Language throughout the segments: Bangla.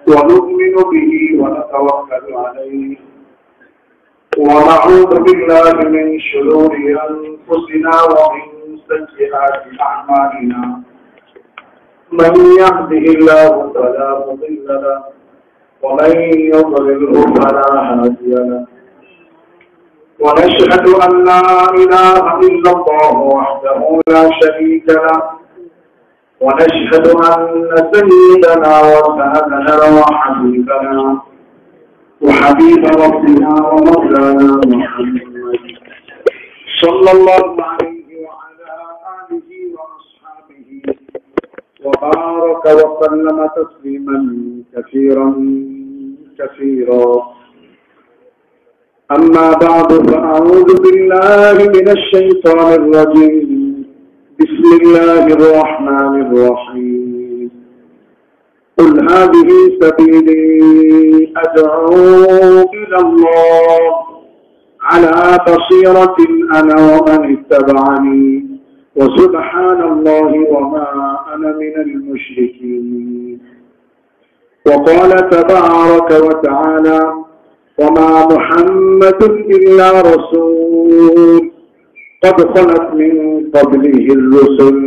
ونؤمن به ونتوكل عليه ونعوذ بالله من شرور أنفسنا ومن سيئات أعمالنا من يهده الله فلا مضل له ومن يضلله فلا هادي له ونشهد أن لا إله إلا الله وحده لا شريك له ونشهد أن سيدنا وسندنا وحبيبنا وحبيب ربنا ومولانا محمد صلى الله عليه وعلى آله وأصحابه وبارك وسلم تسليما كثيرا كثيرا. أما بعد فأعوذ بالله من الشيطان الرجيم. بسم الله الرحمن الرحيم. قل هذه سبيلي أدعو إلى الله على بصيرة أنا ومن اتبعني وسبحان الله وما أنا من المشركين. وقال تبارك وتعالى وما محمد إلا رسول قد خلت من قبله الرسل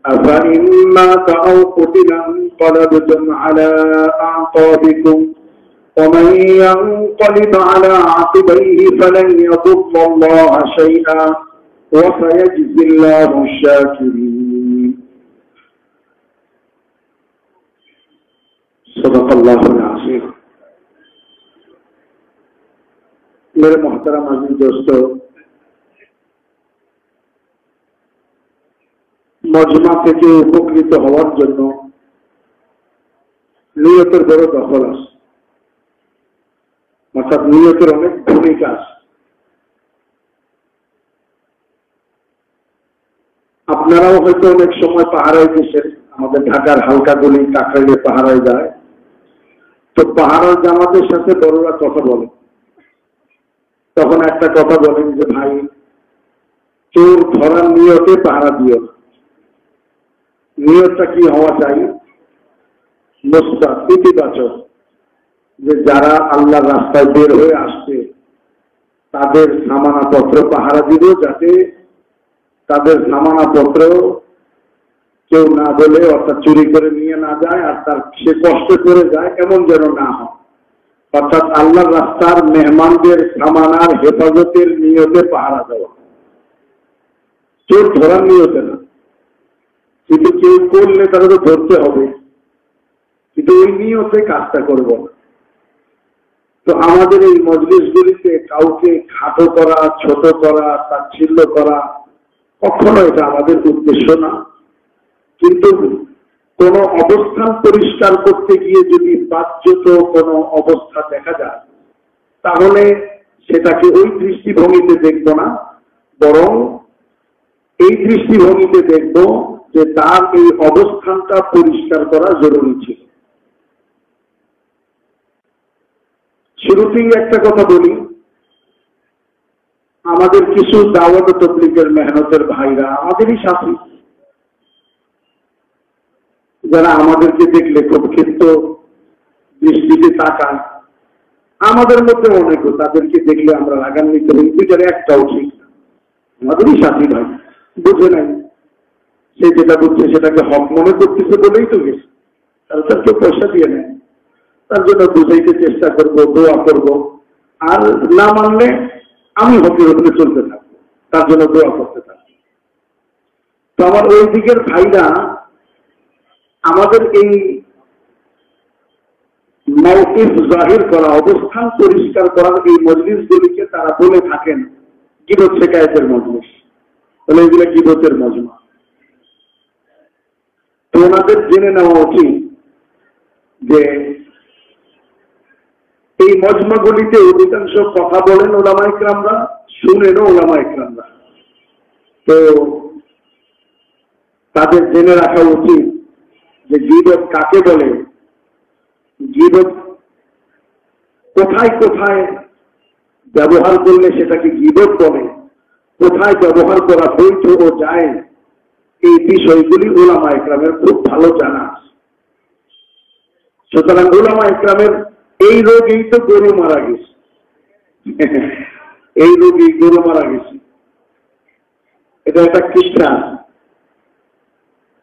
أفإن مات أو قتل انقلبتم على أعقابكم ومن ينقلب على عقبيه فلن يضر الله شيئا وسيجزي الله الشاكرين. صدق الله العظيم. मेरे मोहतरम अज़ीज़ दोस्तों, মজমা থেকে উপকৃত হওয়ার জন্য নিয়তের বড় দখল আছে, অর্থাৎ নিয়তের অনেক ভূমিকা আছে। আপনারাও হয়তো অনেক সময় পাহারায় গেছেন, আমাদের ঢাকার হালকা গলি কাকরাইলে পাহারায় যায়, তো পাহারার জামাতের সাথে বড়রা কথা বলে, তখন একটা কথা বলেন যে ভাই, চোর ধরার নিয়তে পাহারা দিও। নিয়তটা কি হওয়া চাই? মুসবাত, ইতিবাচক, যে যারা আল্লাহর রাস্তায় বের হয়ে আসছে তাদের সামানাপত্র পাহারা দিব, যাতে তাদের সামানাপত্র কেউ না বলে, অর্থাৎ চুরি করে নিয়ে না যায়, আর তার সে কষ্ট করে যায় এমন যেন না হয়। অর্থাৎ আল্লাহর রাস্তার মেহমানদের সামানার হেফাজতের নিয়তে পাহারা দেওয়া, চোর ধরার নিয়তে না। কিন্তু কেউ করলে তারা তো ধরতে হবে, কিন্তু ওই নিয়তে কাজটা করব না। তো আমাদের এই মজলিসগুলিতে কাউকে খাটো করা, ছোট করা, তাচ্ছিল্য করা কখনো এটা আমাদের উদ্দেশ্য না। কিন্তু কোন অবস্থান পরিষ্কার করতে গিয়ে যদি বাহ্যত কোন অবস্থা দেখা যায়, তাহলে সেটাকে ওই দৃষ্টিভঙ্গিতে দেখব না, বরং এই দৃষ্টিভঙ্গিতে দেখব যে তার এই অবস্থানটা পরিষ্কার করা জরুরি ছিল। শুরুতেই একটা কথা বলি, আমাদের কিছু দাওয়াত তাবলীগের মেহনতের ভাইরা আমাদেরই সাথী, যারা আমাদেরকে দেখলে খুব ক্ষিপ্ত দৃষ্টিতে তাকান। আমাদের মধ্যে অনেকে তাদেরকে দেখলে আমরা রাগান্বিত হই, দুইটারে একটাও ঠিক না। আমাদেরই সাথী ভাই, বুঝে নাই, সে যেটা বুঝছে সেটাকে হক মনে করতেছে বলেই তো গেছে, তার কেউ পয়সা দিয়ে নেয়। তার জন্য বুঝাইতে চেষ্টা করবো, দোয়া করবো, আর না মানলে আমি হকে হতে চলতে থাকবো, তার জন্য দোয়া করতে থাকবো। তো আমার ওই দিকের ভাইরা আমাদের এই মাওকিফ জাহির করা, অবস্থান পরিষ্কার করার এই মজলিসগুলিকে তারা বলে থাকেন গীবত শিকায়েতের মজলিস, বলে এগুলো গীবতের মজমা। তো ওনাদের জেনে নেওয়া উচিত যে এই মজমাগুলিতে অধিকাংশ কথা বলেন ওলামা ইকরামরা, শুনেনও ওলামা ইকরামরা। তো তাদের জেনে রাখা উচিত যে গীবত কাকে বলে, গীবত কোথায় কোথায় ব্যবহার করলে সেটাকে গীবত বলে, কোথায় ব্যবহার করা বৈধ ও যায়, এই বিষয়গুলি উলামা ইকরামের খুব ভালো জানা আছে। সুতরাং উলামা ইকরামের এই রোগেই তো গরু মারা গেছে, এই রোগেই গরু মারা গেছে। এটা একটা কিচ্ছা।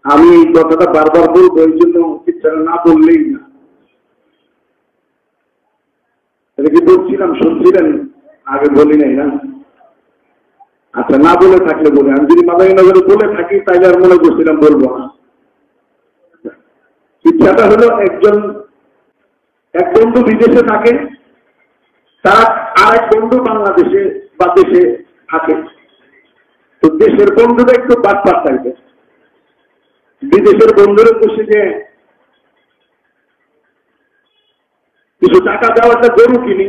আমি এই কথাটা বারবার বলবো, এই জন্য কিচ্ছাটা না বললেই না। এটা কি বলছিলাম, শুনছিলেন? আগে বলি নাই না? আচ্ছা, না বলে থাকলে বলি। আমি যদি মাদারীনগরে বলে থাকি তাইলে আর মনে করছিলাম বলবো না। ইচ্ছাটা হলো, এক বন্ধু বিদেশে থাকে, তার আর এক বন্ধু বাংলাদেশে বা দেশে থাকে। তো দেশের বন্ধুরা একটু বাদ থাকবে, বিদেশের বন্ধুরা বসে যে কিছু টাকা দেওয়া, একটা গরু কিনি,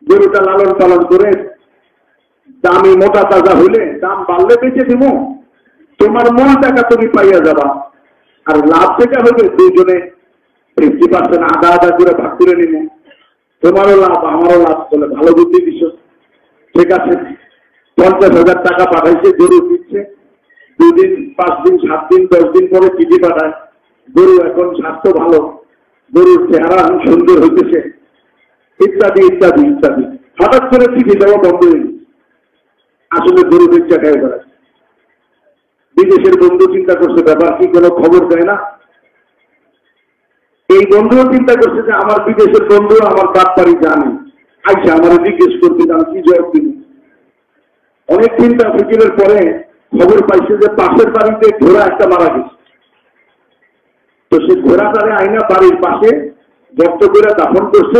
গরুটা লালন পালন করে দামি মোটা তাজা হইলে দাম বাড়লে বেঁচে দিব, তোমার মূল টাকা তুমি পাইয়া যাবা, আর লাভ যেটা হবে দুইজনে 50% আধা আধা করে ভাগ করে নিব, তোমারও লাভ আমারও লাভ। বলে ভালো বুদ্ধি দিছ, ঠিক আছে। 50,000 টাকা পাঠাইছে, গরু দিচ্ছে। 2 দিন 5 দিন 7 দিন 10 দিন পরে চিঠি পাঠায়, গরু এখন স্বাস্থ্য ভালো, গরুর চেহারা সুন্দর হইতেছে, ইত্যাদি ইত্যাদি ইত্যাদি। হঠাৎ করে চিঠি দেওয়া বন্ধ হয়ে গেছে। আসলে গরু বেচা খায় বেড়ায়। বিদেশের বন্ধু চিন্তা করছে ব্যাপার কি, কোনো খবর দেয় না। এই বন্ধুও চিন্তা করছে যে আমার বিদেশের বন্ধু আমার বাপ বাড়ি জানে, আইসা আমার জিজ্ঞেস করতে, আমি কি জবাব দিব। অনেক চিন্তা ফিকিরের পরে খবর পাইছে যে পাশের বাড়িতে ঘোড়া একটা মারা গেছে। তো সে ঘোড়াটারে আইনা বাড়ির পাশে গর্ত করে দাফন করছে।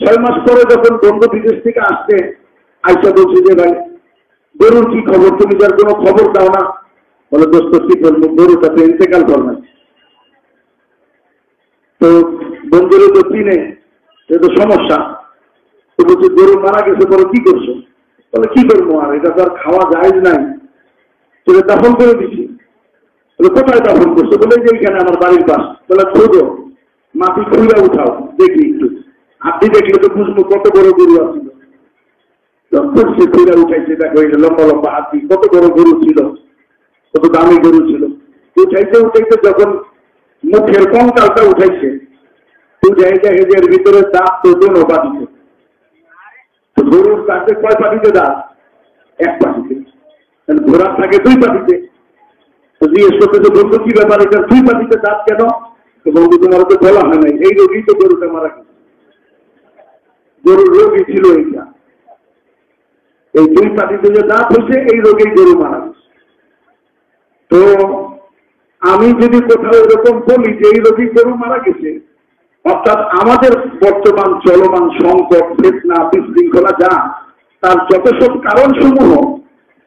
6 মাস পরে যখন বন্ধু বিদেশ থেকে আসছে, আইসা বলছে যে ভাই গরুর কি খবর, তুমি যার কোনো খবর দাও না। বলে দোস্ত কি করবো, গরুটা তো ইন্তেকাল করবে। তো বন্ধুরা তো চিনে, সে তো সমস্যা। তো বলছে গরু মারা গেছে, বলে কি করছো? বলে কি করবো, আর এটা তো আর খাওয়া যায় নাই, তোকে দাফন করে দিচ্ছি। কোথায় দাফন করছো? বলে যে এইখানে আমার বাড়ির পাশ। বলে খোঁজো, মাটি খুঁড়ে উঠাও দেখি একটু, আপনি দেখলে তো বুঝবো কত বড় গরু আছিল। সে খুঁড়ে উঠাইছে, দেখো এই লম্বা লম্বা হাতি, কত বড় গরু ছিল, কত দামি গরু ছিল। উঠাইতে উঠাইতে যখন মুখের কঙ্কালটা উঠাইছে, এর ভিতরে দাঁত তো দোনো পাটিতে। গরুর দাঁতে কয় পাটিতে দাঁত? 1 পাটিতে। ঘোড়ার থাকে 2 পাটিতে। তো জিজ্ঞেস করতে, বন্ধু কি ব্যাপার, এটা 2 পাটিতে দাঁত কেন? তো বন্ধু তোমার তো বলা হয় নাই, এই রোগী তো গরুটা মারা গেছে। গরুর রোগী ছিল এইটা, এই 2 পাটিতে যে দাঁত হয়েছে, এই রোগেই গরু মারা গেছে। তো আমি যদি কোথাও এরকম বলি যে এই রোগী গরু মারা গেছে, অর্থাৎ আমাদের বর্তমান চলমান সংকট, ফিতনা, বিশৃঙ্খলা যা, তার যত সব কারণ সমূহ,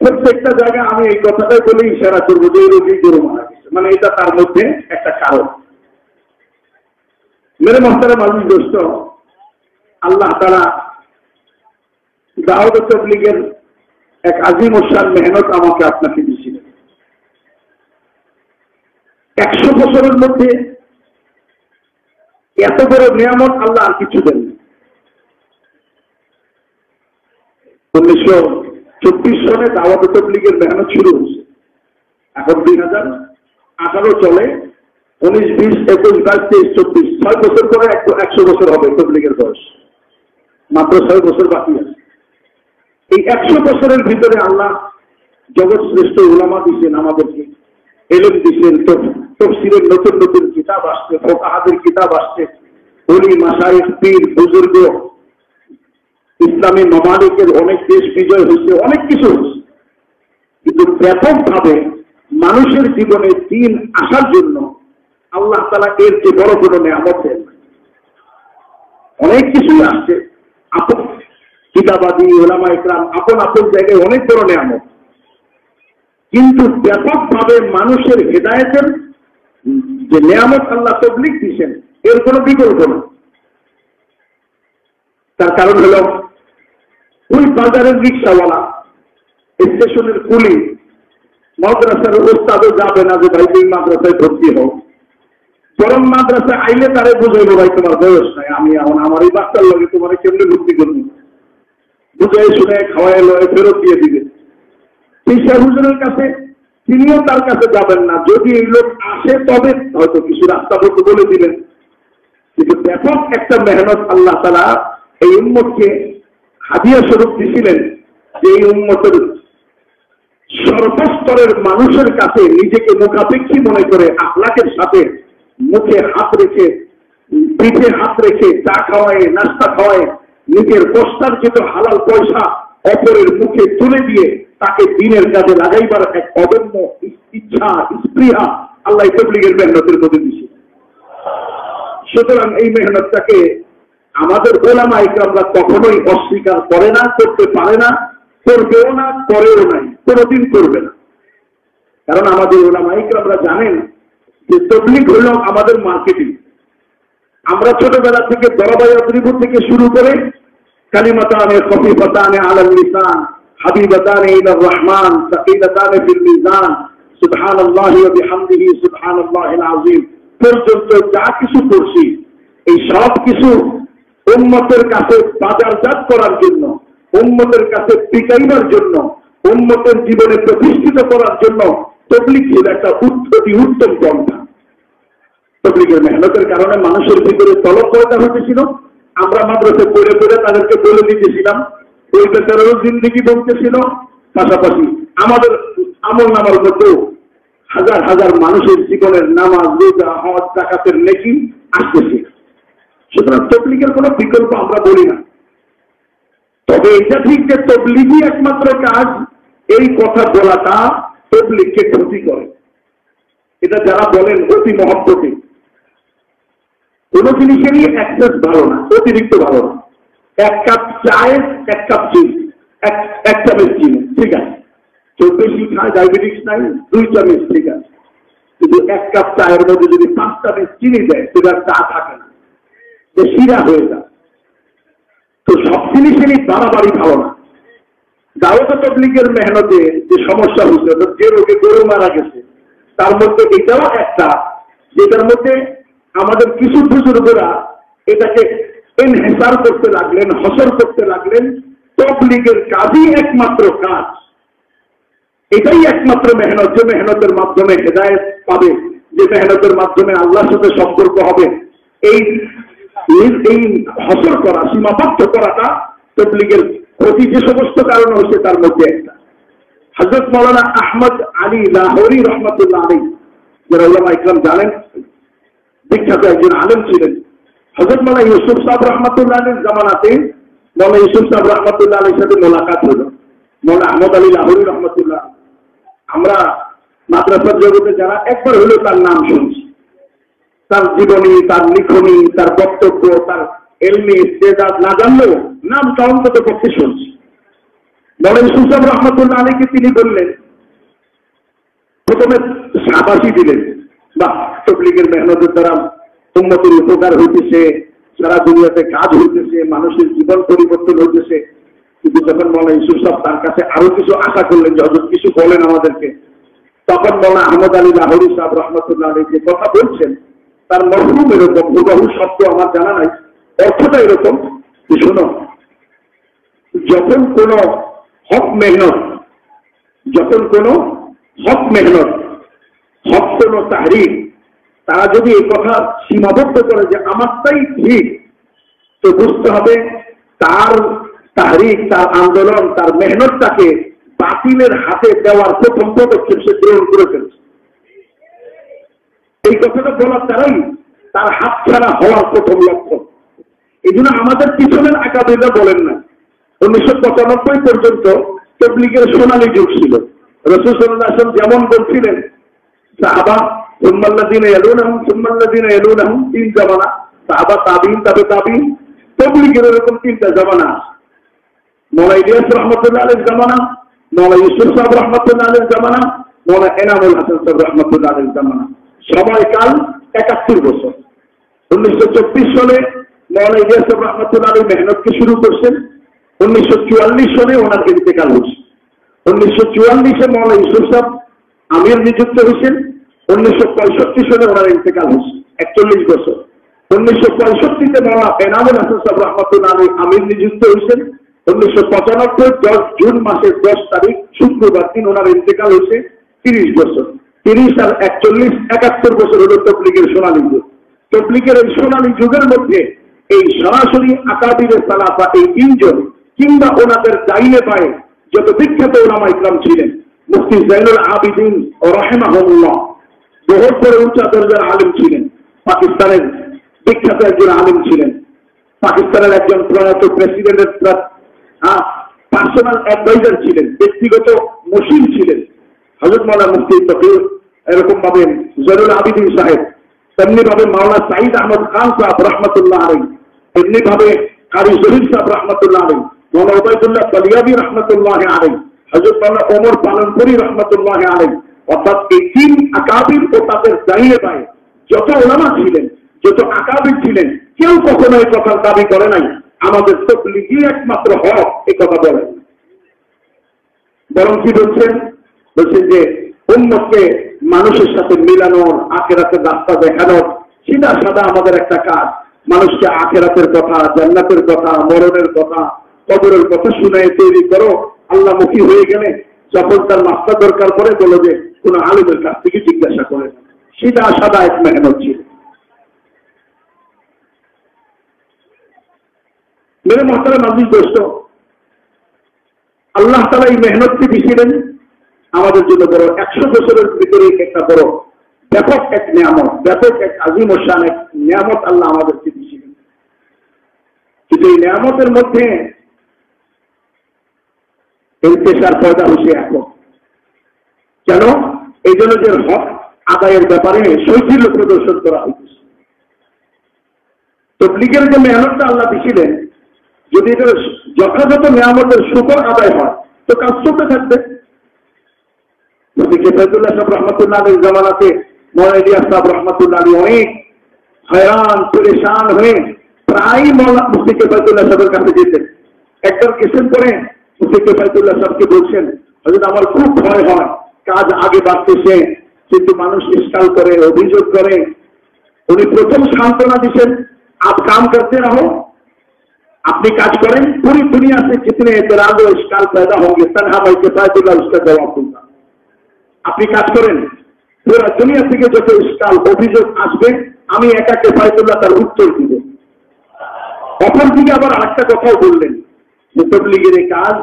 প্রত্যেকটা জায়গায় আমি এই কথাটাই বলে ইশারা করবো যে এই রোগী গরু মারা গেছে, মানে এটা তার মধ্যে একটা কারণ। মেরে মোহতারাম আল্লাহ দোস্ত, আল্লাহ তাআলা দাওয়াত তাবলীগের এক আজিম ও শান মেহনত আমাকে আপনাকে দিয়েছিলেন। 100 বছরের মধ্যে এত বড় নিয়ামত আল্লাহ আর কিছু দেন। 1934 সনে দাওয়াত তাবলীগের মেহনত শুরু হয়েছে, এখন 2018 চলে। 19, 20, 21, 22, 23, 24, 6 বছর পরে 100 বছর হবে তাবলীগের বয়স, মাত্র 6 বছর বাকি আছে। এই 100 বছরের ভিতরে আল্লাহ জগৎ শ্রেষ্ঠ উলামা দিচ্ছেন আমাদেরকে, ইলম দিচ্ছেন, তাফসীরের নতুন নতুন কিতাব আসছে, ফুকাহাদের কিতাব আসছে, ওলি মাশায়েখ পীর বুজুর্গ, ইসলামী মামালিকের অনেক দেশ বিজয় হয়েছে, অনেক কিছু হয়েছে। কিন্তু ব্যাপকভাবে মানুষের জীবনে দিন আসার জন্য আল্লাহ তাআলা এর যে বড় বড় নিয়ামত দেন। অনেক কিছুই আসছে, আপন কিতাবাদি উলামা ইকরাম আপন আপন জায়গায় অনেক বড় নিয়ামত, কিন্তু ব্যাপকভাবে মানুষের হেদায়েতের যে নিয়ামত আল্লাহ তাবলীগ দিয়েছেন, এর কোনো বিকল্প না। তার কারণ হল, ওই বাজারের রিক্সাওয়ালা, স্টেশনের কুলি, মাদ্রাসার ওস্তাদও যাবে না যে ভাই তুই মাদ্রাসায় ভর্তি হোক, বরং মাদ্রাসায় আইলে তারে বুঝাইলো ভাই তোমার বয়স নাই, আমি এখন আমার এই বাচ্চার লগে তোমার কেমনি ভর্তি করবো, বুঝাই শুনে খাওয়াই লয় ফেরত দিয়ে দিবে। চিকিৎসা হুজুরের কাছে তিনিও তার কাছে যাবেন না। যদি এই লোক আসে তবে হয়তো কিছু রাস্তা বলতে বলে দিলেন, কিন্তু ব্যাপক একটা মেহনত আল্লাহ তাআলা এই উম্মতকে হাদিয়া স্বরূপ দিয়েছিলেন, যে এই উম্মতের সর্বস্তরের মানুষের কাছে নিজেকে মুখাপেক্ষী মনে করে আখলাকের সাথে মুখে হাত রেখে পিঠে হাত রেখে চা খাওয়ায়, নাস্তা খাওয়ায়, নিজের কষ্টার্জিত হালাল পয়সা অপরের মুখে তুলে দিয়ে তাকে দিনের কাজে লাগাইবার এক অদম্য ইচ্ছা, স্পৃহা আল্লাহ তাবলীগের মেহনতের মধ্যে দিয়েছে। সুতরাং এই মেহনতটাকে আমাদের ওলামা ইকরামরা কখনোই অস্বীকার করে না, করতে পারে না, করবেও না, করেও নাই, কোনোদিন করবে না। কারণ আমাদের ওলামা ইকরামরা জানেন যে তাবলীগ হল আমাদের মার্কেটিং। আমরা ছোটবেলা থেকে দরবায় ত্রিভুজ থেকে শুরু করে কালিমাতানে খফিফাতানে আলাল লিসান হাবিবাতানে ইলার রহমান সাকিলাতানে ফিল মিজান সুবহানাল্লাহি ওয়া বিহামদিহি সুবহানাল্লাহিল আযীম পর্যন্ত যা কিছু করছি, এই সব কিছু উম্মতের কাছে বাজারজাত করার জন্য, উম্মতের কাছে টিকাইবার জন্য, উম্মতের জীবনে প্রতিষ্ঠিত করার জন্য তাবলীগ ছিল একটা অতি উত্তম পন্থা। তাবলীগের মেহনতের কারণে মানুষের ভিতরে তলব পয়দা হতেছিল। আমরা মাদ্রাসে পড়ে পড়ে তাদেরকে বলে দিতেছিলাম, ওই বেচারারও জিন্দেগি বলতেছিল, পাশাপাশি আমাদের আমল নামার মধ্যেও হাজার হাজার মানুষের জীবনের নামাজ, রোজা, হজ, যাকাতের নেকি আসতেছে। সুতরাং তাবলীগের কোনো বিকল্প আমরা বলি না। তবে এটা ঠিক যে তাবলীগই একমাত্র কাজ, এই কথা বলাটা তাবলীগকে ক্ষতি করে। এটা যারা বলেন অতি মহব্বতে, কোন জিনিসেরই অ্যাক্সেস ভালো না, অতিরিক্ত ভালো না। এক কাপ চায়ে এক কাপ চিনি, এক চামচ চিনি ঠিক আছে, কেউ বেশি খায়, ডায়াবেটিস নাই, 2 চামচ ঠিক আছে। কিন্তু এক কাপ চায়ের মধ্যে যদি 5 চামচ চিনি দেয়, সেটা চা থাকে না, যে শিরা হয়ে যায়। তো সব জিনিসেরই বাড়াবাড়ি ভালো না। দাওয়াত তাবলীগের মেহনতে যে সমস্যা হচ্ছে, যে রোগে গরু মারা গেছে, তার মধ্যে এটাও একটা, যেটার মধ্যে আমাদের কিছু বুজুর্গরা এটাকে এনহেসার করতে লাগলেন, হসর করতে লাগলেন। তাবলীগের কাজই একমাত্র কাজ, এটাই একমাত্র মেহনত, যে মেহনতের মাধ্যমে হেদায়েত পাবে, যে মেহনতের মাধ্যমে আল্লাহর সাথে সম্পর্ক হবে। এই হসর করা, সীমাবদ্ধ করাটা তাবলীগের প্রতি যে সমস্ত কারণ হচ্ছে তার মধ্যে একটা। হযরত মাওলানা আহমদ আলী লাহোরী রহমাতুল্লাহ আলাইহি, যারা উলামা ইকরাম জানেন, বিখ্যাত একজন আলেম ছিলেন। হযরত মাওলানা ইউসুফ সাহেব রহমাতুল্লাহ আলাইহির জামানাতে মাওলানা ইউসুফ সাহেব রহমাতুল্লাহ আলাইহির সাথে মোলাকাত হলো। মাওলানা আহমদ আলী লাহোরী রহমাতুল্লাহ, আমরা মাদ্রাসার জগতে যারা একবার হলেও তার নাম শুনছি, তার জীবনী, তার লিখনী, তার বক্তব্য, তার এলমি ইস্তেদাদ না জানলেও নামটা অন্তত পক্ষে শুনছি। মাওলানা ইউসুফ সাহেব রহমাতুল্লাহ আলাইহিকে তিনি বললেন, প্রথমে শাবাশী দিলেন, বাহ, তাবলীগের মেহনতের দ্বারা উম্মতের উপকার হইতেছে, সারা দুনিয়াতে কাজ হইতেছে, মানুষের জীবন পরিবর্তন হইতেছে। কিন্তু যখন মাওলানা ইউসুফ সাহেব তার কাছে আরো কিছু আশা করলেন যে হযরত কিছু বলেন আমাদেরকে, তখন মাওলানা আহমদ আলী লাহোরী সাহেব রহমাতুল্লাহ আলাইহি যে কথা বলছেন, তার মফহুম এরকম, হুবহু শব্দ আমার জানা নাই, অর্থটা এরকম যে শোনো, যখন কোন হক মেহনত, হক কোন তাহরিক, তারা যদি এই কথা সীমাবদ্ধ করে যে আমারটাই ঠিক, তো বুঝতে হবে তার তাহরিক, তার আন্দোলন, তার মেহনতটাকে বাতিলের হাতে দেওয়ার প্রথম পদক্ষেপ সে গ্রহণ করে ফেলছে। এই কথাটা বলার দ্বারাই তার হাতছাড়া হওয়ার প্রথম লক্ষ্য। এই জন্য আমাদের পিছনের আকাবিরা বলেন না, 1995 পর্যন্ত তাবলীগের সোনালী যুগ ছিল। রাসূল সাল্লাল্লাহু আলাইহি ওয়াসাল্লাম যেমন বলছিলেন, সাহাবা সুম্মাল্লাযীনা ইয়ালুনাহুম সুম্মাল্লাযীনা ইয়ালুনাহুম, 3 জামানা, সাহাবা, তাবিঈন, তাবে তাবিঈন। তাবলীগের এরকম 3টা জামানা। মাওলানা ইলিয়াস রহমাতুল্লাহ আলাইহির জামানা, মাওলানা ইউসুফ সাহেব রহমাতুল্লাহ আলাইহির জামানা, মাওলানা এনামুল হাসান সাহেব রহমাতুল্লাহ আলাইহির জামানা। সময়কাল 71 বছর। 1924 সালে মাওলানা ইলিয়াস সাহেব রহমাতুল্লাহ আলাইহি মেহনতকে শুরু করছেন। 1944 সালে ওনার ইন্তেকাল হয়েছে। 1944-এ মাওলানা ইউসুফ সাহেব আমির নিযুক্ত হয়েছেন। 1965 সালে ওনার ইন্তেকাল হয়েছে, 41 বছর। 1965-তে মাওলানা এনামুল হাসান সাহেব রহমাতুল্লাহ আলাইহি আমির নিযুক্ত হয়েছেন। 1995 10 জুন মাসের 10 তারিখ শুক্রবার দিন ওনার ইন্তেকাল হয়েছে। 30 বছর, 30 আর 41, 71 বছর হলো তবলিগের সোনালী যুগ। তবলিগের এই সোনালী যুগের মধ্যে এই সরাসরি আকাবিরে সালাফা এই 3 জন কিংবা ওনাদের ডাইনে পায়ে যত বিখ্যাত ওলামা ইকরাম ছিলেন, মুফতি জাইনুল আবিদিন ও রাহিমাহুল্লাহ বহুত বড় উচ্চ দরজার আলেম ছিলেন, পাকিস্তানের বিখ্যাত একজন আলেম ছিলেন, পাকিস্তানের একজন প্রয়াত প্রেসিডেন্টের পার্সোনাল অ্যাডভাইজার ছিলেন, ব্যক্তিগত মশিন ছিলেন হযরত মাওলানা মুফতি তকির, এরকম ভাবে জাইনুল আবিদিন সাহেব, তেমনি ভাবে মাওলানা সাঈদ আহমদ খান সাহেব রহমতুল্লাহ আলাইহি, তেমনি ভাবে কারি জহির সাহেব রহমতুল্লাহ আলাইহি, মাওলানা উবাইদুল্লাহ বালিয়াবি রহমতুল্লাহ আলাইহি, হযরত মাওলানা ওমর পালনপুরি রহমতুল্লাহ আলাইহি। অর্থাৎ এই 3 আকাবির ও তাদের দাঁড়িয়ে পায় যত ওলামা ছিলেন, যত আকাবির ছিলেন, কেউ কখনো এই কথার দাবি করে নাই আমাদের তবলিগী একমাত্র হক, এই কথা বলেন। বরং কি বলছেন? বলছেন যে উম্মতকে মানুষের সাথে মিলানোর, আখিরাতের রাস্তা দেখানোর সিধা সাদা আমাদের একটা কাজ। মানুষকে আখিরাতের কথা, জান্নাতের কথা, মরণের কথা, কবরের কথা শুনে তৈরি করো। আল্লাহমুখী হয়ে গেলে যখন তার মাস্টার দরকার পড়ে বলো যে কোন আলিমের কাছ থেকে জিজ্ঞাসা করে। সিধা সাদা এক মেহনত ছিল। মেরে মহতারাম আযীজ দোস্ত, আল্লাহ তাআলা এই মেহনতকে দিয়েছিলেন আমাদের জন্য বড় 100 বছরের ভিতরে একটা বড় ব্যাপক এক নিয়ামত, ব্যাপক এক আজিম ও শান এক নিয়ামত আল্লাহ আমাদেরকে দিয়েছিলেন। কিন্তু এই নিয়ামতের মধ্যে ইন্তেশার পয়দা হয়েছে এখন। কেন? এই জন্য যে হক আদায়ের ব্যাপারে শৈথিল্য প্রদর্শন করা হয়েছে। তবলিগের যে মেহনতটা আল্লাহ দিয়েছিলেন, যদি এটা যথাযথ নিয়ামতের শুকর আদায় হয় তো কাজ চলতে থাকবে। মুফতি কিফায়াতুল্লাহ সাহেব রহমতুল্লাহ আলাইহির জামানাতে মাওলানা ইলিয়াস সাহেব রহমতুল্লাহ আলাইহি অনেক হয়রান পরেশান হয়ে প্রায় মুফতি কিফায়াতুল্লাহ সাহেবের কাছে যেতেন। একবার কেসের পরে মুফতি কিফায়াতুল্লাহ সাহেবকে বলছেন, হযরত আমার খুব ভয় হয়, কাজ আগে বাড়তেছে কিন্তু মানুষ ইস্কাল করে, অভিযোগ করে। উনি প্রথম সান্ত্বনা দিচ্ছেন, আপ কাম করতে রহো, আপনি কাজ করেন, पूरी दुनिया से जितने एतराज और इश्काल पैदा होंगे तन्हा भाई किफायतुल्लाह उसका जवाब दूंगा। আপনি কাজ করেন, পুরো দুনিয়া থেকে যত ইশকাল অভিযোগ আসবে আমি একা কিফায়তুল্লাহ তার উত্তর দিব। অপরদিকে আবার আরেকটা কথাও বললেন যে তবলিগের এই কাজ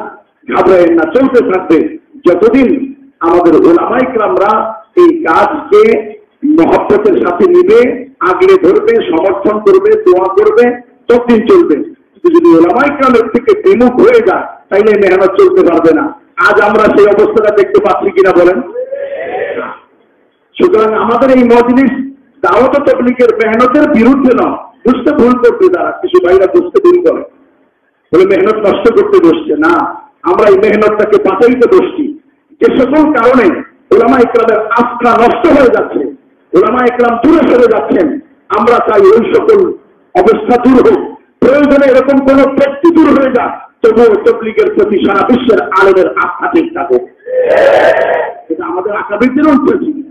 ঘাবড়ায়েন না, চলতে থাকবে যতদিন আমাদের উলামায়ে কেরামরা এই কাজকে মহব্বতের সাথে নিবে, আগলে ধরবে, সমর্থন করবে, দোয়া করবে, ততদিন চলবে। যদি উলামায়ে কেরামের থেকে বিমুখ হয়ে যায় তাইলে মেহনত চলতে পারবে না। আজ আমরা সেই অবস্থাটা দেখতে পাচ্ছি কিনা বলেন? সুতরাং আমাদের এই মজলিস দাওয়াত ও তাবলীগের মেহনতের বিরুদ্ধে না, বুঝতে ভুল করতে তারা কিছু ভাইরা বুঝতে ভুল করে, বলে মেহনত নষ্ট করতে বসছে না। আমরা এই মেহনতটাকে বাঁচাইতে বসছি। যে সকল কারণে উলামায়ে কেরামের আস্থা নষ্ট হয়ে যাচ্ছে, উলামায়ে কেরাম দূরে সরে যাচ্ছেন, আমরা চাই ওই সকল অবস্থা দূর হোক। প্রয়োজনে এরকম কোন ব্যক্তি দূর হয়ে যাক, তবুও তাবলীগের প্রতি সারা বিশ্বের আলেমের আস্থা ঠিক থাকুক। এটা আমাদের আকাবিরদের অন্তর্ভুক্ত।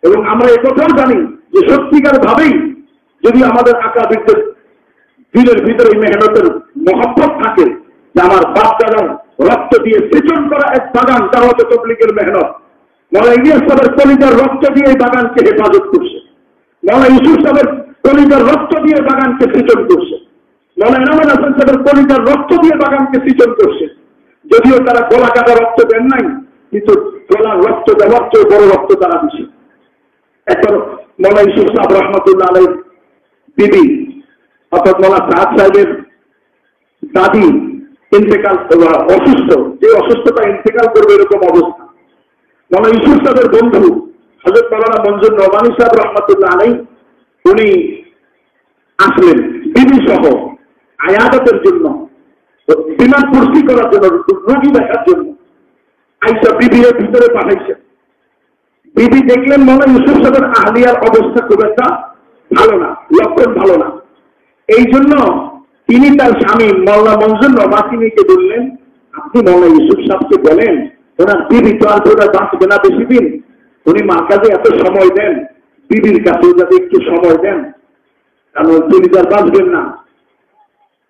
এবং আমরা একথাও জানি যে সত্যিকার ভাবেই যদি আমাদের আকাবিরদের দিলের ভিতরে মেহনতের মহব্বত থাকে, যে আমার বাপ দাদার রক্ত দিয়ে সৃজন করা এক বাগান, তারা হচ্ছে তাবলীগের মেহনত। মাওলানা ইলিয়াস সাহেবের কলিজার রক্ত দিয়ে এই বাগানকে হেফাজত করছে, মাওলানা ইউসুফ সাহেবের কলিজার রক্ত দিয়ে বাগানকে সৃজন করছে, মাওলানা ইনামুল হাসান সাহেবের কলিজার রক্ত দিয়ে বাগানকে সৃজন করছে। যদিও তারা গলা কাটা রক্ত দেন নাই, কিন্তু গলার রক্ত দেওয়ার চেয়ে বড় রক্ত তারা দিচ্ছে। এখন মাওলানা ইউসুফ সাহেব রহমতুল্লাহ আলাইহির বিবি অর্থাৎ মাওলানা সাহাব সাহেবের দাদি ইন্তেকাল, অসুস্থ, যে অসুস্থতা ইন্তেকাল করবে এরকম অবস্থা। মাওলানা ইউসুফ সাহেবের বন্ধু হযরত মাওলানা মনজুর নোমানী সাহেব রহমতুল্লাহ আলাইহি উনি আসলেন বিবি সহ আয়াদতের জন্য, বিমান কুর্সি করার জন্য, রোগী দেখার জন্য। আইসা বিবির ভিতরে পাঠাইছেন। বিবি দেখলেন মাওলানা ইউসুফ সাহেবের আহলিয়ার অবস্থা খুব একটা ভালো না, লক্ষণ ভালো না। এই জন্য তিনি তার স্বামী মাওলানা মনজুর নোমানীকে বললেন, আপনি মাওলানা ইউসুফ সাহেবকে বলেন ওনার বিবি তো আর বাঁচবে না বেশি দিন, উনি মার কাছে এত সময় দেন, বিবির কাছে যাতে একটু সময় দেন, কারণ তিনি তো আর বাঁচবেন না।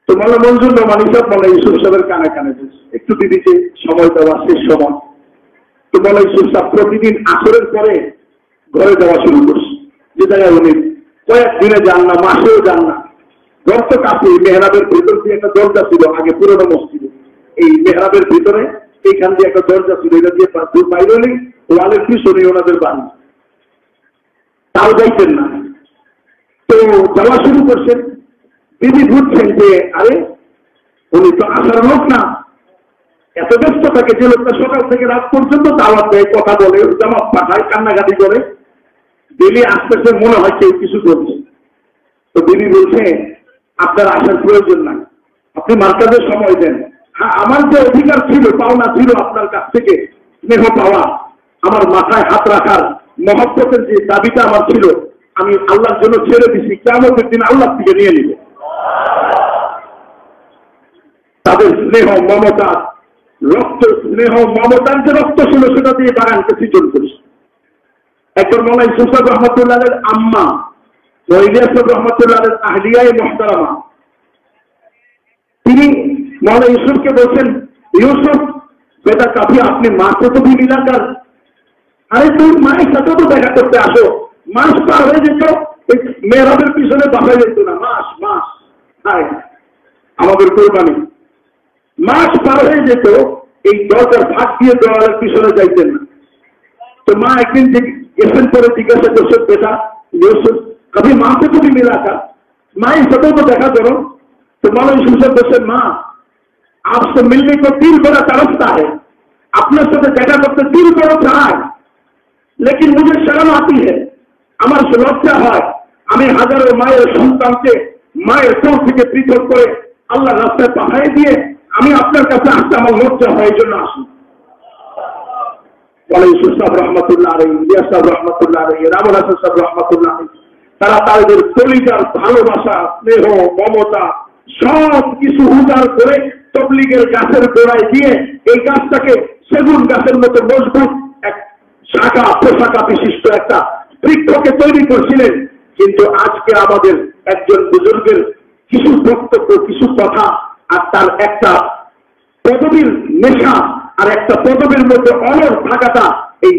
তো মাওলানা মনজুর নোমানী সাহেব মাওলানা ইউসুফ সাহেবের কানে কানে বলছে, একটু বিবিকে সময় দেওয়া শেষ সময়। তো মৌলানা ইউসুফ সাহেব প্রতিদিন আসরের পরে ঘরে যাওয়া শুরু করছে, যে জায়গায় উনি কয়েকদিনে যান না, মাসেও যান না। ঘর তো কাছে মেহরাবের ভিতর দিয়ে একটা দরজা ছিল, আগে পুরোনো মসজিদে এই মেহরাবের ভিতরে এইখান দিয়ে একটা দরজা ছিল, এটা দিয়ে বাইরে নেই, ওয়ালের পিছনে ওনাদের বাড়ি, তাও যাইতেন না। তো যাওয়া শুরু করছেন, দিদি বুঝছেন যে আরে উনি তো আসার লোক না, এত ব্যস্ত থাকে যে লোকটা সকাল থেকে রাত পর্যন্ত দাওয়াত দেয়, কথা বলে, জামাত পাঠায়, কান্নাকাটি করে, ডেলি আসতেছে, মনে হয় কেউ কিছু করছে। তো দিদি বলছে আপনার আসার প্রয়োজন নাই, আপনি মার্কাজের সময় দেন। হ্যাঁ, আমার যে অধিকার ছিল, পাওনা ছিল আপনার কাছ থেকে স্নেহ পাওয়া, আমার মাথায় হাত রাখার মহব্বতের যে দাবিটা আমার ছিল, আমি আল্লাহর জন্য ছেড়ে দিছি, কিয়ামতের দিন আল্লাহ থেকে নিয়ে নিব। তাদের স্নেহ মমতা, রক্ত, স্নেহ মমতার যে রক্ত ছিল সেটা দিয়ে বাগানকে সৃজন করেছে। একবার মৌলানা ইউসুফ সাহেব রহমতুল্লাহের আম্মা ইলিয়াস সাহেব রহমতুল্লাহের আহলিয়ায়ে মুহতারামা, তিনি মৌলানা ইউসুফকে বলছেন, ইউসুফ বেটা কাফি আপনি মাকে তো भी मिला कर, আরে তুই মায়ের সাথে তো দেখা করতে আসো। মাস পার হয়ে যেত, মেহরাবের পিছনে বাসা যেত না, মাস মাস হায় আমাদের কোরবানি, মাস পার হয়ে যেত, এই দরজার ফাঁক দিয়ে দেওয়ালের পিছনে যাইতেন না। তো মা একদিন গেছেন পরে জিজ্ঞাসা করছে, বেটা ইউসুফ কभी माँ से तो भी मिला था, माएं साथों तो देखा करो। तो मौलाना यूसुफ साहब बोलते माँ आपसे मिलने को दिल बड़ा तरसता है, अपने साथ देखा करते दिल बड़ा चाहे, लेकिन मुझे शर्म आती है, আমার লজ্জা হয়, আমি হাজারো মায়ের সন্তানকে মায়ের কোল থেকে পৃথক করে আল্লাহ রাস্তায় পাঠিয়ে দিয়ে আমি আপনার কাছে আসতে আমার লজ্জা হয়, এই জন্য আসি। মৌলানা ইউসুফ সাহেব রহমতুল্লাহ আলাইহি, ইলিয়াস সাহেব রহমতুল্লাহ আলাইহি, রামুল হাসান সাহেব রহমতুল্লাহ আলাইহি, তারা তাদের কলিজার ভালোবাসা, স্নেহ, মমতা সব কিছু উজাড় করে তবলিগের গাছের গোড়ায় দিয়ে এই গাছটাকে সেগুন গাছের মতো মজবুত এক শাখা প্রশাখা বিশিষ্ট একটা বৃক্ষকে তৈরি করছিলেন। কিন্তু আজকে আমাদের একজন বুজুর্গের কিছু বক্তব্য, কিছু কথা আর তার একটা পদবীর নেশা আর একটা পদবীর মধ্যে অনড় থাকাটা এই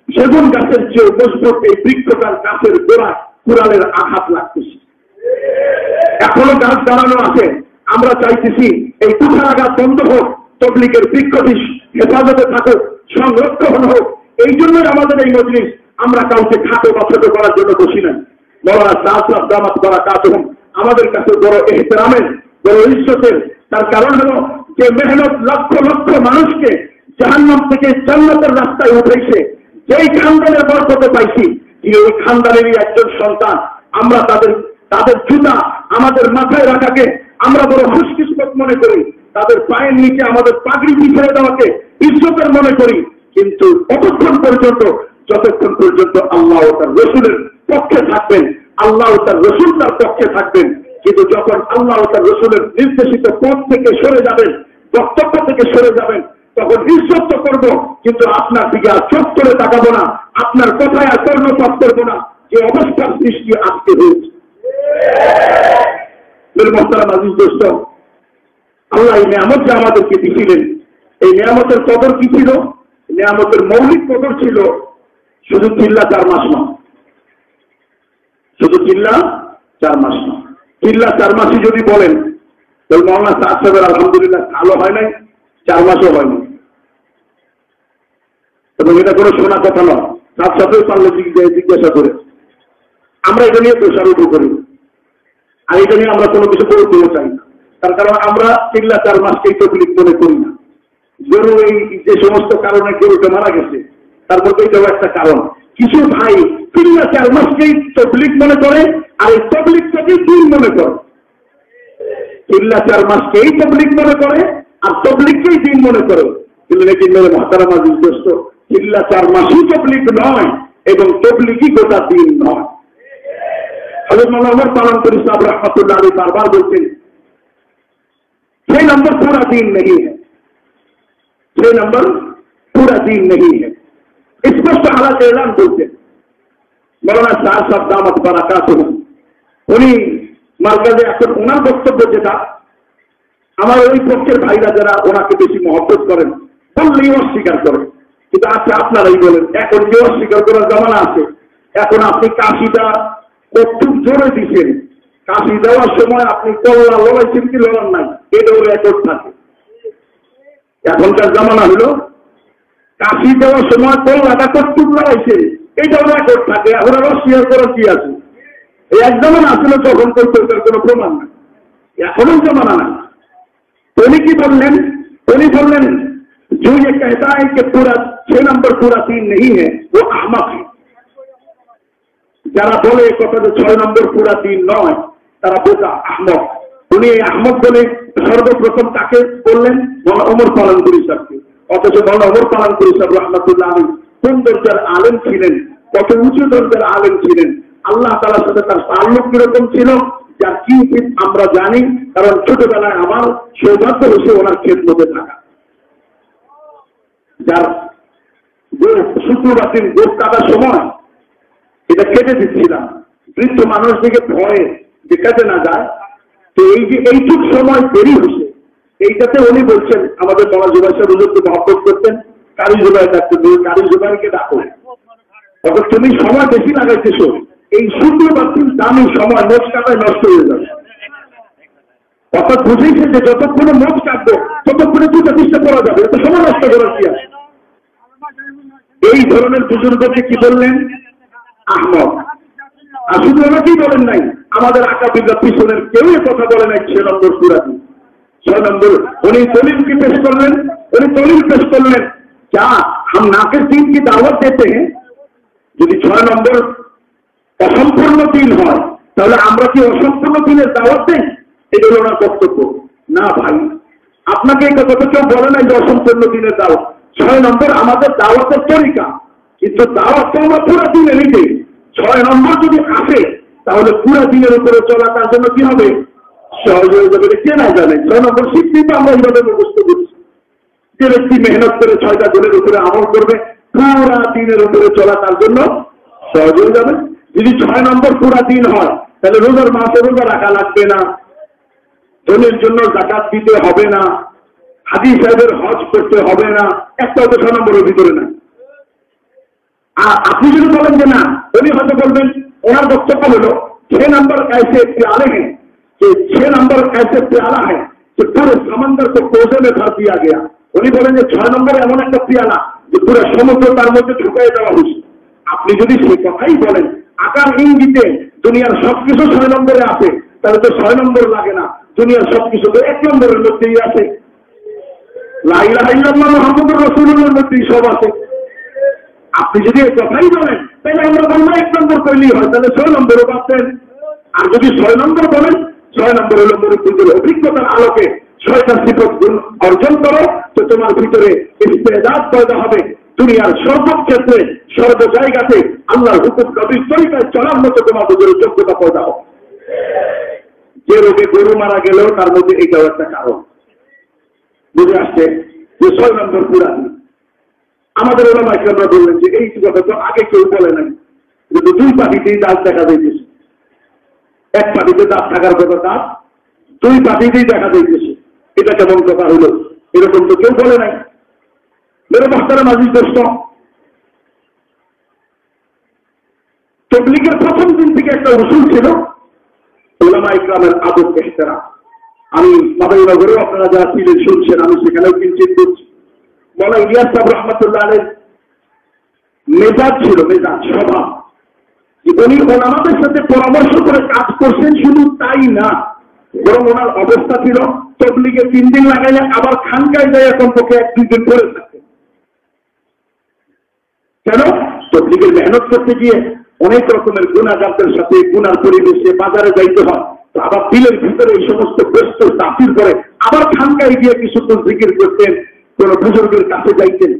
সেগুন গাছের চেয়ে মজবুত এই বৃক্ষটার গাছের গোড়ায় কুড়ালের আঘাত লাগতেছে। এখনো গাছ দাঁড়ানো আছে, আমরা চাইতেছি এই কুঠারাঘাত বন্ধ হোক, তবলিগের বৃক্ষটি হেফাজতে থাকুক, সংরক্ষণ হোক। এই জন্যই আমাদের এই মজলিস, আমরা কাউকে খাটো বা ছোট করার জন্য বসি নাই। মৌলানা সাহেব দামাত বারাকাতুহুম আমাদের কাছে বড় এহতেরামের, বড় ইজ্জতের। তার কারণ হলো যে মেহনত লক্ষ লক্ষ মানুষকে জাহান্নাম থেকে জান্নাতের রাস্তায় উঠেছে, যেই খানদানের বরকতে পাইছি, তিনি ওই খানদানেরই একজন সন্তান। আমরা তাদের জুতা আমাদের মাথায় রাখাকে আমরা বড় খুশকিসমত মনে করি, তাদের পায়ের নিচে আমাদের পাগড়ি পিছিয়ে দেওয়াকে ইজ্জতের মনে করি। কিন্তু ততক্ষণ পর্যন্ত যতক্ষণ পর্যন্ত আল্লাহ ও তার রসুলের পক্ষে থাকবেন, আল্লাহ ও তার রসুল তার পক্ষে থাকবেন। কিন্তু যখন আল্লাহ ও তার রসুলের নির্দেশিত পথ থেকে সরে যাবেন, বক্তব্য থেকে সরে যাবেন, তখন ইজ্জত তো করবো, কিন্তু আপনার দিকে আর চোখ করে তাকাবো না, আপনার কথায় আর কর্ণপাত করবো না। যে অবস্থার সৃষ্টি আজকে হয়েছে, মোহতারাম আজিজ দোস্ত, আল্লাহ এই নিয়ামত যে আমাদেরকে দিয়েছিলেন, এই নিয়ামতের কদর কি ছিল? নিয়ামতের মৌলিক কদর ছিল শুধু চিল্লা 4 মাস নয়, শুধু চিল্লা 4 মাস নয়। চিল্লা 4 মাসই যদি বলেন, ওই মৌলানা সাহেবের আলহামদুলিল্লাহ ভালো হয় নাই, 4 মাসও হয়নি। এবং এটা কোনো শোনা কথা নয়, তার সাথেও পারলে জিজ্ঞাসা করে। আমরা এটা নিয়ে দোষারোপ করি, আর এটা নিয়ে আমরা কোনো কিছু করতেও চাই না। তার কারণ আমরা চিল্লা 4 মাসকেই তকলিফ মনে করি না। গরু এই যে সমস্ত কারণে গরুটা মারা গেছে, তার মধ্যে এটাও একটা কারণ। কিছু ভাই চিল্লা 4 মাসকেই তকলিফ মনে করে, আর এই তকলিফটাকেই দিন মনে করে। চিল্লা 4 মাসকেই তকলিফ মনে করে, আর তকলিফকেই দিন মনে করে। কিন্তু লেকিন মেরে মুহতারাম আজিজ দোস্ত, চিল্লা 4 মাসই তকলিফ নয়, এবং তকলিফই গোটা দিন নয়। হযরত মাওলানা ওমর পালনপুরি সাহেব রাহমাতুল্লাহ আলাইহি বারবার বলতেন, 6 नंबर पूरा दीन नहीं है, 6 नंबर पूरा दीन नहीं है, स्पष्ट हालत ऐलान করতেন মৌলানা সাহেব দামাত বারাকাতুহুম। উনি মার্কাজে এখন ওনার বক্তব্য যেটা, আমার ওই পক্ষের ভাইরা যারা ওনাকে বেশি মহব্বত করেন, বললেই অস্বীকার করেন। কিন্তু আচ্ছা আপনারাই বলেন, এখন যে অস্বীকার করার জামানা আছে, এখন আপনি কাশিটা কতটুক জোরে দিচ্ছেন, কাশি দেওয়ার সময় আপনি কল্লা লড়াইছেন কি লড়ান নাই, এটাও রেকর্ড থাকে। এখনকার জামানা হলো কাশি দেওয়ার সময় কল্লাটা কতটুক লড়াইছে এটাও রেকর্ড থাকে। এখন আর অস্বীকার করার কি আছে? এই এক জামানা আসলে যখন করতে কোনো প্রমাণ নাই, এখনো জামানা নাই। উনি কি বললেন? উনি বললেন जो ये कहता है कि पूरा 6 नंबर पूरा 3 नहीं है वो अहमक है। যারা বলে কথা যে 6 নম্বর পুরা 3 নয় তারা বোকা, আহমক। উনি এই আহমক বলে সর্বপ্রথম তাকে বললেন মৌলানা ওমর পালানপুরি সাহেবকে। অথচ মৌলানা ওমর পালানপুরি সাহেব রহমাতুল্লাহ আলাইহি কোন দরজার আলেম ছিলেন, কত উঁচু দরজার আলেম ছিলেন, আল্লাহ তাআলার সাথে তার তাল্লুক কিরকম ছিল যার কি উচিত আমরা জানি, কারণ ছোটবেলায় আমার সৌভাগ্য হয়েছে ওনার খেদমতে থাকা। যার শুক্রবার দিন গোপ কাটার সময় এটা কেটে দিচ্ছিলাম, বৃদ্ধ মানুষ দিকে ভয়ে যে কেটে না যায়, তো এই যে এইটুক সময় দেরি হয়েছে এইটাতে উনি বলছেন আমাদের মৌলানা জুবাইর সাহেব হুজুরকে মহব্বত করতেন, কারি জুবাইর ডাকতে, কারি জুবাইরকে ডাকো, অথচ তুমি সময় বেশি লাগাইতেছো, এই শুক্রবার দিন দামি সময় মোট কাটায় নষ্ট হয়ে যাবে। অর্থাৎ বুঝেছে যে যতক্ষণে মোট কাটবো ততক্ষণে দুটো চেষ্টা করা যাবে, এত সময় নষ্ট করার কি আছে। এই ধরনের বুজুর্গকে কি বললেন? আহমদ। আর শুধু ওনাকেই বলেন নাই, আমাদের আকাবিররা পিছনের কেউ কথা বলে নাই 6 নম্বর পুরাটি 6 নম্বর। উনি দলিল কি পেশ করলেন? উনি দলিল পেশ করলেন क्या हम नाकिस दीन की दावत देते हैं? যদি 6 নম্বর অসম্পূর্ণ দিন হয় তাহলে আমরা কি অসম্পূর্ণ দিনের দাওয়াত দেই? এটা হলো ওনার বক্তব্য। না ভাই, আপনাকে এই কথা কেউ বলে নাই যে অসম্পূর্ণ দিনের দাওয়াত। 6 নম্বর আমাদের দাওয়াতের তরিকা, কিন্তু দাওয়াত তো আমরা পুরো দিনে নিতে। 6 নম্বর যদি আসে তাহলে পুরো দিনের উপরে চলা তার জন্য কি হবে? সহজ হয়ে যাবে। কে না জানে 6 নম্বর শিখতেই তো আমরা এইভাবে মুখস্থ করছি। যে ব্যক্তি মেহনত করে 6টা দিনের উপরে আমল করবে, পুরা দিনের উপরে চলা তার জন্য সহজ হয়ে যাবে। যদি 6 নম্বর পুরা দিন হয় তাহলে রোজার মাসে রোজা রাখা লাগবে না, ধনের জন্য যাকাত দিতে হবে না, হাজী সাহেবের হজ করতে হবে না, একটাও তো 6 নম্বরের ভিতরে না। আর আপনি যদি বলেন যে না, উনি হয়তো বলবেন, ওনার বক্তব্য হলো 6 नंबर ऐसे प्याले हैं कि 6 नंबर ऐसे प्याला है कि पूरे समंदर को कोसे में भर दिया गया। উনি বলেন যে 6 নম্বর এমন একটা পেয়ালা যে পুরো সমুদ্র তার মধ্যে ঢুকিয়ে দেওয়া হয়েছে। আপনি যদি সে কথাই বলেন আকার ইঙ্গিতে দুনিয়ার সবকিছু 6 নম্বরে আছে, তাহলে তো 6 নম্বর লাগে না, দুনিয়ার সবকিছু তো 1 নম্বরের মধ্যেই আছে। লা ইলাহা ইল্লাল্লাহ মুহাম্মাদুর রাসূলুল্লাহর মধ্যেই সব আছে। আপনি যদি এই কথাই বলেন তাহলে আমরা বলবো 1 নম্বর কইলেই হয়, তাহলে 6 নম্বরও পাচ্ছেন। আর যদি 6 নম্বর বলেন, 6 নম্বর হলো মুরিদদের অভিজ্ঞতার আলোকে 6টা সিফত গুণ অর্জন করো, তো তোমার ভিতরে ইস্তেদাদ পয়দা হবে, দুনিয়ার সর্বক্ষেত্রে সর্ব জায়গাতে আল্লাহর হুকুম নবীর তরিকায় চলার মতো তোমার ভিতরে যোগ্যতা পয়দা হবে। যে রোগে গরু মারা গেলেও তার মধ্যে এইটাও একটা কারণ। বুঝে আসছে যে 6 নম্বর পুরা দিন। আমাদের ওলামা ইকরামরা বললেন যে এই কথা তো আগে কেউ বলে নাই, কিন্তু 2 পাটিতেই দাঁত দেখা যাইতেছে। 1 পাটিতে দাঁত থাকার কথা দাঁত, 2 পাটিতেই দেখা যাইতেছে। এটা কেমন কথা হলো? এরকম তো কেউ বলে নাই। মেরে মোহতারাম আজিজ দোস্ত, তাবলীগের প্রথম দিন থেকে একটা উসুল ছিল ওলামা ইকরামের আদব ইহতিরাম। আমি মাদারীনগরে আপনারা যারা ছিলেন শুনছেন, আমি সেখানেও কিঞ্চিত করছি। মৌলানা ইলিয়াস সাহেব রহমাতুল্লাহ আলাইহি মেজাজ ছিল, মেজাজ স্বভাব, উনি ওলামাদের সাথে পরামর্শ করে কাজ করছেন। শুধু তাই না, বরং ওনার অবস্থা ছিল তাবলীগে 3 দিন লাগাইলে আবার খানকায় যায় কমপক্ষে 1-2 দিন করে থাকতেন। কেন? তাবলীগের মেহনত করতে গিয়ে অনেক রকমের গুনাহগারদের সাথে গুনার পরিবেশে বাজারে যাইতে হয়, তো আবার দিলের ভিতরে এই সমস্ত ব্যস্ত তাফসীর করে আবার খানকায় গিয়ে কিছুক্ষণ জিকির করতেন, কোন বুজুর্গের কাছে যাইতেন।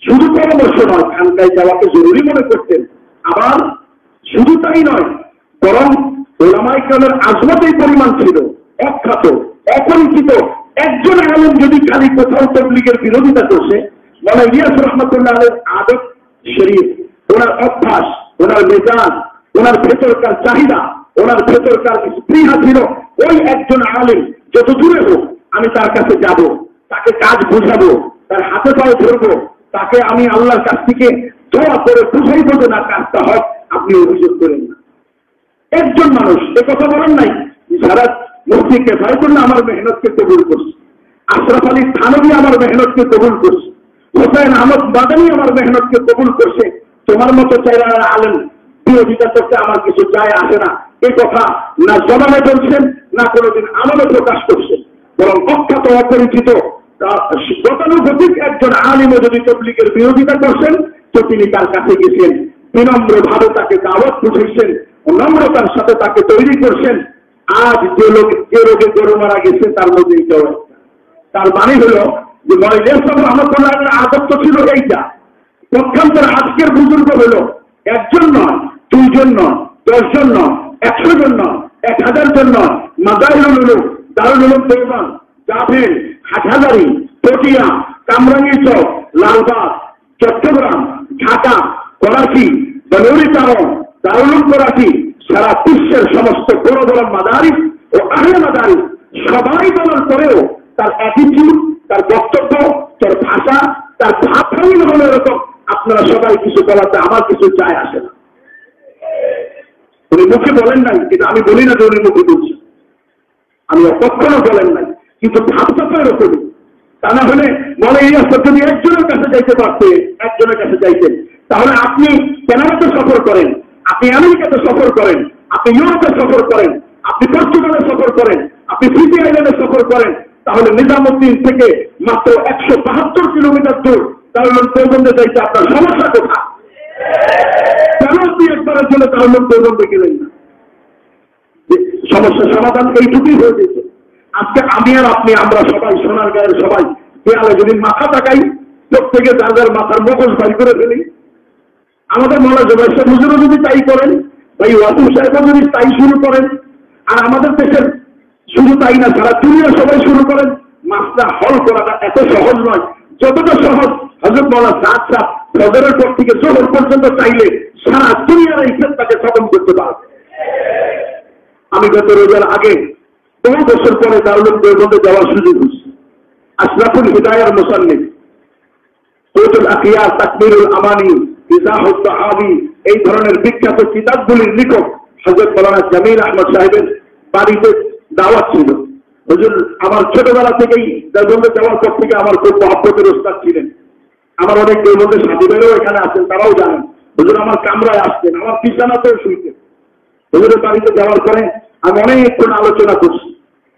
শুধু পরামর্শ নয়, খানকায় যাওয়াকে জরুরি মনে করতেন। আবার শুধু তাই নয়, বরং ওলামা ইকরামের আজমত এই পরিমাণ ছিল, অখ্যাত অপরিচিত একজন আলেম যদি খালি কোথাও তাবলীগের বিরোধিতা করছে, মৌলানা ইলিয়াস রহমাতুল্লাহ আলাইহির আদব শরীফ, ওনার অভ্যাস, ওনার মেজাজ, ওনার ভেতরকার চাহিদা, ওনার ভেতরকার স্পৃহা ছিল ওই একজন আলেম যত দূরে হোক আমি তার কাছে যাব, তাকে কাজ বোঝাবো, তার হাতে পায়ে ধরবো, তাকে আমি আল্লাহর কাছ থেকে দোয়া করে বুঝাইব যে না কাজটা হয়, আপনি অভিযোগ করেন না। একজন মানুষ এ কথা বলেন নাই, যারা মুফতি কিফায়াতুল্লাহ আমার মেহনতকে কবুল করছে, আশরাফ আলী থানভী আমার মেহনতকে কবুল করছে, হোসেন আহমদ মাদানী আমার মেহনতকে কবুল করছে, তোমার মতো চাইরা আলেম বিরোধিতা করতে আমার কিছু যায় আসে না, এই কথা না জবানে বলছেন না কোনোদিন আমলে প্রকাশ করছেন, বরং অখ্যাত অপরিচিত গতানুগতিক একজন আলিমও যদি তবলিগের বিরোধিতা করছেন তো তিনি তার কাছে গেছেন, বিনম্রভাবে তাকে দাওয়াত বুঝেছেন, নম্রতার সাথে তাকে তৈরি করছেন। আজ যে রোগে গরু মারা গেছে তার মধ্যে এইটাও একটা। তার মানে হলো যে রহমতুল্লাহের আদর্শ ছিল এইটা। পক্ষান্তরে আজকের বুজুর্গ হলো একজন নয়, দুইজন নয়, 10 জন নয়, 100 জন নয়, 1000 জন নয়, মাদারিউল উলুম, দারুল উলুম দেওবন্দ, জাফের, হাটহাজারী, পটিয়া, কামরাঙ্গীরচক, লালবাগ, চট্টগ্রাম, ঢাকা, করাচি, বনৌরি টাউন, দারুল উলুম করাচি, সারা বিশ্বের সমস্ত বড় বড় মাদারিস ও আহলে মাদারিস সবাই বলার পরেও তার অ্যাটিটিউড, তার বক্তব্য, তার ভাষা, তার ভাবধারী হলো এরকম, আপনারা সবাই কিছু বলাতে আমার কিছু চায় আসে না। উনি মুখে বলেন নাই, কিন্তু আমি বলি না যে উনি মুখে বলছেন, আমি কখনো বলেন নাই, কিন্তু ভাবটা তো এরকমই। তা না হলে বলে এই যদি একজনের কাছে যাইতে পারতে, একজনের কাছে যাইতেন, তাহলে আপনি কানাডাতে সফর করেন, আপনি আমেরিকাতে সফর করেন, আপনি ইউরোপে সফর করেন, আপনি পর্তুগালে সফর করেন, আপনি ফিজি আইল্যান্ডে সফর করেন, তাহলে নিজামুদ্দিন থেকে মাত্র 172 কিলোমিটার দূর দারুল দেওবন্দে যাইতে আপনার সমস্যা কোথায়? কেন আপনি একবারের জন্য দারুল দেওবন্দে গেলেন না? সমস্যার সমাধান এইটুকুই হয়ে যেত। আজকে আমি আর আপনি, আমরা সবাই সোনার গায়ের সবাই দেয়ালে যদি মাথা তাকাই, প্রত্যেকে যার যার মাথার মগজ বাড়ি করে ফেলি, আমাদের মনে জবাইশা হুজুরও যদি তাই করেন, ভাই ওয়াসিম সাহেবও যদি তাই শুরু করেন, আর আমাদের দেশের শুধু তাই না সারা দুনিয়া সবাই শুরু করেন, মাসলা হল করাটা এত সহজ নয়। যতটা সহজ হযরত মাওলানা সাদ সাহেব ফজরের পর থেকে জোহর পর্যন্ত চাইলে সারা দুনিয়ার এই ফেতনাকে খতম করতে পারবে। আমি গত রোজার আগে বহু বছর পরে দারুল দেওবন্দে যাওয়ার সুযোগ হয়েছে। আশরাফুল হিদায়ার মুসান্নিফ, কৌতুল আকিয়ার, তাকবীরুল আমানি, ইজাহুত তাহাবি, এই ধরনের বিখ্যাত কিতাবগুলির লিখক হযরত মাওলানা জামিল আহমদ সাহেবের বাড়িতে দাওয়াত ছিল। হুজুর আমার ছোটবেলা থেকেই দেওবন্দে যাওয়ার পর থেকে আমার খুব মহব্বতের ওস্তাদ ছিলেন। আমার অনেক দেওবন্দের সাথী ভাইরাও এখানে আছেন, তারাও জানেন। হুজুর আমার কামরায় আসতেন, আমার বিছানাতেও শুইতেন। হুজুরের বাড়িতে যাওয়ার পরে আমি অনেকক্ষণ আলোচনা করছি,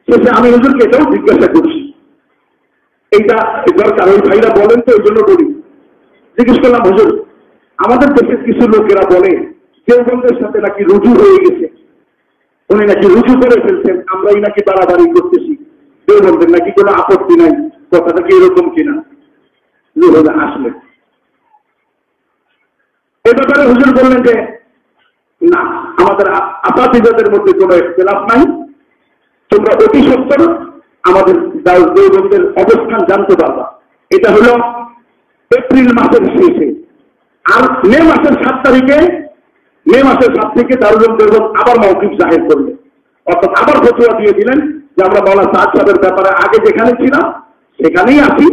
শেষে আমি হুজুরকে এটাও জিজ্ঞাসা করছি, এইটা দরকার, ওই ভাইরা বলেন তো, ওই জন্য বলি। জিজ্ঞেস করলাম, হুজুর আমাদের দেশের কিছু লোকেরা বলে দেওবন্দের সাথে নাকি রুজু হয়ে গেছে, উনি নাকি রুজু করে ফেলছেন, আমরাই নাকি বাড়াবাড়ি করতেছি, দেওবন্দের নাকি কোনো আপত্তি নাই, কথাটা কি এরকম কিনা? আসলে এ ব্যাপারে হুজুর বললেন যে না, আমাদের আসাতিজাদের মধ্যে কোনো ইখতিলাফ নাই, তোমরা অতি সত্বর আমাদের দেওবন্দের অবস্থান জানতে পারবা। এটা হলো এপ্রিল মাসের শেষে, আর মে মাসের 7 তারিখে, মে মাসের 7 থেকে দারুল দেওবন্দ আবার মওকিফ জাহির করলেন, অর্থাৎ আবার ফতোয়া দিয়ে দিলেন যে আমরা মাওলানা সাদ সাহেবের ব্যাপারে আগে যেখানে ছিলাম সেখানেই আছি।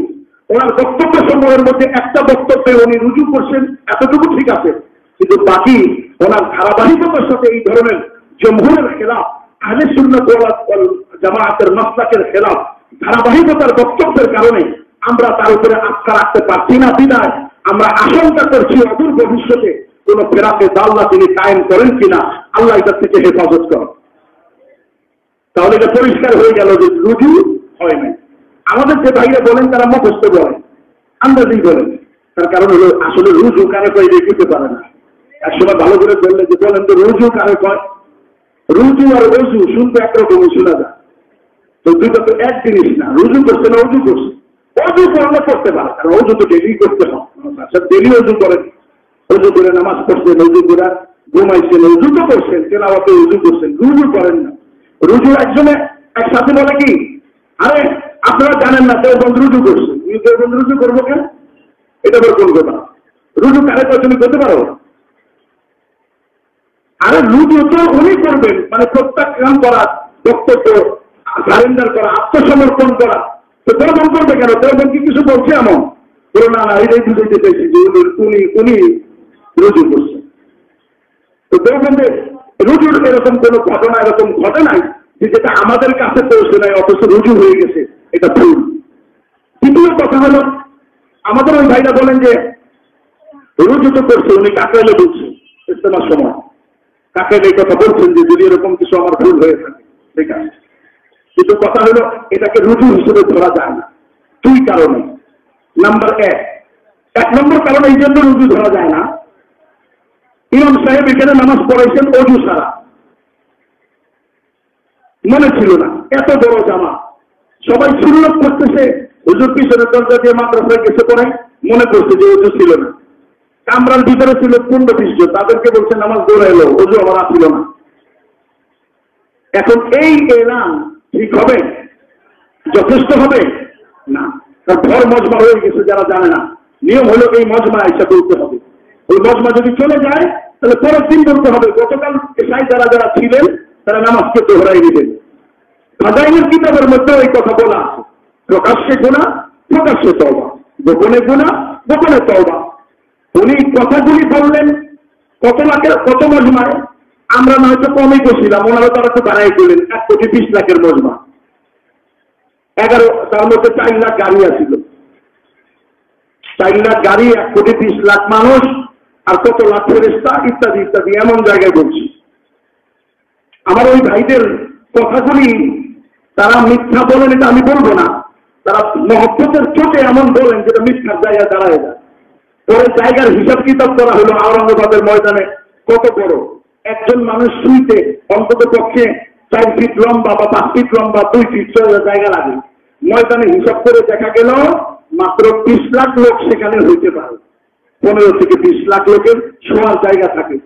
ওনার বক্তব্য সমূহের মধ্যে একটা বক্তব্যে উনি রুজু করছেন, এতটুকু ঠিক আছে, কিন্তু বাকি ওনার ধারাবাহিকতার সাথে এই ধরনের জমহুরের খেলাফ, আহলে সুন্নাত ওয়াল জামাআতের মাসলাকের খেলাফ ধারাবাহিকতার বক্তব্যের কারণে আমরা তার উপরে আস্থা রাখতে পারছি না। বিদায় আমরা আশঙ্কা করছি অদূর ভবিষ্যতে কোন ফেরাকে দাল্লা তিনি কায়েম করেন কিনা, আল্লাহ এটা থেকে হেফাজত করেন। তাহলে এটা পরিষ্কার হয়ে গেল যে রুজু হয় নাই। আমাদের যে ভাইরা বলেন তারা মুখস্থ বলেন, আন্দাজই বলেন, তার কারণ হলো আসলে রুজু কারে কয় দেখতে পারে না। একসময় ভালো করে বললে যে বলেন তো রুজু কারে কয়, রুজু আর অজু শুনতে একরকমই শোনা যায়, তো দুটো তো এক জিনিস না। রুজু করছে না অজু করছে, অজু করলে করতে পারে, কারণ অজু তো ডেলি করতে হয়, ডেলি অজু করেন, অজু করে নামাজ পড়ছেন, অজু করে ঘুমাইছেন, অজু তো করছেন, তেলাওয়াতে অজু করছেন, রুজু করেন না। রুজু একজনে একসাথে বলে কি, আরে আপনারা জানেন না দেওবন্দ রুজু করছে, দেওবন্দ রুজু করবো কেন? এটা বলে কোন কথা? রুজু কারে কয় তুমি করতে পারো? আরে রুজু তো উনি করবেন, মানে প্রত্যাখ্যান করা, বক্তব্য সারেন্ডার করা, আত্মসমর্পণ করা। তো দেওবন্দ করবে কেন? দেওবন্দ কি কিছু বলছে এমন? বলো না না এটাই বুঝাইতে চাইছি যে উনি রুজু করছে। তো দেখবেন যে রুজুর এরকম কোন ঘটনা এরকম ঘটে নাই যে যেটা আমাদের কাছে পৌঁছে নাই অথচ রুজু হয়ে গেছে, এটা ভুল। দ্বিতীয় কথা হলো আমাদের ওই ভাইরা বলেন যে রুজু তো করছে, উনি কাকরাইলে বলছে ইস্তেমার সময় কাকরাইলে এই কথা বলছেন যে যদি এরকম কিছু আমার ভুল হয়ে থাকে ঠিক আছে, কিন্তু কথা হলো এটাকে রুজু হিসেবে ধরা যায় না দুই কারণে। নাম্বার এক নম্বর কারণ এই জন্য রুজু ধরা যায় না, ইমাম সাহেব এখানে নামাজ পড়াইছেন অজু ছাড়া, মনে ছিল না এত বড় জামা, সবাই সুন্নত করতেছে, হুজুর পিছনে দরজা দিয়ে মাদ্রাসায় গেছে পড়াই, মনে করছে যে অজু ছিল না, কামরার ভিতরে ছিল 15-20 জন, তাদেরকে বলছে নামাজ দৌড়ে এলো, অজু আমার আসছিল না। এখন এই এলান ঠিক হবে, যথেষ্ট হবে না, তার ভর মজমা হয়ে গেছে, যারা জানে না নিয়ম হলো এই মজমা আইসা করতে হবে। ওই মজমা যদি চলে যায় তাহলে পরের দিন বলতে হবে গতকাল এসাই যারা যারা ছিলেন তারা নামাজকে দোহরাই দিবেন। ফাজাইলের কিতাবের মধ্যে এই কথা বলা আছে, প্রকাশ্যে গুনাহ প্রকাশ্যে তওবা, গোপনে গুনাহ গোপনে তওবা। উনি কথাগুলি বললেন কত মজমায়, আমরা নয়তো কমই করছিলাম, ওনারা তারা তো বাড়াই দিলেন 1,20,00,000 মজমা, 11 তার মধ্যে 4 লাখ গাড়ি আছিল, 4 লাখ গাড়ি 1,20,00,000 মানুষ আর কত লাখ ফেরেশতা ইত্যাদি ইত্যাদি, এমন জায়গায় বলছি। আমার ওই ভাইদের কথাগুলি তারা মিথ্যা বলেন এটা আমি বলবো না, তারা মহব্বতের চোটে এমন বলেন যেটা মিথ্যার জায়গায় দাঁড়ায় যায়। পরে জায়গার হিসাব কিতাব করা হলো আওরঙ্গাবাদের ময়দানে কত বড়, একজন মানুষ শুইতে অন্তত পক্ষে 4 ফিট লম্বা বা 5 ফিট লম্বা 2 ফিট জায়গা লাগে। ময়দানে হিসাব করে দেখা গেল মাত্র 20 লাখ লোক সেখানে হইতে পারে, 15 থেকে 20 লাখ লোকের শোয়ার জায়গা থাকে।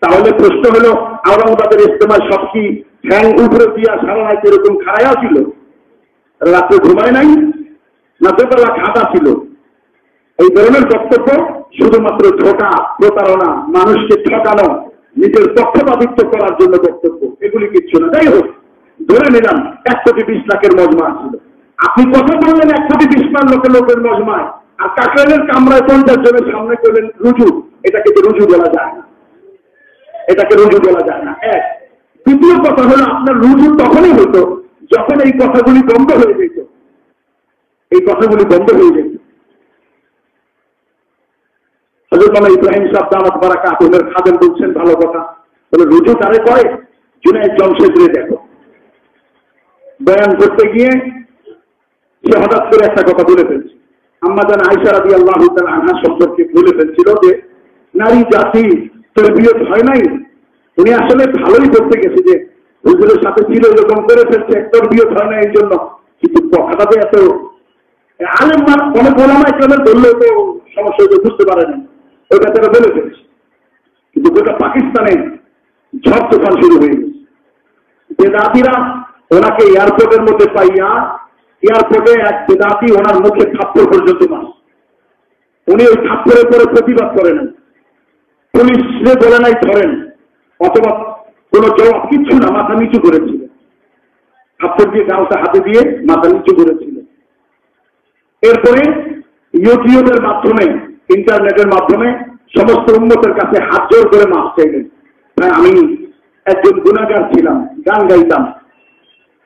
তাহলে প্রশ্ন হলো আওরঙ্গাবাদের ইস্তেমায় সব কি ফ্যান উপরে দিয়া সারা রাত এরকম খাড়াইয়া ছিল, রাত্রে ঘুমায় নাই, না দোতলা খাতা ছিল? এই ধরনের বক্তব্য শুধুমাত্র ধোঁকা, প্রতারণা, মানুষকে ঠকানো, নিজের পক্ষপাতিত্ব করার জন্য বক্তব্য, এগুলি কিচ্ছু না। যাই হোক, ধরে নিলাম 1,20,00,000 মজমা ছিল, আপনি কথা বললেন 1,20,00,000 লোকের মজমায়, আর কাকরাইলের কামরায় 50 জনের সামনে করলেন রুজু, এটাকে তো রুজু বলা যায় না, এটাকে রুজু বলা যায় না। এক। দ্বিতীয় কথা হলো আপনার রুজু তখনই হতো যখন এই কথাগুলি বন্ধ হয়ে যেত, এই কথাগুলি বন্ধ হয়ে যেত। হযরত মাওলানা ইব্রাহিম সাহেব দামাত বারাকাতুহুর খাদেম বলছেন ভালো কথা, বলে রুজু তারে করে জুনায়েদ জমশেদরে দেখো, বয়ান করতে গিয়ে সে হঠাৎ করে একটা কথা বলে ফেলছে, আম্মা জান আয়েশা রাদিয়াল্লাহু তাআলা আনহা সম্পর্কে বলে ফেলছিল যে নারী জাতি তরবিয়ত হয় নাই। উনি আসলে ভালোই করতে গেছে যে হুজুরের সাথে ছিল এরকম করে ফেলছে, তরবিয়ত হয় না এই জন্য, কিন্তু কথাটাতে এত আলেম অনেক ওলামা ইকরামের বললেও তো সমস্যা হয়তো বুঝতে পারে না, ওইটা তারা বলে ফেলছে। কিন্তু গোটা পাকিস্তানে ঝড় তুফান শুরু হয়ে গেছে, বেদাতিরা ওনাকে এয়ারপোর্টের মধ্যে পাইয়া, এয়ারপোর্টে এক বেদাতি ওনার মুখে থাপ্পড় পর্যন্ত মাস, উনি ওই থাপ্পড়ের পরে প্রতিবাদ করেন, পুলিশে বলে নাই ধরেন, অথবা কোন জবাব কিচ্ছু না, মাথা নিচু করেছিল, থাপ্পড় দিয়ে গামছা হাতে দিয়ে মাথা নিচু করেছিল। এরপরে ইউটিউবের মাধ্যমে, ইন্টারনেটের মাধ্যমে সমস্ত উম্মতের কাছে হাত জোর করে মাফ চাইলেন। আমি একজন গুনাহগার ছিলাম, গান গাইতাম,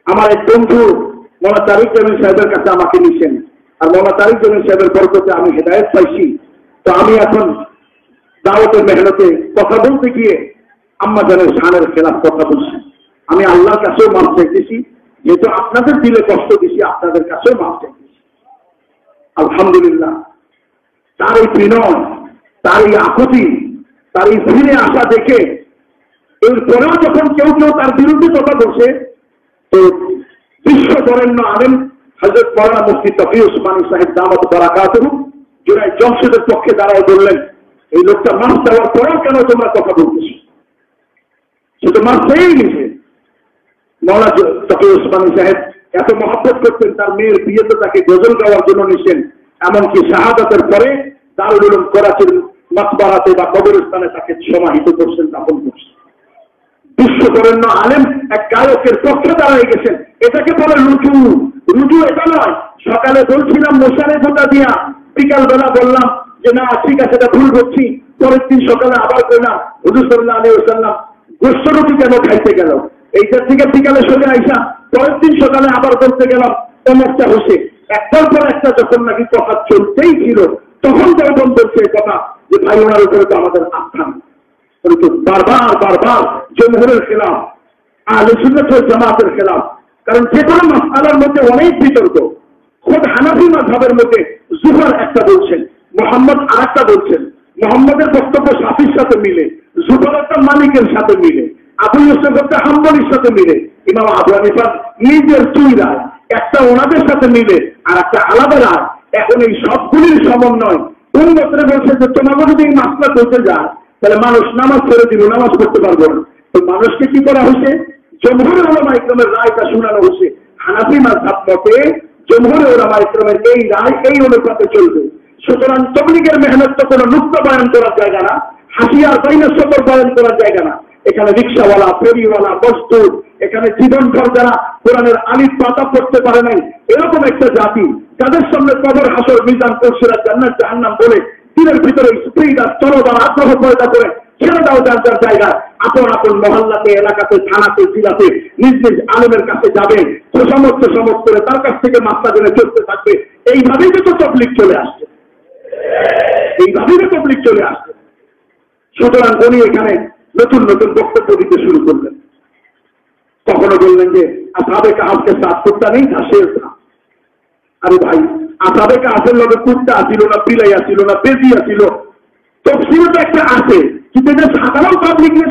আমার এক বন্ধু মাওলানা তারিক জামিল সাহেবের কাছে আমাকে নিছেন, আর মাওলানা তারিক জামিল সাহেবের বরকতে আমি হেদায়েত পাইছি। তো আমি এখন দাওয়াতের মেহনতে কথা বলতে গিয়ে আম্মা জানের শানের খেলাফ কথা বলছি, আমি আল্লাহর কাছেও মাফ চাইতেছি, যেহেতু আপনাদের দিলে কষ্ট দিছি আপনাদের কাছেও মাফ চাইতেছি। আলহামদুলিল্লাহ, তার এই বিনয়, তার এই আকুতি, তার এই ফিরে আসা দেখে এরপরেও যখন কেউ কেউ তার বিরুদ্ধে কথা বলছে, তো বিশ্ব বরেণ্য আলেম হযরত মাওলানা মুফতি তকি উসমানী সাহেব দামাত বারাকাতুহু জুনায়েদ জমশেদের পক্ষে দাঁড়ায় বললেন, এই লোকটা মাফ দেওয়ার পরেও কেন তোমরা কথা বলতেছ? সে তো মাফ পেয়েই নিছে। মাওলানা তকি উসমানী সাহেব এত মহব্বত করতেন, তার মেয়ের বিয়েতে তাকে গজল গাওয়ার জন্য নিছেন, এমনকি শাহাদাতের পরে দারুল উলুম করাচির মাকবারাতে বা কবরস্থানে তাকে সমাহিত করছেন, দাফন করছেন। বিশ্ববরেণ্য আলেম এক গায়কের পক্ষে দাঁড়ায় গেছেন, এটাকে বলে রুজু। রুজু এটা নয়, সকালে বলছিলাম মশারে গোটা দিয়া বিকালবেলা বললাম যে না ঠিক আছে, এটা ভুল করছি। পরের দিন সকালে আবার বললাম হুজুর সাল্লাল্লাহু আলাইহি ওয়াসাল্লাম গোশত রুটি কেন খাইতে গেল? এইটা থেকে বিকালে সরে আইসা পরের দিন সকালে আবার বলতে গেলাম অমুকটা হচ্ছে। একটার পর একটা যখন নাকি কথা চলতেই ছিল, তখন যখন বলছে কথা যে ভাই ওনার উপরে তো আমাদের আস্থা নেই। কিন্তু বারবার জমহুরের খেলাফ, আহলে সুন্নাত ওয়াল জামাতের খেলাফ। কারণ যে কোনো মাসআলার মধ্যে অনেক বিতর্ক। খোদ হানাফি মাযহাবের মধ্যে জুহর একটা বলছেন, মুহাম্মদ আরেকটা বলছেন। মুহাম্মদের বক্তব্য শাফির সাথে মিলে, জুহর একটা মালিকের সাথে মিলে, আবু ইউসুফ একটা হাম্বলির সাথে মিলে, ইমাম আবু হানিফা নিজের দুই রায়, একটা ওনাদের সাথে মিলে আর একটা আলাদা রায়। এখন এই সবগুলির সমন্বয় উম্মতরে বলছে যে তোমাকে যদি এই মাসলা করতে যায় তাহলে মানুষ নামাজ ছেড়ে দিল, নামাজ পড়তে পারবো না। তো মানুষকে কি করা হয়েছে? জমহুর উলামা ইকরামের রায়টা শোনানো হয়েছে। হানাফি মাযহাব মতে জমহুর উলামা ইকরামের এই রায় এই অনুপাতে চলবে। সুতরাং তাবলীগের মেহনত তো কোনো নুক্তা বয়ান করার জায়গা না, হাসিয়ার বাইনা সবর বয়ান করার জায়গা না। এখানে রিক্সাওয়ালা, ফেরিওয়ালা, মজদুর, এখানে জীবনভর যারা কোরআনের আলিফ পাতা পড়তে পারে নাই এরকম একটা জাতি, যাদের সামনে কবর, হাসর, মিজান, পুরসিরাত, জান্নাত, জাহান্নাম বলে দিনের ভিতরে স্প্রিড আর চলবার আগ্রহ পয়দা করে ছেড়ে দাও যার যার জায়গায়, আপন আপন মহল্লাতে, এলাকাতে, থানাতে, জেলাতে নিজ নিজ আলেমের কাছে যাবে, সমস্ত করে তার কাছ থেকে মাত্রা জেনে চলতে থাকবে। এইভাবেই তো তাবলীগ চলে আসছে, এইভাবেই তো তাবলীগ চলে আসছে। সুতরাং উনি এখানে নতুন নতুন বক্তব্য দিতে শুরু করলেন। কখনো বললেন যে আসহাবে কাহফকে সাথ কুত্তা নেই था, शेर था। আরে ভাই, আসহাবে কাহফের লগে কুত্তা ছিল না, বিলাই ছিল না, বেজি ছিল, তফসিরে তো একটা আছে, কিন্তু এটা সাধারণ পাবলিক না।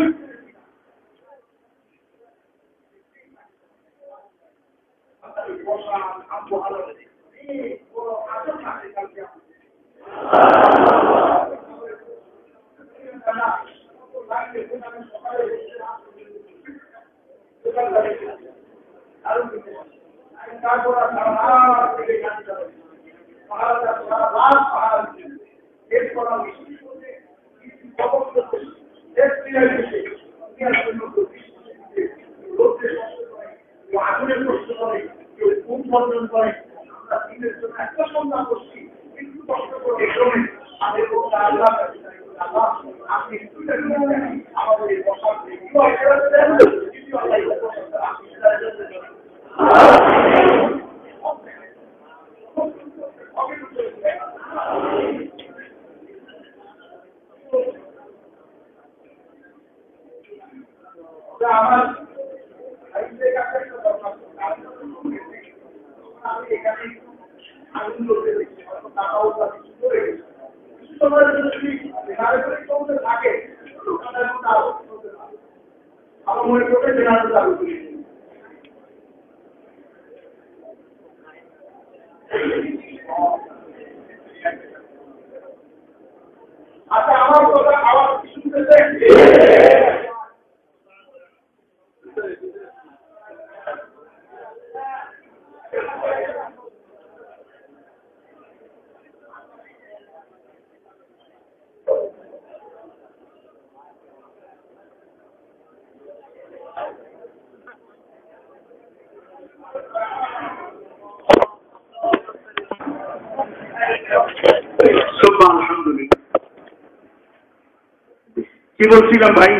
কি বলছিলাম ভাই?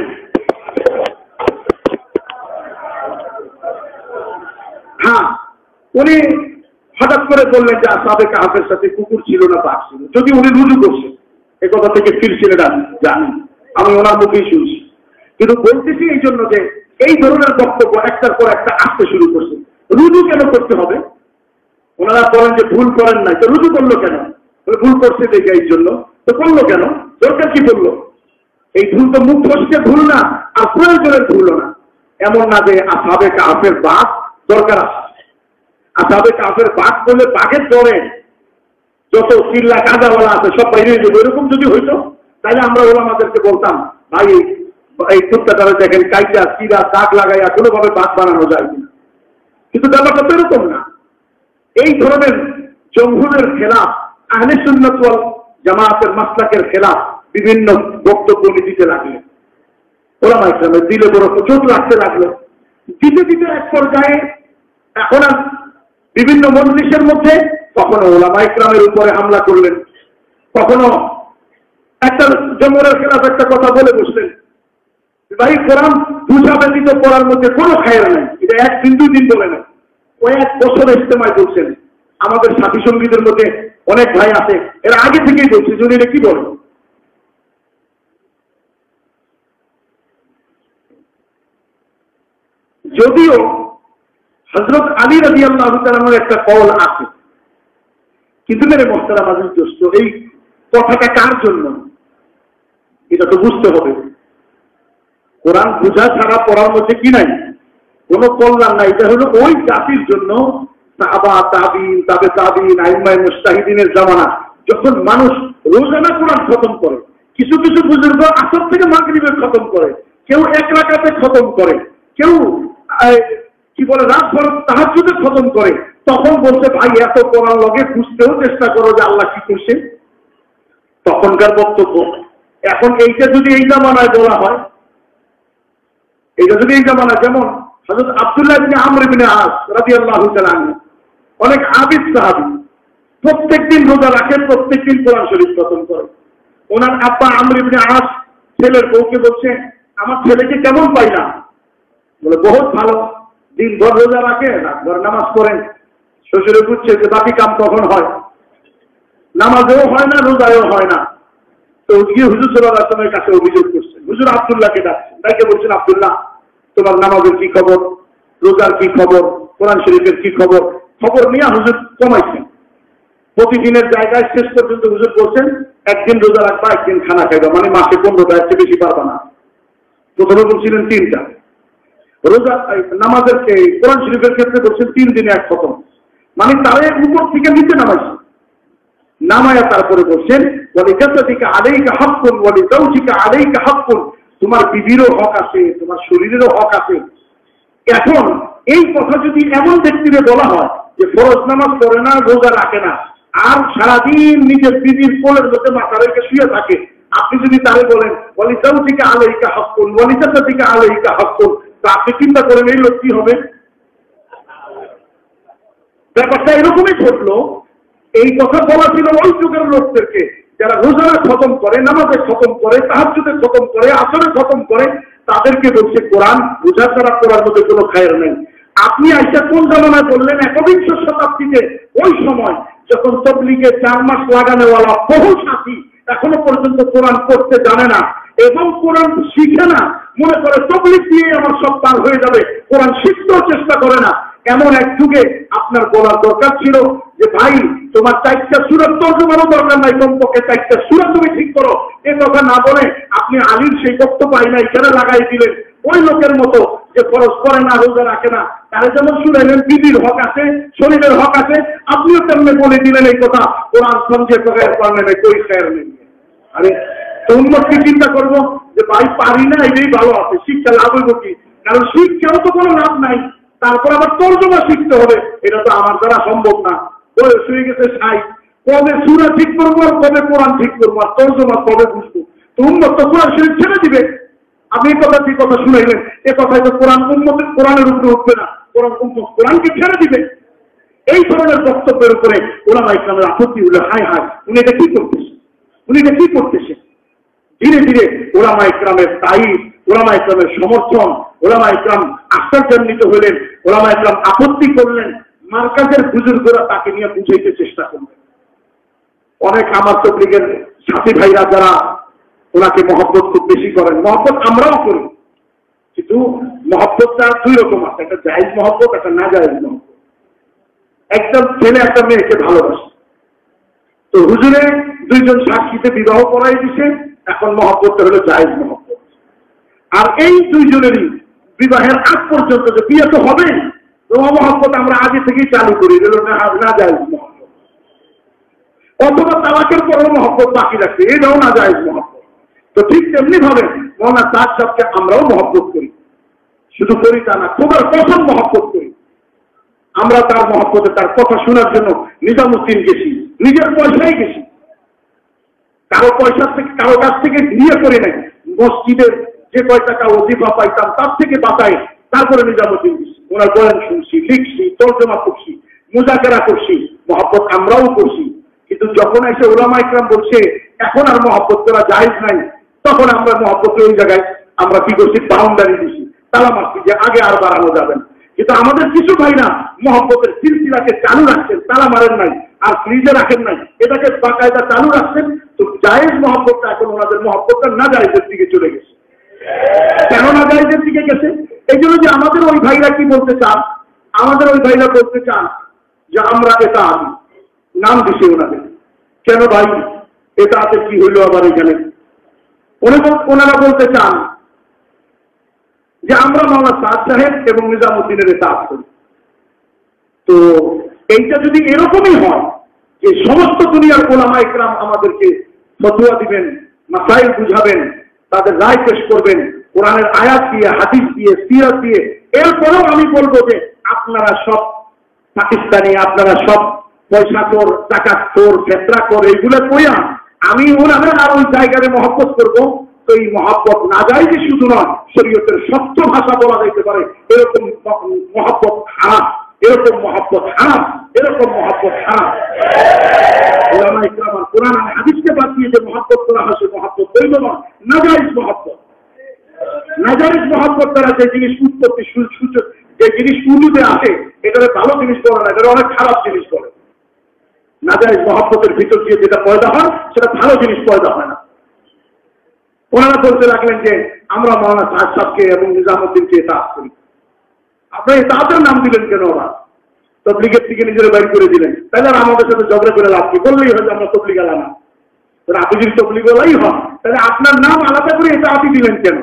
হ্যাঁ, উনি হঠাৎ করে বললেন যে আসহাবে কাহফের সাথে কুকুর ছিল না, বাঘ ছিল। যদি উনি রুজু করছেন, এ কথা থেকে ফিরছিলেন জানি, আমি ওনার মুখেই শুনছি। কিন্তু বলতেছি এই জন্য যে এই ধরনের বক্তব্য একটার পর একটা আসতে শুরু করছে। রুজু কেন করতে হবে? ওনারা বলেন যে ভুল করেন নাই, তো রুজু করলো কেন? ভুল করছে দেখে এই জন্য, তো করলো কেন? দরকার কি করলো? এই ভুল তো মুখ ফসকে ভুল না, আর প্রয়োজনের ভুল না। এমন না যে আসহাবে কাহফের বাঘ দরকার আছে। আসহাবে কাহফের বাঘ বলে বাঘের ডরে যত চিল্লা কাদাওয়ালা আছে সব বাইরে যাবে, এরকম যদি হইতো তাহলে আমরা ওলামাদেরকে বলতাম ভাই এই কুত্তাটারে দেখেন কাইটা চিরা দাগ লাগাইয়া কোনোভাবে বাঘ বানানো যায় কিনা। কিন্তু ব্যাপারটা তো এরকম না। এই ধরনের জমহুরের খেলাফ, আহলে সুন্নাত ওয়াল জামাতের মাসলাকের খেলাফ বিভিন্ন বক্তব্য দিতে লাগলেন। ওলামা ইকরামের দিলে বড় চোট লাগতে লাগলো। দিতে দিতে এক পর্যায়ে এখন বিভিন্ন মজলিসের মধ্যে কখনো ওলামা ইকরামের উপরে হামলা করলেন, কখনো একটা জমরের খেলাফ একটা কথা বলে বসলেন, ভাই কোরআন বুঝা ব্যতীত পড়ার মধ্যে কোনো খায়ের নাই, এটা একদিন 2 দিন বলে না, কয়েক বছর ইস্তেমায় বলছেন। আমাদের সাথী সঙ্গীদের মধ্যে অনেক ভাই আছে, এরা আগে থেকেই বলছে যদি এটা কি বলে। যদিও হযরত আলী রাদিয়াল্লাহু তাআলার একটা কওল আছে, কিন্তু মেরে মুহতারাম আজিজ দোস্ত, এই কথাটা কার জন্য এটা তো বুঝতে হবে। কোরআন বুঝা ছাড়া পড়ার মধ্যে কি নাই, কোনো কল্যাণ নাই। এটা হলো ওই জাতির জন্য, সাহাবা, তাবিঈন, তাবে তাবিঈন, আইম্মায়ে মুজতাহিদিনের জামানা, যখন মানুষ রোজানা কোরআন খতম করে, কিছু কিছু বুজুর্গ আসর থেকে মাগরিবে খতম করে, কেউ 1 রাকাতে খতম করে, কেউ কি বলে রাতভর তাহাজ্জুদে খতম করে, তখন বলছে ভাই এত কোরআন লগে বুঝতেও চেষ্টা করো যে আল্লাহ কি করছে। তখনকার বক্তব্য। এখন এইটা যদি এই জামানায় বলা হয়, এটা যদি এই জামানায়, যেমন হযরত আব্দুল্লাহ ইবনে আমর ইবনে আস রাদিয়াল্লাহু তাআলা আনহু অনেক আবিদ সাহাবী, প্রত্যেকদিন রোজা রাখেন, প্রত্যেকদিন কোরআন শরীফ খতম করে। ওনার আব্বা আমর ইবনে আস ছেলের বউকে বলছে, আমার ছেলেকে কেমন পাইলাম? বলে বহুত ভালো, দিনভর রোজা রাখে, রাতভর নামাজ পড়েন। শ্বশুরে বুঝছে যে বাকি কাম কখন হয়, নামাজেও হয় না, রোজায়ও হয় না। তো গিয়ে হুজুর সাল্লাল্লাহু আলাইহি ওয়াসাল্লামের কাছে অভিযোগ করছেন। হুজুর আব্দুল্লাহকে ডাকছেন, ডাকে বলছেন, আব্দুল্লাহ তোমার নামাজের কি খবর, রোজার কি খবর, কোরআন শরীফের কি খবর? খবর নিয়ে হুজুর কমাইছেন। প্রতিদিনের জায়গায় শেষ পর্যন্ত হুজুর বলছেন, একদিন রোজা রাখবা, একদিন খানা খাইবা, মানে মাসে 15টা, এর চেয়ে বেশি পারবা না। প্রথমে বলছিলেন 3টা। রোজা নামাজের কোরআন শরীফের ক্ষেত্রে বলছেন 3 দিনে 1 খতম, মানে তারে উপর থেকে নিচে নামাইছে। নামায়া তারপরে বলছেন, ওয়ালিজাতিকা আলাইকা হাক্কুন ওয়ালিজাওজিকা আলাইকা হাক্কুন, তোমার বিবিরও হক আছে, তোমার শরীরেরও হক আছে। এখন এই কথা যদি এমন ব্যক্তিকে বলা হয় যে ফরজ নামাজ পড়ে না, রোজা রাখে না, আর সারাদিন নিজের বিবির কোলের মধ্যে মাথা রেখে শুয়ে থাকে, আপনি যদি তারে বলেন ওয়ালিজাওজিকা আলাইকা হাক্কুন ওয়ালিজাতিকা আলাইকা হাক্কুন, তা আপনি চিন্তা করেন এই লোক কি হবে? ব্যাপারটা এরকমই ঘটলো। এই কথা বলা ছিল ওই যুগের লোকদেরকে, যারা রোজারা খতম করে, নামাজে খতম করে, তাহাজ্জুদে খতম করে, আসরে খতম করে, তাদেরকে বলছে কোরআন বোঝা ছাড়া পড়ার মধ্যে কোনো খায়ের নেই। আপনি আইসা কোন জামানায় বললেন? 21শ শতাব্দীতে, ওই সময় যখন তবলিগে 4 মাস লাগানোওয়ালা বহু সাথী এখনো পর্যন্ত কোরআন পড়তে জানে না এবং কোরআন শিখে না, মনে করে তবলিগ দিয়ে আমার সব পার হয়ে যাবে, কোরআন শিখতেও চেষ্টা করে না। এমন এক যুগে আপনার বলার দরকার ছিল যে ভাই তোমার 4টা সূরা তর্জমারও দরকার নাই, কমপক্ষে 4টা সূরা তুমি ঠিক করো। এ কথা না বলে আপনি আলীর সেই বক্তব্য আইনা এখানে লাগাই দিলেন। ওই লোকের মতো যে ফরজ করে না, রোজা রাখে না, তারা যেমন শুনাইলেন বিবির হক আছে, শরীরের হক আছে, আপনিও তেমনি বলে দিলেন এই কথা, কোরআন সমঝে প্রকার করলেন কই খায়ের নেই। আরে উম্মত কি চিন্তা করবো যে ভাই পারি না, এটাই ভালো আছে, শিক্ষা লাভ হইব কি? কারণ শিক্ষাও তো কোনো লাভ নাই, তারপর আবার তর্জমা শিখতে হবে, এটা তো আমার দ্বারা সম্ভব না। বয়স হয়ে গেছে 60, কবে সূরা ঠিক করবো আর কবে কোরআন ঠিক করবো আর তর্জমা কবে বুঝবো? তো উম্মত তো কোরআন শরীফ ছেড়ে দিবে। আপনি কথা ঠিক কথা শুনাইলেন, এ কথায় তো কোরআন উম্মতের কোরআনের উপরে উঠবে না, কোরআন উম্মত কোরআনকে ছেড়ে দিবে। এই ধরনের বক্তব্যের উপরে ওলামা ইকরামের আপত্তি হলো, হায় হায় উনি এটা কি করতেছেন, উনি এটা কি করতেছেন। ধীরে ধীরে ওলামা ইকরামের তাইদ, ওলামা ইকরামের সমর্থন, ওলামা ইকরাম আশ্চর্যান্বিত হলেন, ওলামা ইকরাম আপত্তি করলেন, মার্কাজের বুজুর্গরা তাকে নিয়ে বুঝাইতে চেষ্টা করলেন। অনেক আমার তবলিগের সাথী ভাইরা যারা ওনাকে মহব্বত খুব বেশি করেন, মহব্বত আমরাও করি, কিন্তু মহব্বতটা 2 রকম আছে, একটা জায়েজ মহব্বত, একটা না জায়েজ মহব্বত। একদম ছেলে একটা মেয়েকে ভালোবাসে, তো হুজুরে 2 জন সাক্ষীতে বিবাহ করাই দিছে, এখন মহব্বতটা হলো জায়েজ মহব্বত। আর এই 2 জনেরই বিবাহের আগ পর্যন্ত যে বিয়ে তো হবে, তো মহব্বত আমরা আগে থেকেই চালু করি, এগুলো না জায়েজ মহব্বত। অথবা তালাকের পরেও মহব্বত বাকি রাখছে, এটাও না জায়েজ মহব্বত। তো ঠিক তেমনি ভাবে মৌলানা সাদ সাহেবকে আমরাও মহব্বত করি, শুধু করি তা না, খোদার কসম মহব্বত করি। আমরা তার মহব্বতে তার কথা শোনার জন্য নিজামুদ্দিন গেছি, নিজের পয়সায় গেছি, কারো পয়সা থেকে কারো কাছ থেকে নিয়ে করে নাই। মসজিদের যে কয় টাকা ওজিফা পাইতাম তার থেকে বাঁচাই, তারপরে নিজামুদ্দিন গেছি, ওনার বয়ান শুনছি, লিখছি, তর্জমা করছি, মুজাকেরা করছি, মহব্বত আমরাও করছি। কিন্তু কিন্তু যখন এসে উলামা ইকরাম বলছে এখন আর মহব্বত করা জায়েজ নাই, তখন আমরা মহব্বতের ওই জায়গায় আমরা কি করছি, বাউন্ডারি দিছি, তালা মারছি যে আগে আর বাড়ানো যাবে না। কিন্তু আমাদের কিছু ভাই না মহব্বতের সিলসিলাকে চালু রাখছেন, তালা মারেন নাই আর ফ্রিজে রাখেন নাই, এটাকে বাকায়দা চালু রাখছেন। তো জায়েজ মহব্বতটা এখন ওনাদের মহব্বতটা না জায়েজের দিকে চলে গেছে। কেন না জায়েজের দিকে গেছে? এই জন্য যে আমাদের ওই ভাইরা কি বলতে চান, আমাদের ওই ভাইরা বলতে চান যে আমরা এটা আদি নাম দিছি ওনাদের। কেন ভাই এটাতে কি হইলো আবার এখানে? ওনারা বলতে চান যে আমরা মাওলানা সাদ সাহেব এবং নিজামুদ্দিনের এতাআত করি। তো এইটা যদি এরকমই হয় যে সমস্ত দুনিয়ার উলামা ইকরাম আমাদেরকে ফতোয়া দিবেন, মাসাইল বুঝাবেন, তাদের রায় পেশ করবেন কোরআনের আয়াত দিয়ে, হাদিস দিয়ে, সিরাত দিয়ে, এরপরেও আমি বলবো যে আপনারা সব পাকিস্তানি, আপনারা সব পয়সাখোর, টাকাখোর, ফেতরাখোর, এইগুলো কইয়া আমি ওনাদের আর ওই জায়গায় মহব্বত করবো। তো এই মহব্বত না যায় যে শুধু নয়, শরীয়তের সত্য ভাষা বলা যাইতে পারে এরকম মহব্বত হারাম, এরকম মহব্বত হারাম, এরকম মহব্বত হারাম। উলামা ইকরাম আর কোরআন আর হাদিসকে বাদ দিয়ে যে মহব্বত করা হয় সে মহব্বত বৈধ নয়, নাজায়েজ মহব্বত। নাজায়েজ মহব্বত দ্বারা যে জিনিস উৎপত্তি সূচক, যে জিনিস উজুদে আসে, এটারে ভালো জিনিস বলে না, এটা অনেক খারাপ জিনিস বলে। নাজায়েজ মহব্বতের ভিতর দিয়ে যেটা পয়দা হয় সেটা ভালো জিনিস পয়দা হয় না। ওনারা বলতে লাগলেন যে আমরা মাওলানা সাদ সাহেবকে এবং নিজামুদ্দিনকে এতাআত করি। আপনারা এতাআতের নাম দিলেন কেন? ওরা তবলিগের থেকে নিজেরা বাইর করে দিলেন, তাহলে আর আমাদের সাথে ঝগড়া করে লাভ কি? বললেই হয়তো আমরা তবলিগ আলা না। আপনি যদি তবলিগওয়ালাই হন তাহলে আপনার নাম আলাদা করে এতাআতই দিলেন কেন?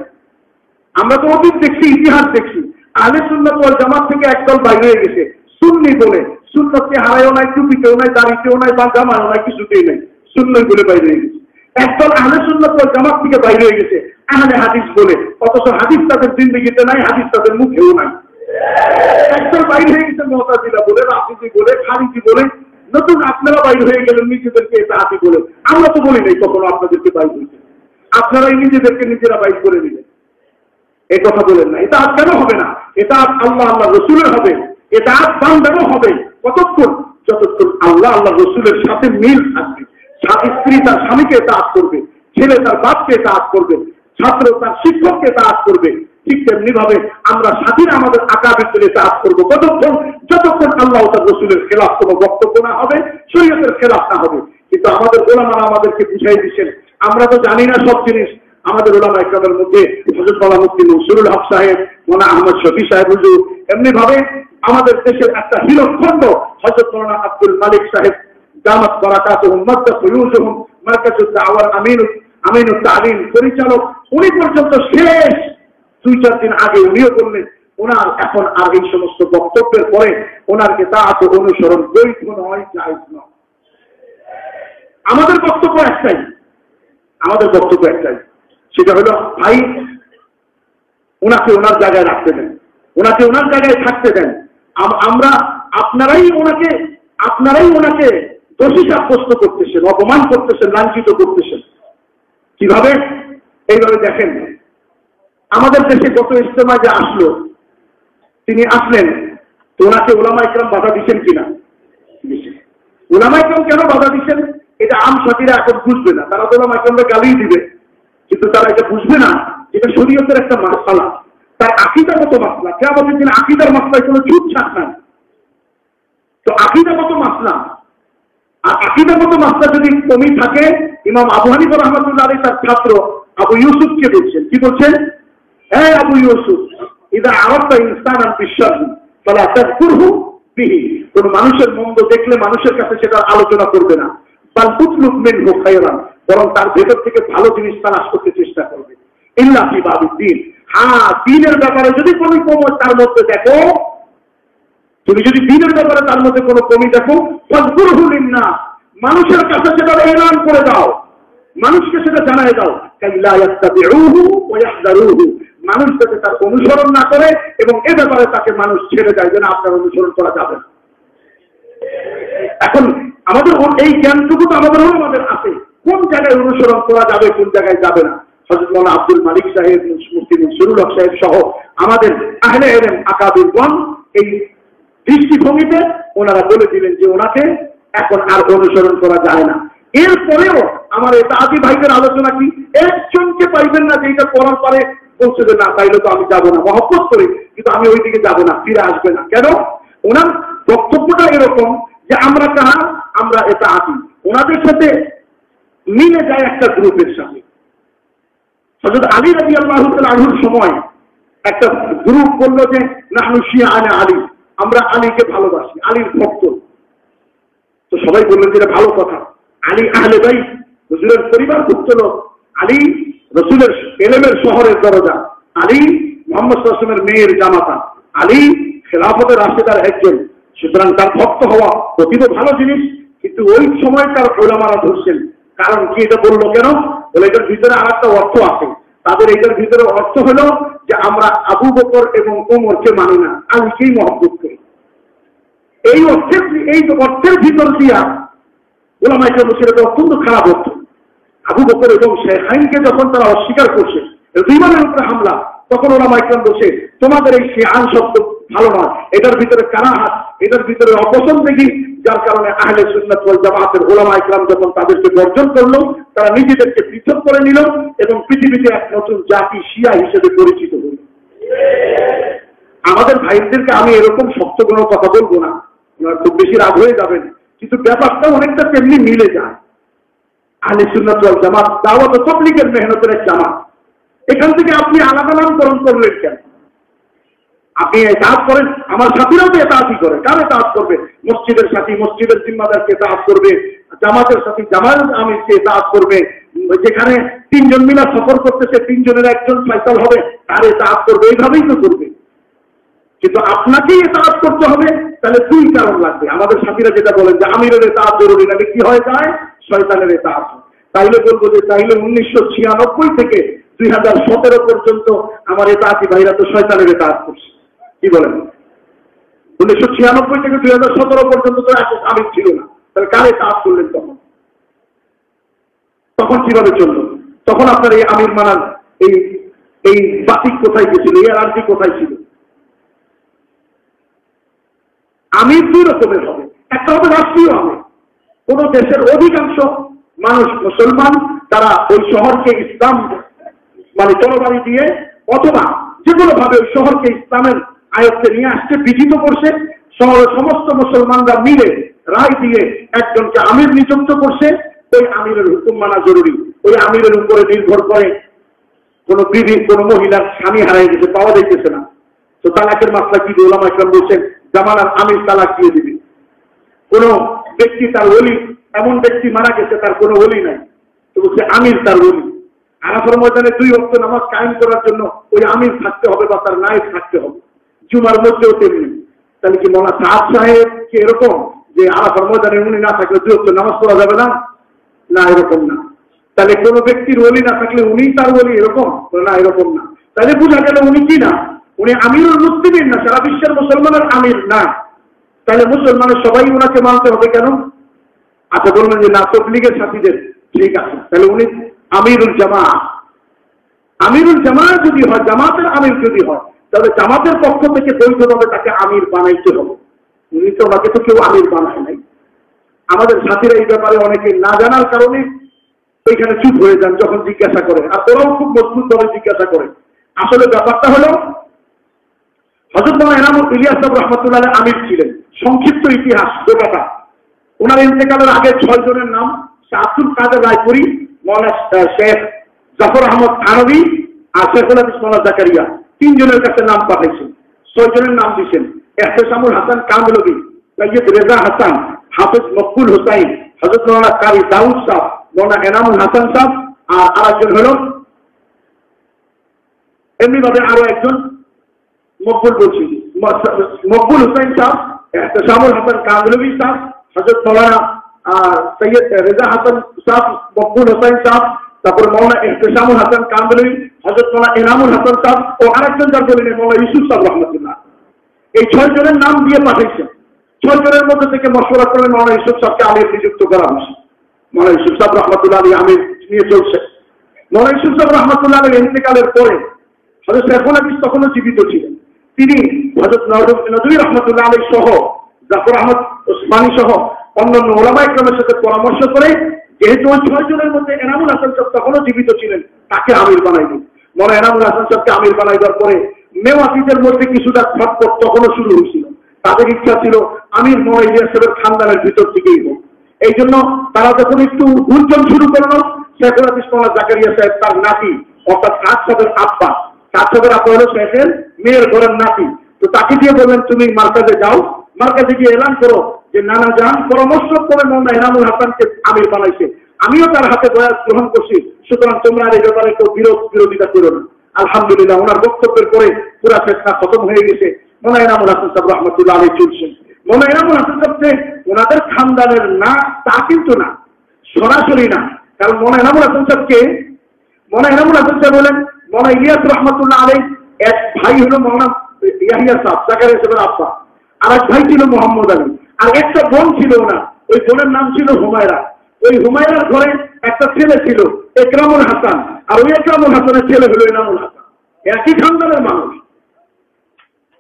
আমরা তো অতীত দেখছি, ইতিহাস দেখছি, আহলে সুন্নাত ওয়াল জামাত থেকে একদল বাইরে হয়ে গেছে সুন্নি বলে। সুন্নতকে হারায়ও নাই, টুপিতেও নাই, দাড়িতেও নাই, বা জামায়ও নাই, কিছুতেই নাই, সুন্নি বলে বাইরে হয়ে গেছে। একদল আহলে সুন্নাত ওয়াল জামাত থেকে বাইরে হয়ে গেছে আহলে হাদিস বলে, অথচ হাদিস তাদের জিন্দেগিতে নাই, হাদিস তাদের মুখেও নাই। একদল বাইরে হয়ে গেছে মুতাজিলা বলে, রাফিজি বলে, খারিজি বলে। নতুন আপনারা বাইরে হয়ে গেলেন নিজেদেরকে এতাআতি বলে। আমরা তো বলি নাই কখনো আপনাদেরকে বাইর হয়েছে, আপনারাই নিজেদেরকে নিজেরা বাইর করে দিলেন। এই কথা বলেন না। এতাআত কেন হবে না? এতাআত আল্লাহ আল্লাহ রসুলের হবে, এতাআত বান্দারও হবে। কতক্ষণ? যতক্ষণ আল্লাহ আল্লাহ রসুলের সাথে মিল থাকবে। স্ত্রী তার স্বামীকে এতাআত করবে, ছেলে তার বাপকে এতাআত করবে, ছাত্র তার শিক্ষককে এতাআত করবে। ঠিক তেমনি ভাবে আমরা স্বাধীন আমাদের আকাবিরদের এতাআত করবো। কতক্ষণ? যতক্ষণ আল্লাহ তার রসুলের খেলাফ কোনো বক্তব্য না হবে, শরীয়তের খেলাফ না হবে। কিন্তু আমাদের ওলামারা আমাদেরকে বুঝাই দিচ্ছেন, আমরা তো জানি না সব জিনিস। আমাদের ওলামা ইকরামের মধ্যে হযরত মাওলানা মুফতি মনসুরুল হক সাহেব, মাওলানা আহমদ শফি সাহেব হুজুর, এমনি ভাবে আমাদের দেশের একটা হীরকখণ্ড হযরত মাওলানা আব্দুল মালিক সাহেব দামাত বারাকাতুহুম মাদ্দা ফুয়ুজুহুম মারকাজুদ দাওয়ার আমিনুত তালিম পরিচালক, উনি পর্যন্ত শেষ 2-4 দিন আগে উনিও বললেন ওনার এখন আর এই সমস্ত বক্তব্যের পরে ওনার এতাআত অনুসরণ বৈধ নয়, জায়েজ নয়। আমাদের বক্তব্য একটাই, সেটা হলো ভাই ওনাকে ওনার জায়গায় রাখতে দেন, ওনাকে ওনার জায়গায় থাকতে দেন। আমরা আপনারাই ওনাকে দোষী সাব্যস্ত করতেছেন, অপমান করতেছেন, লাঞ্ছিত করতেছেন। কিভাবে? এইভাবে দেখেন, আমাদের দেশে গত ইজতেমায় যে আসলো, তিনি আসলেন, তো ওনাকে উলামা ইকরাম বাধা দিচ্ছেন কিনা? উলামা ইকরাম কেন বাধা দিচ্ছেন এটা আম সাথীরা এখন বুঝবে না। তারা উলামা ইকরামকে গালি দিবে, কিন্তু তারা এটা বুঝবে না এটা শরীয়তের একটা মাসআলা, তার আকীদাগত মাসলা। কিয়ামতের দিন আকীদার মাসলায় কোনো ছুটছাট নাই। তো আকীদাগত মাসলা, আর আকীদাগত মাসলা যদি কমি থাকে, ইমাম আবু হানিফা রাহমাতুল্লাহ আলাইহি তার ছাত্র আবু ইউসুফকে বলছেন, কি বলছেন? হ্যাঁ আবু ইউসুফ, ইদা আরাফতা ইনসানান বিশাররি ফালা তাযকুরহু বিহি। কোন মানুষের মন্দ দেখলে মানুষের কাছে সেটা আলোচনা করবে না, বাল তুতলুব মিনহু খায়রান, বরং তার ভেতর থেকে ভালো জিনিস তালাশ করতে চেষ্টা করবে। ইল্লা ফি বাবিদ্দিন, হ্যাঁ দ্বীনের ব্যাপারে যদি কোনো কমি তার মধ্যে দেখো, তুমি যদি দ্বীনের ব্যাপারে তার মধ্যে কোনো কমি দেখো, ফাযকুরহু লিন্নাস, মানুষের কাছে সেটা এলান করে দাও, মানুষকে সেটা জানায় দাও। কাইলা ইয়াত্তাবিউহু ওয়া ইয়াহযারুহু, মানুষ যাতে তার অনুসরণ না করে এবং এ ব্যাপারে তাকে মানুষ ছেড়ে দেয়, যেন আপনার অনুসরণ করা যাবে না। এখন আমাদের এই জ্ঞানটুকু তো আমাদের আছে, কোন জায়গায় অনুসরণ করা যাবে, কোন জায়গায় যাবে না। হযরত মাওলানা আব্দুল মালিক সাহেব, মুফতি মনসুরুল হক সাহেব সহ আমাদের আহলে ইলম আকাবিরগণ এই দৃষ্টিভঙ্গিতে ওনারা বলে দিলেন যে ওনাকে এখন আর অনুসরণ করা যায় না। এরপরেও আমার এটা আদি ভাইদের আলোচনা কি, একজনকে পাইবেন না যে এটা পড়ার পরে বলছে যে না তাইলে তো আমি যাবো না, মহব্বত করি কিন্তু আমি ওই দিকে যাবো না, ফিরে আসবে না। কেন? ওনার বক্তব্যটা এরকম যে আমরা কারা, আমরা এটা আদি, ওনাদের সাথে মিলে যায় একটা গ্রুপের সাথে। হযরত আলী রাদিয়াল্লাহু তাআলা আনহুর সময় একটা গ্রুপ বললো যে নাহনু শিয়াআনে আলী, আমরা আলীকে ভালোবাসি, আলীর ভক্ত। তো সবাই বললেন যে এটা ভালো কথা, আলী আহলে বাইত, রাসূলের পরিবারভুক্ত লোক, আলী রাসূলের এলেমের শহরের দরজা, আলী মুহাম্মদ সাল্লাল্লাহু আলাইহি ওয়াসাল্লামের মেয়ের জামাতা, আলী খেলাফতের রাশেদার একজন, সুতরাং তার ভক্ত হওয়া অতীব ভালো জিনিস। কিন্তু ওই সময়কার ওলামারা ধরছেন, কারণ কি এটা বললো কেন? বলে এটার ভিতরে আর একটা অর্থ আছে। তাদের এটার ভিতরে অর্থ হলো যে আমরা আবু বকর এবং ওমরকে মানি না, আলীকেই মহব্বত করি। এই অর্থের ভিতর দিয়া ওলামায়ে কেরাম সেটা অত্যন্ত খারাপ অর্থ। আবু বকর এবং শেখাইনকে যখন তারা অস্বীকার করছে, ঈমানের উপরে হামলা, তখন ওলামায়ে কেরাম বলছে তোমাদের এই শিআন শব্দ ভালো নয়, এটার ভিতরে কারাহাত, এটার ভিতরে অপছন্দ দেখি, যার কারণে আহলে সুন্নাত ওয়াল জামাতের ওলামায়ে কেরাম যখন তাদেরকে বর্জন করলো, তারা নিজেদেরকে পৃথক করে নিল এবং পৃথিবীতে এক নতুন জাতি শিয়া হিসেবে পরিচিত হল। আমাদের ভাইদেরকে আমি এরকম শক্ত কোনো কথা বলবো না, ওনারা খুব বেশি রাগ হয়ে যাবেন, কিন্তু ব্যাপারটা অনেকটা তেমনি মিলে যায়। আহলে সুন্নাত ওয়াল জামাত দাওয়াত ও তাবলীগের মেহনতের এক জামাত। এখান থেকে আপনি আলাদা নামকরণ করলেন কেন? আপনি ইতাআত করেন, আমার সাথীরাও তো ইতাআতই করে। কার ইতাআত করবে? মসজিদের সাথী মসজিদের জিম্মাদারকে ইতাআত করবে, জামাতের সাথী জামাত আমিরকে ইতাআত করবে, যেখানে তিনজন মিলে সফর করতেছে তিনজনের একজন ফয়সাল হবে, তার ইতাআত করবে, এইভাবেই তো করবে। কিন্তু আপনাকেই ইতাআত করতে হবে, তাহলে দুই কারণ লাগবে। আমাদের সাথীরা যেটা বলেন যে আমিরের ইতাআত জরুরি, নাকি কি হয়ে যায়? শয়তানের ইতাআত। তাইলে বলবো যে তাইলে 1996 থেকে 2017 পর্যন্ত আমার ইতাআতি ভাইরা তো শয়তানের ইতাআত করছে। কি বলেন? 1996 থেকে 2017 পর্যন্ত তো এত আমির ছিল না, তাহলে কার ইতাআত করলেন তখন? তখন কিভাবে চললো? তখন আপনার এই আমির মানার এই বাতিক কোথায় গেছিল, এই আরজি কোথায় ছিল? আমির দুই রকমের হবে, একটা হবে রাষ্ট্রীয় আমির। কোন দেশের অধিকাংশ মানুষ মুসলমান, তারা ওই শহরকে ইসলাম মানে তরবারি দিয়ে অথবা যে কোনো ভাবে ওই শহরকে ইসলামের আয়ত্তে নিয়ে আসছে, বিজিত করছে। শহরের সমস্ত মুসলমানরা মিলে রায় দিয়ে একজনকে আমির নিযুক্ত করছে। ওই আমিরের হুকুম মানা জরুরি। ওই আমিরের উপরে নির্ভর করে কোনো বিবি, কোনো মহিলার স্বামী হারিয়ে গেছে, পাওয়া যাইতেছে না, তো তালাকের মাসলা কি? ওলামায়ে কেরাম বলছেন জামানার আমির তালাক দিয়ে দিবে। কোন ব্যক্তি তার ওলি, এমন ব্যক্তি মারা গেছে তার কোনো ওলি নাই, তো বলছে আমির তার ওলি। আরাফার ময়দানে 2 ওয়াক্ত নামাজ কায়েম করার জন্য ওই আমির থাকতে হবে বা তার নায়েব থাকতে হবে। জুমার মধ্যেও তেমনি। তাহলে কি মৌলানা সাহাব সাহেব কি এরকম যে আরাফার ময়দানে উনি না থাকলে 2 ওয়াক্ত নামাজ পড়া যাবে না? না, এরকম না। তাহলে কোন ব্যক্তির ওলি না থাকলে উনি তার ওলি, এরকম না? এরকম না। তাহলে বোঝা গেল উনি কি না, উনি আমিরুল মুসলিমিন না, সারা বিশ্বের মুসলমানের আমির না। তাহলে মুসলমানের সবাই ওনাকে মানতে হবে কেন? আচ্ছা বলবেন যে না, তাবলীগের সাথীদের, ঠিক আছে, তাহলে উনি আমিরুল জামাত। আমিরুল জামাত যদি হয়, জামাতের আমির যদি হয়, তাহলে জামাতের পক্ষ থেকে বৈধভাবে তাকে আমির বানাইতে হবে। উনি তো, ওনাকে তো কেউ আমির বানায় নাই। আমাদের সাথীরা এই ব্যাপারে অনেকে না জানার কারণে ওইখানে চুপ হয়ে যান যখন জিজ্ঞাসা করে, আর ওরাও খুব মজবুত ভাবে জিজ্ঞাসা করে। আসলে ব্যাপারটা হলো হযরত মাওলানা এনামুল ইলিয়াস সাহেব রাহমাতুল্লাহ আলাইহি আমির ছিলেন। সংক্ষিপ্ত ইতিহাস গোটাটা, ওনার ইন্তেকালের আগে 6 জনের নাম: শাহ আব্দুল কাদের রায়পুরি, মাওলানা শেখ জাফর আহমদ থানভী আর শেখুল হাদিস মাওলানা জাকারিয়া। 3 জনের কাছে নাম পাঠাইছেন, 6 জনের নাম দিয়েছেন: ইহতিসামুল হাসান কামলভী, সৈয়দ রেজা হাসান, হাফেজ মকবুল হুসাইন, হযরত মাওলানা কারি দাউদ সাহেব, মাওলানা এনামুল হাসান সাহেব, আর আরেকজন হলো এমনিভাবে আরো একজন মকবুল বলছি, মকবুল হুসাইন সাহেব, ইহতিসামুল হাসান কামলভী সাহেব, হযরত মাওলানা সৈয়দ রেজা হাসান সাহেব, মকবুল হুসাইন সাহেব, তারপর মাওলানা ইহতিসামুল হাসান কামলভী, হযরত মাওলানা এনামুল হাসান সাহেব ও আরেকজন যার বলেন মাওলানা ইউসুফ সাহেব রাহমাতুল্লাহ। এই 6 জনের নাম দিয়ে পাঠাইছেন। 6 জনের মধ্যে থেকে মশওয়ারা করে মাওলানা ইউসুফ সাহেবকে আমির নিযুক্ত করা হয়েছে। মাওলানা ইউসুফ সাহেব রাহমাতুল্লাহ আলাইহি আমির নিয়ে চলছে। মাওলানা ইউসুফ সাহেব রাহমাতুল্লাহ আলাইহি ইন্তেকালের পরে হযরত শেখুল হাদিস তখনও জীবিত ছিলেন। তিনি হযরত নদভী রাহমাতুল্লাহ আলাইহি সহ, জাফর আহমদ ওসমানী সহ অন্যান্য ওলামা ইকরামের সাথে পরামর্শ করে যেহেতু ওই 6 জনের মধ্যে এনামুল হাসান সাহেব তখনও জীবিত ছিলেন, তাকে আমির বানাইনি। মনে এনামুল হাসান সাহেবকে আমির বানাই দেওয়ার পরে মেওয়াতিদের মধ্যে কিছুটা খটপট তখনও শুরু হয়েছিল। তাদের ইচ্ছা ছিল আমির মোহাম্মদ ইলিয়াস সাহেবের খানদানের ভিতর থেকেই হোক। এই জন্য তারা যখন একটু গুঞ্জন শুরু করলো, শেখুল হাদিস মাওলানা জাকারিয়া সাহেব তার নাতি অর্থাৎ সাদ সাহেবের আব্বা, সাদ সাহেবের আব্বা হলো শেখের মেয়ের ঘরের নাতি, তো তাকে দিয়ে বললেন তুমি মার্কাজে যাও, মার্কাজে গিয়ে এলান করো যে নানা জান পরামর্শ করে মাওলানা এনামুল হাসানকে আমির বানাইছে, আমিও তার হাতে বয়াত গ্রহণ করছি, সুতরাং তোমরা এই ব্যাপারে কেউ বিরোধিতা করো না। আলহামদুলিল্লাহ ওনার বক্তব্যের পরে পুরা ফেতনা খতম হয়ে গেছে। মাওলানা এনামুল হাসান সাহেব রহমতুল্লাহ আলাইহি চলছেন। মাওলানা এনামুল হাসান সাহেব ওনাদের খানদানের না তা কিন্তু না, সরাসরি না। কারণ মাওলানা এনামুল হাসান সাহেবকে মাওলানা এনামুল হাসান সাহেব বলেন মাওলানা ইলিয়াস রহমতুল্লাহ আলাইহি এক ভাই হলো মাওলানা ইয়াহিয়া সাহেব জাকারিয়া সাহেবের আব্বা, আর এক ভাই ছিল মোহাম্মদ আলী, আর একটা বোন ছিল না, ওই বোনের নাম ছিল হুমায়রা। ওই হুমায়রার ঘরে একটা ছেলে ছিল একরামুল হাসান, আর ওই একরামুল হাসানের ছেলে হলো এনামুল হাসান। একই খানদানের মানুষ,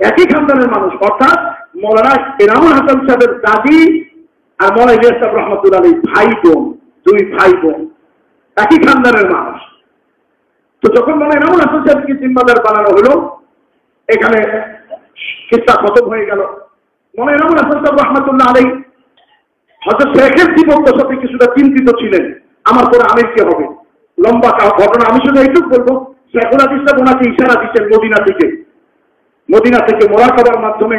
একই খানদানের মানুষ, অর্থাৎ মৌলানা এনামুল হাসান সাহেবের দাদি আর মৌলানা ইলিয়াস সাহেব রহমতুল্লাহ আলাইহি ভাই বোন, দুই ভাই বোন, একই খানদানের মানুষ। তো যখন মৌলানা এনামুল হাসান সাহেবকে জিম্মাদার বানানো হলো, এখানে কিস্সা খতম হয়ে গেল। মৌলানা এনামুল হাসান সাহেব রহমতুল্লাহ আলাইহি হযরত শেখের জীবনের সাথে কিছুটা চিন্তিত ছিলেন, আমার পরে আমির কে হবে। লম্বা ঘটনা, আমি শুধু এইটুকু বলবো, শেখুল হাদিস সাহেব ওনাকে ইশারা দিচ্ছেন মদিনা থেকে মোরাকাবার মাধ্যমে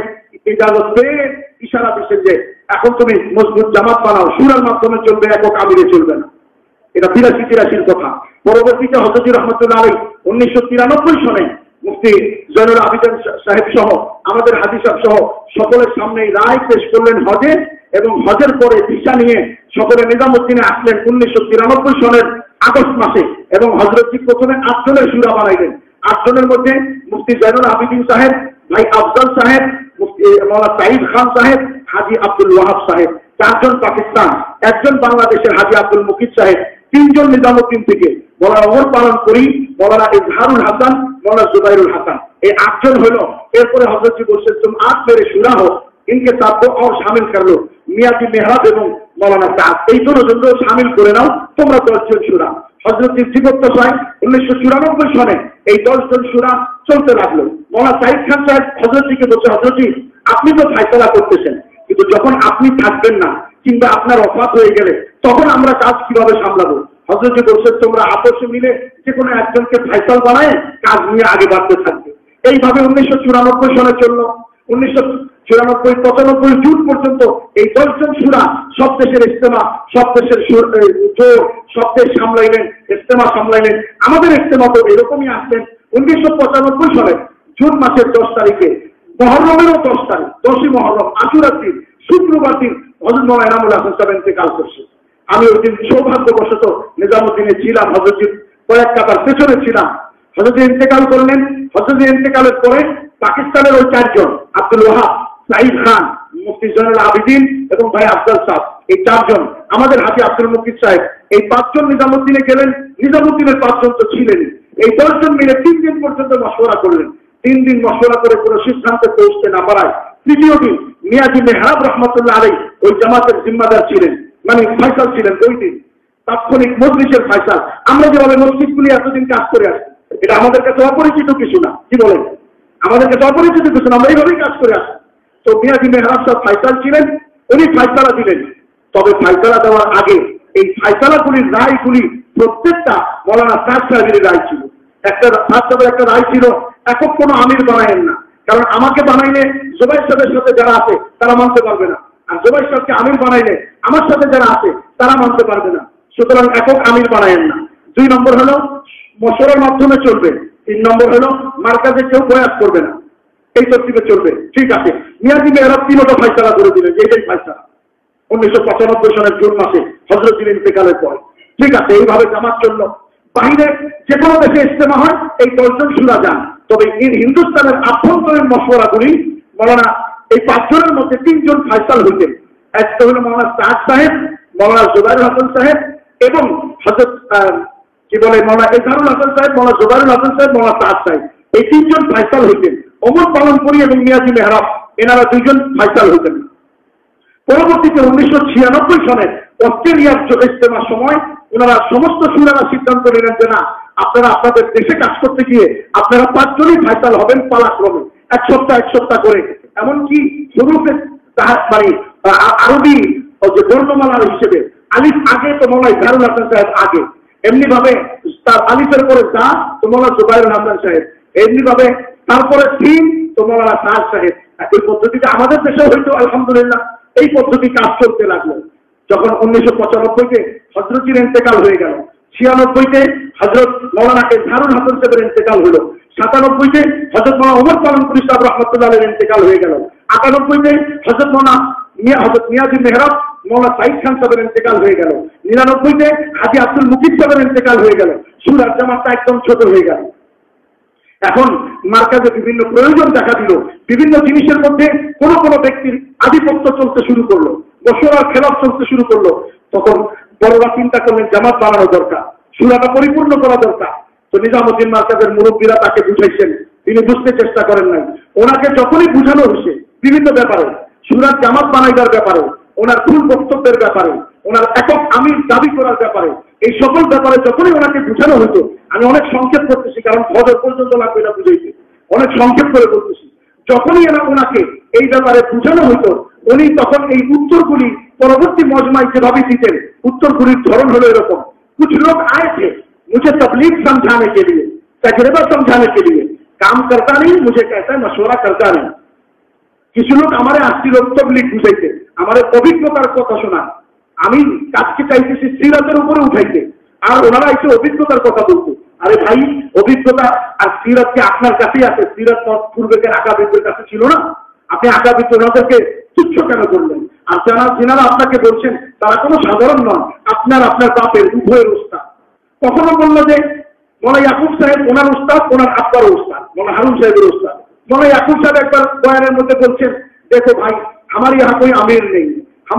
ইজাজত পেয়ে ইশারা দিচ্ছেন যে এখন তুমি মজবুত জামাত বানাও, সুরার মাধ্যমে চলবে, একক আমিরে চলবে না। এটা 82-83 কথা। পরবর্তীতে হযরত রহমতুল্লাহ আলাইহি 1993 সনে মুফতি জয়নুল আবেদিন সাহেব সহ আমাদের হাদিস সাহেব সহ সকলের সামনে রায় পেশ করলেন হজে, এবং হজের পরে ভিসা নিয়ে সকলে নিজামুদ্দিনে আসলেন 1993 সনের আগস্ট মাসে, এবং হযরতজি প্রথমে 8 জনের সুরা বানাইলেন। 8 জনের মধ্যে মুফতি জয়নুল আবেদিন সাহেব, ভাই আফজল সাহেব, মুফতি মাওলানা সাঈদ খান সাহেব, হাজী আব্দুল ওয়াহাব সাহেব, 4 জন পাকিস্তান, 1 জন বাংলাদেশের হাজী আব্দুল মুকিত সাহেব, 3 জন নিজামুদ্দিন থেকে, মাওলানা ওমর পালন করি, মাওলানা ইজহারুল হাসান, মাওলানা জুবাইরুল হাসান, এই 8 জন হলো। এরপরে হযরতজি বলছেন তুম 8 মেরে সুরা हो इनके साथ को और शामिल कर लो, মিয়াজি মেহরাব এবং মাওলানা সাদ, এই 2 জনকে শামিল করে নাও, তোমরা 10 জন সুরা। হযরতজি জীবদ্দশায় 1994 সনে এই 10 জন সুরা চলতে লাগলো। মাওলানা সাঈদ খান সাহেব হযরতজিকে বলছে, হযরতজি আপনি তো ফায়সালা করতেছেন, কিন্তু যখন আপনি থাকবেন না কিংবা আপনার ওফাত হয়ে গেলে তখন আমরা কাজ কিভাবে সামলাবো? হযরতজি বলছেন তোমরা আপসে মিলে যে কোনো একজনকে ফায়সাল বানায় কাজ নিয়ে আগে বাড়তে থাকবে। এইভাবে 1994 সনে চললো। 1994-95 জুন পর্যন্ত এই 10 জন সুরা সব দেশের ইজতেমা, সব দেশের জোর, সব দেশ সামলাইলেন, ইজতেমা সামলাইলেন। আমাদের ইজতেমা তো এরকমই আসছেন। 1995 সালে জুন মাসের 10 তারিখে, মহররমেরও 10 তারিখ, 10ই মহররম, আশুরার দিন, শুক্রবার দিন হযরত মাওলানা এনামুল হাসান সাহেব ইন্তেকাল করছে। আমি ওই দিন সৌভাগ্যবশত নিজামুদ্দিনে ছিলাম, হযরতজির কয়েক কাতার পেছনে ছিলাম। হযরতজি ইন্তেকাল করলেন। হযরতজি ইন্তেকালের পরে পাকিস্তানের ওই 4 জন, আব্দুল ওয়াহাব, সাঈদ খান, মুফতি জয়নুল আবেদিন এবং ভাই আফজল সাহেব, এই 4 জন, আমাদের হাজী আব্দুল মুকিত সাহেব, এই 5 জন নিজামুদ্দিনে গেলেন। নিজামুদ্দিনের 5 জন তো ছিলেন। এই 10 জন মিলে 3 দিন পর্যন্ত মশওয়ারা করলেন। 3 দিন মশওয়ারা করে কোনো সিদ্ধান্তে পৌঁছতে না পারায় তৃতীয় দিন মিয়াজি মেহরাব রহমতুল্লাহ আলাইহি ওই জামাতের জিম্মাদার ছিলেন, মানে ফয়সাল ছিলেন। ওই দিন তাৎক্ষণিক মজলিসের ফয়সাল। আমরা যেভাবে মসজিদগুলি এতদিন কাজ করে আসছি, এটা আমাদের কাছে অপরিচিত কিছু না, কি বলেন? আমাদের কাছে অপরিচিত কিছু না, আমরা এইভাবেই কাজ করে আসছি। তো মিয়াজি মেহরাব সাহেব ফয়সাল ছিলেন, উনি ফয়সালা দিলেন। তবে ফয়সালা দেওয়ার আগে এই ফয়সালাগুলির রায়গুলি প্রত্যেকটা মাওলানা সাদ সাহেবের রায় ছিল। একটা সাদ সাহেবের একটা রায় ছিল, একক কোনো আমির বানায়েন না, কারণ আমাকে বানাইলে জুবাইর সাহেবের সাথে যারা আছে তারা মানতে পারবে না, আর জুবাইর সাহেবকে আমির বানাইলে আমার সাথে যারা আছে তারা মানতে পারবে না, সুতরাং একক আমির বানায়েন না। 2 নম্বর হলো মশওয়ারার মাধ্যমে চলবে। 3 নম্বর হলো মার্কাজে কেউ প্রয়াস করবে না, এই তরতিবে চলবে। ঠিক আছে, মিয়াজি মেহরাব 3টা ফয়সালা করে দিলেন, এইটাই ফয়সালা 1995 সনের জুন মাসে হযরতজির ইন্তেকালের পর। ঠিক আছে, এইভাবে জামাত চলল। বাইরে যে কোনো দেশে ইজতেমা হয় এই 10 জন সুরা যান, তবে হিন্দুস্তানের আভ্যন্তরীণ মশওয়ারাগুলি মাওলানা এই 5 জনের মধ্যে 3 জন ফয়সাল হইতেন। একটা হলো মাওলানা সাদ সাহেব, মাওলানা জুবাইরুল হাসান সাহেব এবং হযরত কি বলে মাওলানা ইজহারুল হাসান সাহেব, মাওলানা জুবাইরুল হাসান সাহেব, মাওলানা সাদ সাহেব, এই 3 জন ফয়সাল হইতেন। ওমর পালন করি এবং মিয়াজি মেহরাব, এনারা 2 জন ফয়সাল হইতেন। পরবর্তীতে 1996 সনে অস্ট্রেলিয়ার ইজতেমার সময় ওনারা সমস্ত সুরারা সিদ্ধান্ত নিলেন যে না, আপনারা আপনাদের দেশে কাজ করতে গিয়ে আপনারা 5 জনই ফায়সাল হবেন পালাক্রমে, এক সপ্তাহ করে। এমনকি হরুফে মানে আরবি যে বর্ণমালার হিসেবে আলিফ আগে তো মৌলাই জাহরুল হাসান সাহেব আগে, এমনি ভাবে তার আলিফের পরে যা তো মৌলানা জুবাইরুল হাসান সাহেব, এমনি ভাবে তারপরে সিন তো মৌলানা সাহেব সাহেব। এই পদ্ধতিটা আমাদের দেশে হয়তো আলহামদুলিল্লাহ এই পদ্ধতি কাজ চলতে লাগলো। যখন 1995-তে হযরতের ইন্তেকাল হয়ে গেল, 96-তে হযরত মৌলানা জাহরুল হাসান সাহেবের ইন্তেকাল হলো, 97-তে হযরত মৌলানা ওমর পালনপুরি সাহেব রাহমাতুল্লাহ আলাইহির ইন্তেকাল হয়ে গেল, 98-তে হযরত মৌলানা মিয়াজি মেহরাব মৌলানা সাইদ খান সাহেবের ইন্তেকাল হয়ে গেল, 99-তে হাজী আব্দুল মুকিত সাহেবের ইন্তেকাল হয়ে গেল। সুরার জামাতটা একদম ছোট হয়ে গেল। এখন মার্কাজে বিভিন্ন প্রয়োজন দেখা দিল, বিভিন্ন জিনিসের মধ্যে কোন কোন ব্যক্তির আধিপত্য চলতে শুরু করলো, মশওয়ারার খেলাফ চলতে শুরু করলো। তখন বড়রা চিন্তা করলেন জামাত বানানো দরকার, সুরাটা পরিপূর্ণ করা দরকার। তো নিজামুদ্দিন মার্কাজের মুরব্বীরা তাকে বুঝাইছেন, তিনি বুঝতে চেষ্টা করেন নাই। ওনাকে যখনই বুঝানো হয়েছে বিভিন্ন ব্যাপারে, সুরার জামাত বানাইবার ব্যাপারে, ওনার ভুল বক্তব্যের ব্যাপারে, ওনার একক আমির দাবি করার ব্যাপারে, এই সকল ব্যাপারে যখনই ওনাকে বুঝানো হতো, আমি অনেক সংক্ষেপ করতেছি কারণ ফজর পর্যন্ত লাগবে না বুঝাইতে, অনেক সংক্ষেপ করে বলতেছি, যখনই ওনাকে এই ব্যাপারে বুঝানো হতো, উনি তখন এই উত্তরগুলি পরবর্তী মজমায় যেভাবে দিতেন, উত্তরগুলির ধরন হলো এরকম। कुछ लोग आए थे मुझे तबलीग समझाने के लिए, तजर्बा समझाने के लिए, काम करता नहीं, मुझे कहता है मशवरा करता नहीं। কিছু লোক আমার আসছিল তবলিগ বুঝাইতে, আমার অভিজ্ঞতার কথা শোনা, আমি কাজকে চাইতেছি সিরাতের উপরে উঠাইতে, আর ওনারা এসে অভিজ্ঞতার কথা বলতো। আরে ভাই, অভিজ্ঞতা আর সিরাত কি আপনার কাছেই আছে? সিরাত পূর্বেকের আকাবিরদের কাছে ছিল না? আপনি আকাবির ওনাদেরকে তুচ্ছ কেন করলেন? আর যারা আপনাকে বলছেন তারা কোনো সাধারণ নন, আপনার বাপের উভয়ের উস্তাদ। কখনো বললো যে মৌলানা ইয়াকুব সাহেব ওনার উস্তাদ, ওনার আব্বার উস্তাদ, মৌলানা হারুন সাহেবের উস্তাদ। मौलाना याकूब साहब एक बार बयान में बोलते हैं, देखो भाई हमारे यहाँ कोई अमीर नहीं, हम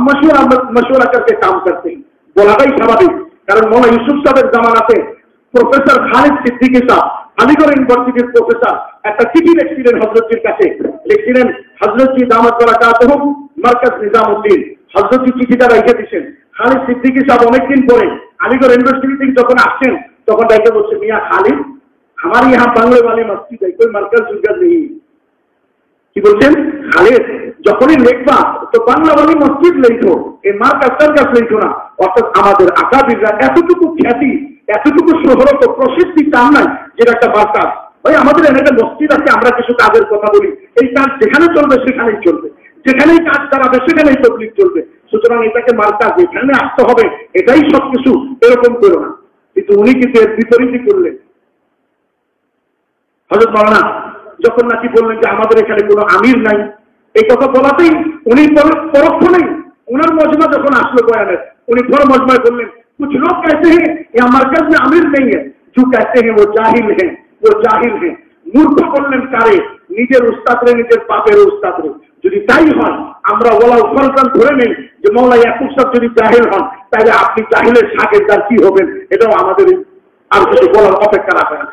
मशवरा करके काम करते हैं। बोला भाई स्वाभाविक, कारण मौलाना यूसुफ साहब जमाना से प्रोफेसर खालिद सिद्दीकी साहब আলিগড় ইউনিভার্সিটির প্রফেসর একটা চিঠি লিখছিলেন হযরতজির কাছে, লিখছিলেন হযরতজি দামাত বারাকাতুহুম মারকাজ নিজামউদ্দিন। হযরতজি চিঠিটা রেখে দিয়েছেন। খালিদ সিদ্দীকি সাহেব অনেকদিন পরে আলিগড় ইউনিভার্সিটি থেকে যখন আসছেন তখন ডাইকে বলছে, মিয়া খালিদ हमारे यहाँ बांग्ले वाली मस्जिद है, कोई मरकज जुर्गज नहीं। কি বলছেন খালিদ, যখনই লিখবা তো বাংলাবাড়ি মসজিদ লিখো, এই মার্কাজ সার্কাস লিখো না। অর্থাৎ আমাদের আকাবিররা এতটুকু খ্যাতি, এতটুকু শোহরত প্রসিদ্ধি চান নাই যেটা একটা মার্কাজ। ভাই আমাদের এখানে মসজিদ আছে, আমরা কিছু কাজের কথা বলি, এই কাজ যেখানে চলবে সেখানেই চলবে, যেখানেই কাজ চালাবে সেখানেই তবলিগ চলবে। সুতরাং এটাকে মার্কাজ, এখানে আসতে হবে, এটাই সবকিছু, এরকম করো না। কিন্তু উনি কিন্তু এর বিপরীতই করলেন। হযরত মাওলানা যখন নাকি বললেন যে আমাদের এখানে কোনো আমির নাই, এই কথা বলাতেই উনি পরক্ষণেই উনার মজমা যখন আসলো বয়ানের, উনি বড় মজমায় বললেন, कुछ लोग कहते हैं यहाँ मरकज में आमिर नहीं है, जो कहते हैं वो जाहिल हैं, वो जाहिल हैं। মূর্খ করলেন কারে? নিজের উস্তাদরে, নিজের বাপের উস্তাদরে। যদি তাই হয় আমরা ওলাল ফরকান ধরে নেই যে মৌলানা ইয়াকুব সাহেব যদি জাহিল হন তাহলে আপনি জাহিলের শাগিরদার কি হবেন, এটাও আমাদের আর কিছু বলার অপেক্ষা রাখে না।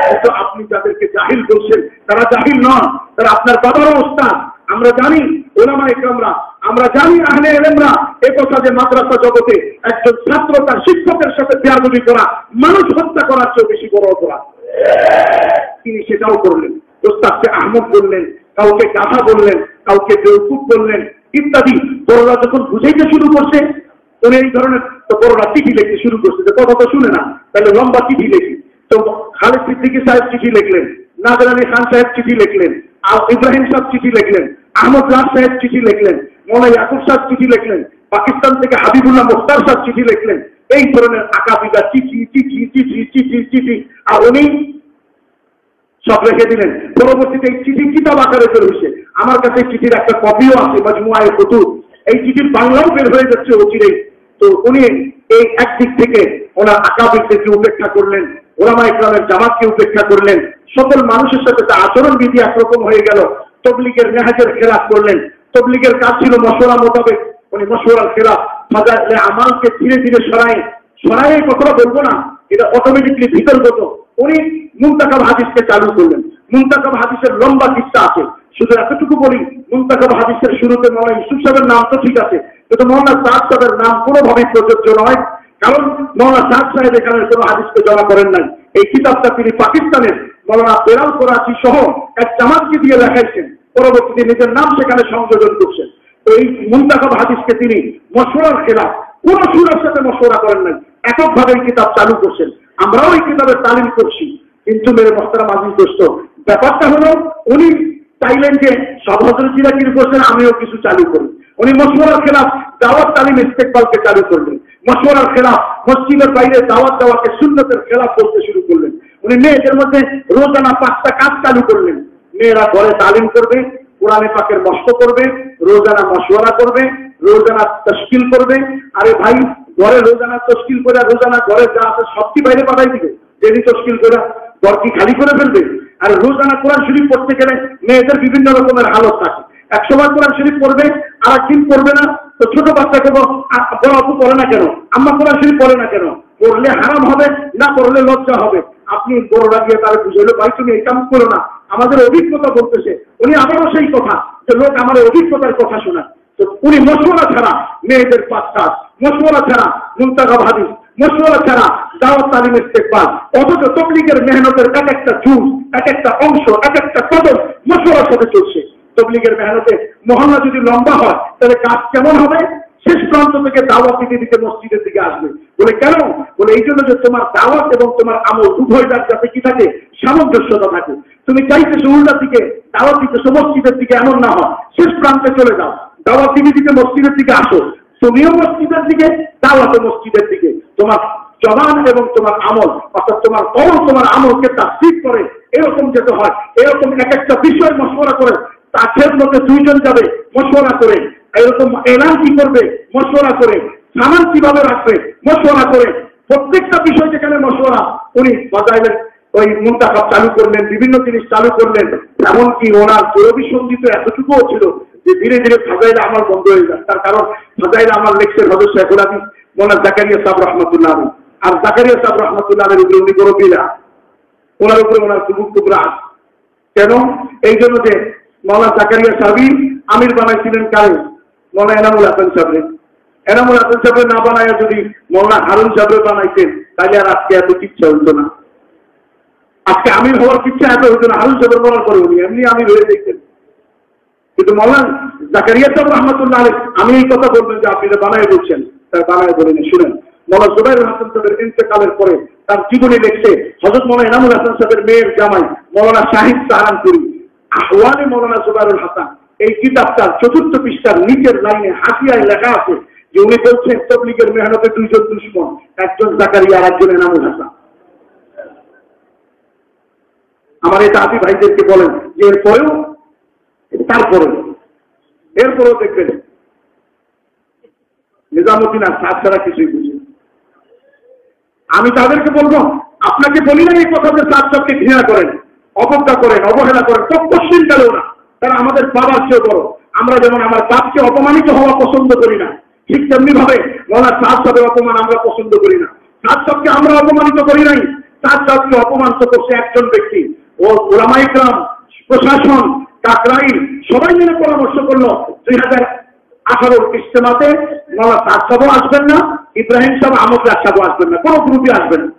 কিন্তু আপনি যাদেরকে জাহিল বলছেন তারা জাহিল নন, তারা আপনার বাবারও উস্তাদ। আমরা জানি ওলামা ইকরামরা, আমরা জানি আহলে ইলমরা এই কথা যে মাদ্রাসা জগতে একজন ছাত্র তার শিক্ষকের সাথে বেয়াদবি করা মানুষ হত্যা করার চেয়ে বেশি বড় অপরাধ। তিনি সেটাও করলেন, ওস্তাদকে আহমদ বললেন, কাউকে গাধা বললেন, কাউকে বেওকুফ বললেন ইত্যাদি। বড়রা যখন বুঝাইতে শুরু করছে উনি এই ধরনের, তো বড়রা চিঠি লিখতে শুরু করছে যে কথা তো শুনে না, তাহলে লম্বা চিঠি লিখি। তো খালিদ সিদ্দিকী সাহেব চিঠি লিখলেন, নাজর আলী খান সাহেব চিঠি লিখলেন, ইব্রাহিম সাহেব চিঠি লিখলেন, আহমদ রাজ সাহেব চিঠি লিখলেন, মৌলানা ইয়াকুব সাহেব চিঠি লিখলেন, পাকিস্তান থেকে হাবিবুল্লাহ মুখতার সাহেব চিঠি লিখলেন। এই ধরনের আকাবিদা চিঠি চিঠি চিঠি চিঠি চিঠি, আর উনি সব রেখে দিলেন। পরবর্তীতে এই চিঠি কিতাব আকারে বের হয়েছে। আমার কাছে চিঠির একটা কপিও আছে, মাজমুআয়ে কুতুব। এই চিঠির বাংলাও বের হয়ে যাচ্ছে অচিরেই। তো উনি এই একদিক থেকে ওনার আকাবিরদেরকে উপেক্ষা করলেন, ওলামা ইকরামের জামাতকে উপেক্ষা করলেন, সকল মানুষের সাথে তার আচরণ বিধি একরকম হয়ে গেল। তবলিগের নেহাজের খেলাফ করলেন। তবলিগের কাজ ছিল মশওয়ারা মোতাবেক, উনি মশওয়ারার খেলাফ। ফাজাইলে আমালকে ধীরে ধীরে সরাই এই কথাটা বলবো না, এটা অটোমেটিকলি ভিতরগত। উনি মুনতাকাব হাদিসকে চালু করলেন। মুনতাকাব হাদিসের লম্বা কিস্সা আছে, শুধু এতটুকু বলি, মুনতাকাব হাদিসের শুরুতে মৌলানা ইউসুফ সাহেবের নাম তো ঠিক আছে, কিন্তু মৌলানা সাদ সাহেবের নাম কোনোভাবেই প্রযোজ্য নয়, কারণ মৌলানা সাদ সাহেব এখানে কোনো হাদিসকে জমা করেন নাই। এই কিতাবটা তিনি পাকিস্তানের মৌলানা বেলাল করাচি সহ এক জামাতকে দিয়ে লেখাইছেন, পরবর্তীতে নিজের নাম সেখানে সংযোজন করছেন। তো এই মুনতাখাব হাদিসকে তিনি মশওয়ারার খেলাফ, কোন সুরের সাথে মশওয়ারা করেন নাই, এককভাবে এই কিতাব চালু করছেন। আমরাও এই কিতাবের তালিম করছি, কিন্তু মেরে মোহতারাম আজিজ দোস্ত, ব্যাপারটা হলো উনি চাইলেন যে সব হযরতিরা কি করছেন আমিও কিছু চালু করি। উনি মশওয়ারার খেলাফ দাওয়াত তালিম ইস্তেকবালকে চালু করলেন, মশওয়ারার খেলাফ মসজিদের বাইরে দাওয়াত দেওয়াকে সুন্নতের খেলাফ বলতে শুরু করলেন। উনি মেয়েদের মধ্যে রোজানা 5টা কাজ চালু করলেন। মেয়েরা ঘরে তালিম করবে, কোরআনে পাকের মস্ত করবে, রোজানা মশওয়ারা করবে, রোজানা তশকিল করবে। আরে ভাই, ঘরে রোজানা তশকিল করে রোজানা ঘরে যা আছে সব কি বাইরে পাঠাই দিবে? ডেলি তশকিল করে ঘর কি খালি করে ফেলবে? আর রোজানা কোরআন শরীফ পড়তে গেলে মেয়েদের বিভিন্ন রকমের হালত থাকে। একসময় কোরআন শরীফ পড়বে, আর একদিন পড়বে না। তো ছোট বাচ্চাকে বড় আপু পড়ে না কেন, আম্মা কোরআন শরীফ পড়ে না কেন? পড়লে হারাম হবে, না পড়লে লজ্জা হবে। আপনি বড়রা গিয়ে তারা বুঝাইলো, ভাই তুমি এই কাম করো না, আমাদের অভিজ্ঞতা বলতেছে। উনি আবারও সেই কথা যে লোক আমার অভিজ্ঞতার কথা শোনায়। তো উনি মশওয়ারা ছাড়া মেয়েদের 5 কাজ, মশওয়ারা ছাড়া মুনতাখাব হাদিস, মশওয়ারা ছাড়া দাওয়াত তালিম ইস্তেকবাল, অথচ তাবলীগের মেহনতের এক একটা জুজ, এক একটা অংশ, এক একটা কদম মশওয়ারার সাথে চলছে। তাবলীগের মেহনতে মহল্লা যদি লম্বা হয় তাহলে কাজ কেমন হবে? শেষ প্রান্ত থেকে দাওয়াত দিতে দিতে মসজিদের দিকে আসবে। বলে কেন? বলে এই জন্য যে তোমার দাওয়াত এবং তোমার আমল উভয়টার যাতে কি থাকে, সামঞ্জস্যতা থাকে। তুমি চাইতেছো উল্টার দিকে দাওয়াত দিতেছো মসজিদের দিকে, এমন না হয়। শেষ প্রান্তে চলে যাও, দাওয়াত দিতে দিতে মসজিদের দিকে আসো, তুমিও মসজিদের দিকে, দাওয়াতও মসজিদের দিকে। তোমার জবান এবং তোমার আমল, অর্থাৎ তোমার কলম তোমার আমলকে তাসদীক করে, এরকম যেতে হয়। এরকম এক একটা বিষয় মশওয়ারা করে, তাদের মধ্যে 2 জন যাবে মশওয়ারা করে, এরকম এলান কি করবে মশওয়ারা করে, সামান কিভাবে রাখবে মশওয়ারা করে, প্রত্যেকটা বিষয় যেখানে মশওয়ারা। উনি ফাজাইলের ওই মুনতাখাব চালু করলেন, বিভিন্ন জিনিস চালু করলেন। এমনকি ওনার জরুরি সঙ্গীত এতটুকুও ছিল যে ধীরে ধীরে ফাজাইল আমল বন্ধ হয়ে যায়। তার কারণ ফাজাইল আমল লিখছেন হযরত শেখুল হাদিস মৌলানা জাকারিয়া সাহেব রাহমাতুল্লাহ আলাইহি। আর জাকারিয়া সাহেব রাহমাতুল্লাহ আলাইহির উপরে উনি গরবিলা, ওনার উপরে ওনার টুকরা। কেন? এই জন্য যে মৌলানা জাকারিয়া সাহেবই আমির বানাইছিলেন কারে? মৌলানা এনামুল হাসান সাহেব। এনামুল হাসান সাহেব না বানায় যদি মৌলানা হারুন সাহেব বানাইতেন, তাহলে আর আজকে এত কিচ্ছা হতো না। আজকে আমির হওয়ার কিচ্ছা এত হতো না। হারুন সাহেবের বলার পরে উনি এমনি আমির হয়ে দেখতেন। কিন্তু মৌলানা জাকারিয়া সাহেব রহমতুল্লাহ আলাইহি আমি এই কথা বলবেন যে আপনি বানায় বলছেন, তাই বানায় বলেন। শুনেন, মৌলানা জুবাইর হাসান সাহেবের ইন্তেকালের পরে তার জীবনী লিখছে হযরত মৌলানা এনামুল হাসান সাহেবের মেয়ের জামাই মৌলানা শাহিদ সাহারানপুরি আহওয়ালে মৌলানা জুবাইরুল হাসান। এই কিতাবটার 4র্থ পৃষ্ঠার নিচের লাইনে হাসিয়ায় লেখা আছে যে উনি বলছেন তাবলীগের মেহনতে 2 জন দুশমন, একজন জাকারিয়া আর একজন এনামুল হাসান। আমার এই তাঁতি ভাইদেরকে বলেন যে এরপরেও দেখবেন নিজামুদ্দিন আর সাদ ছাড়া কিছুই বুঝে। আমি তাদেরকে বলবো, আপনাকে বলি না এই কথা যে সাদ সাহেবকে ঘৃণা করেন, অবজ্ঞা করেন, অবহেলা করেন, পশ্চিম কালেও না। তারা আমাদের বাবার চেয়ে বড়। আমরা যেমন আমার বাপকে অপমানিত হওয়া পছন্দ করি না, ঠিক তেমনি ভাবে মৌলানা সাদ সাহেবের অপমান আমরা পছন্দ করি না। সাদ সাহেবকে আমরা অপমানিত করি নাই, সাদ সাহেবকে অপমানিত করছে একজন ব্যক্তি। ও উলামায়ে কেরাম, প্রশাসন, কাকরাইল সবাই মিলে পরামর্শ করলো 2018 ইজতেমাতে মৌলানা সাদ সাহেবও আসবেন না, ইব্রাহিম সাহেব আহমদ সাহেবও আসবেন না, কোনো গ্রুপই আসবেন না।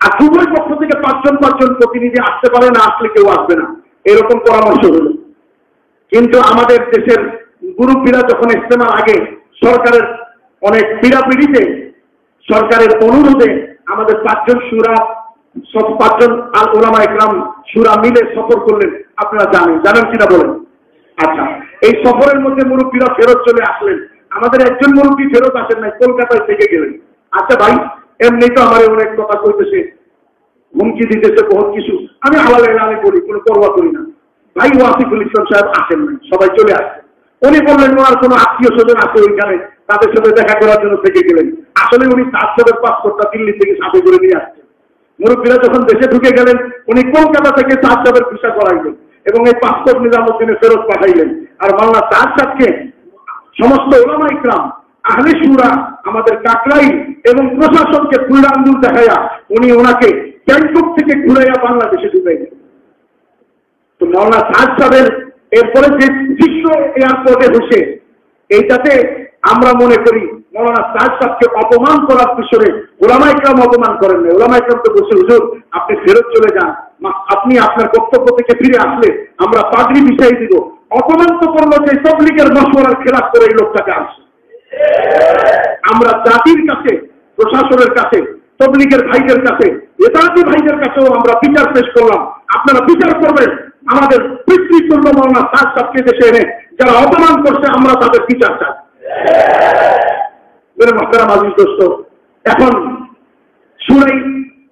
আর দুটোর পক্ষ থেকে 5 জন প্রতিনিধি আসতে পারে, না আসলে কেউ আসবে না, এরকম পরামর্শ হলো। কিন্তু আমাদের দেশের মুরব্বীরা যখন ইজতেমার আগে সরকারের অনেক পীড়াপিড়িতে, সরকারের অনুরোধে আমাদের 5 জন শুরা, 5 জন আল উলামায়ে কেরাম শুরা মিলে সফর করলেন। আপনারা জানেন কিনা বলেন? আচ্ছা, এই সফরের মধ্যে মুরব্বীরা ফেরত চলে আসলেন। আমাদের একজন মুরব্বী ফেরত আসেন নাই, কলকাতায় থেকে গেলেন। আচ্ছা ভাই, এমনি তো আমার অনেক কথা কইতেছে, হুমকি দিতেছে, বহুত কিছু। আমি হালাল এলানে করি, কোনো পরোয়া করি না। ভাই ওয়াসিফুল ইসলাম সাহেব আসেন নাই, সবাই চলে আসছে। উনি বললেন ওনার কোনো আত্মীয় স্বজন আছে ওইখানে, তাদের সাথে দেখা করার জন্য থেকে গেলেন। আসলে উনি সাদ সাহেবের পাসপোর্টটা দিল্লি থেকে সাথে করে নিয়ে আসছেন। মুরব্বীরা যখন দেশে ঢুকে গেলেন, উনি কলকাতা থেকে সাদ সাহেবের ভিসা করাইলেন এবং এই পাসপোর্ট নিজামুদ্দিনে ফেরত পাঠাইলেন। আর মাওলানা সাদ সাহেবকে সমস্ত উলামায়ে কেরাম, আহলে শুরা, আমাদের কাকরাইল এবং প্রশাসনকে ফুল আঙ্গুল দেখাইয়া উনি ওনাকে ব্যাংকক থেকে ঘুরাইয়া বাংলাদেশে ঢুকাইলেন। তো মাওলানা সাদ সাহেবের এরপরে যে বিশ্ব এয়ারপোর্টে বসে এইটাতে আমরা মনে করি মৌলানা সাহেব সাহেবকে অপমান করার পিছনে ওলামা ইকরাম অপমান করেন না। ওলামা ইকরাম তো বসে, হুজুর আপনি ফেরত চলে যান, আপনি আপনার বক্তব্য থেকে ফিরে আসলে আমরা পাগড়ি বিছাই দিব। অপমান তো করলো যে তাবলীগের মশওয়ারার খেলাফ করে এই লোকটাকে আসছে। আমরা জাতির কাছে, প্রশাসনের কাছে, তাবলীগের ভাইদের কাছে, নেতাজি ভাইদের কাছেও আমরা বিচার পেশ করলাম। আপনারা বিচার করবেন আমাদের পিতৃতুল্য মৌলানা সাহেব সাহেবকে দেশে এনে যারা অপমান করছে, আমরা তাদের বিচার চাই। মেরে মহতারাম আজিজ দোস্ত, এখন শুনাই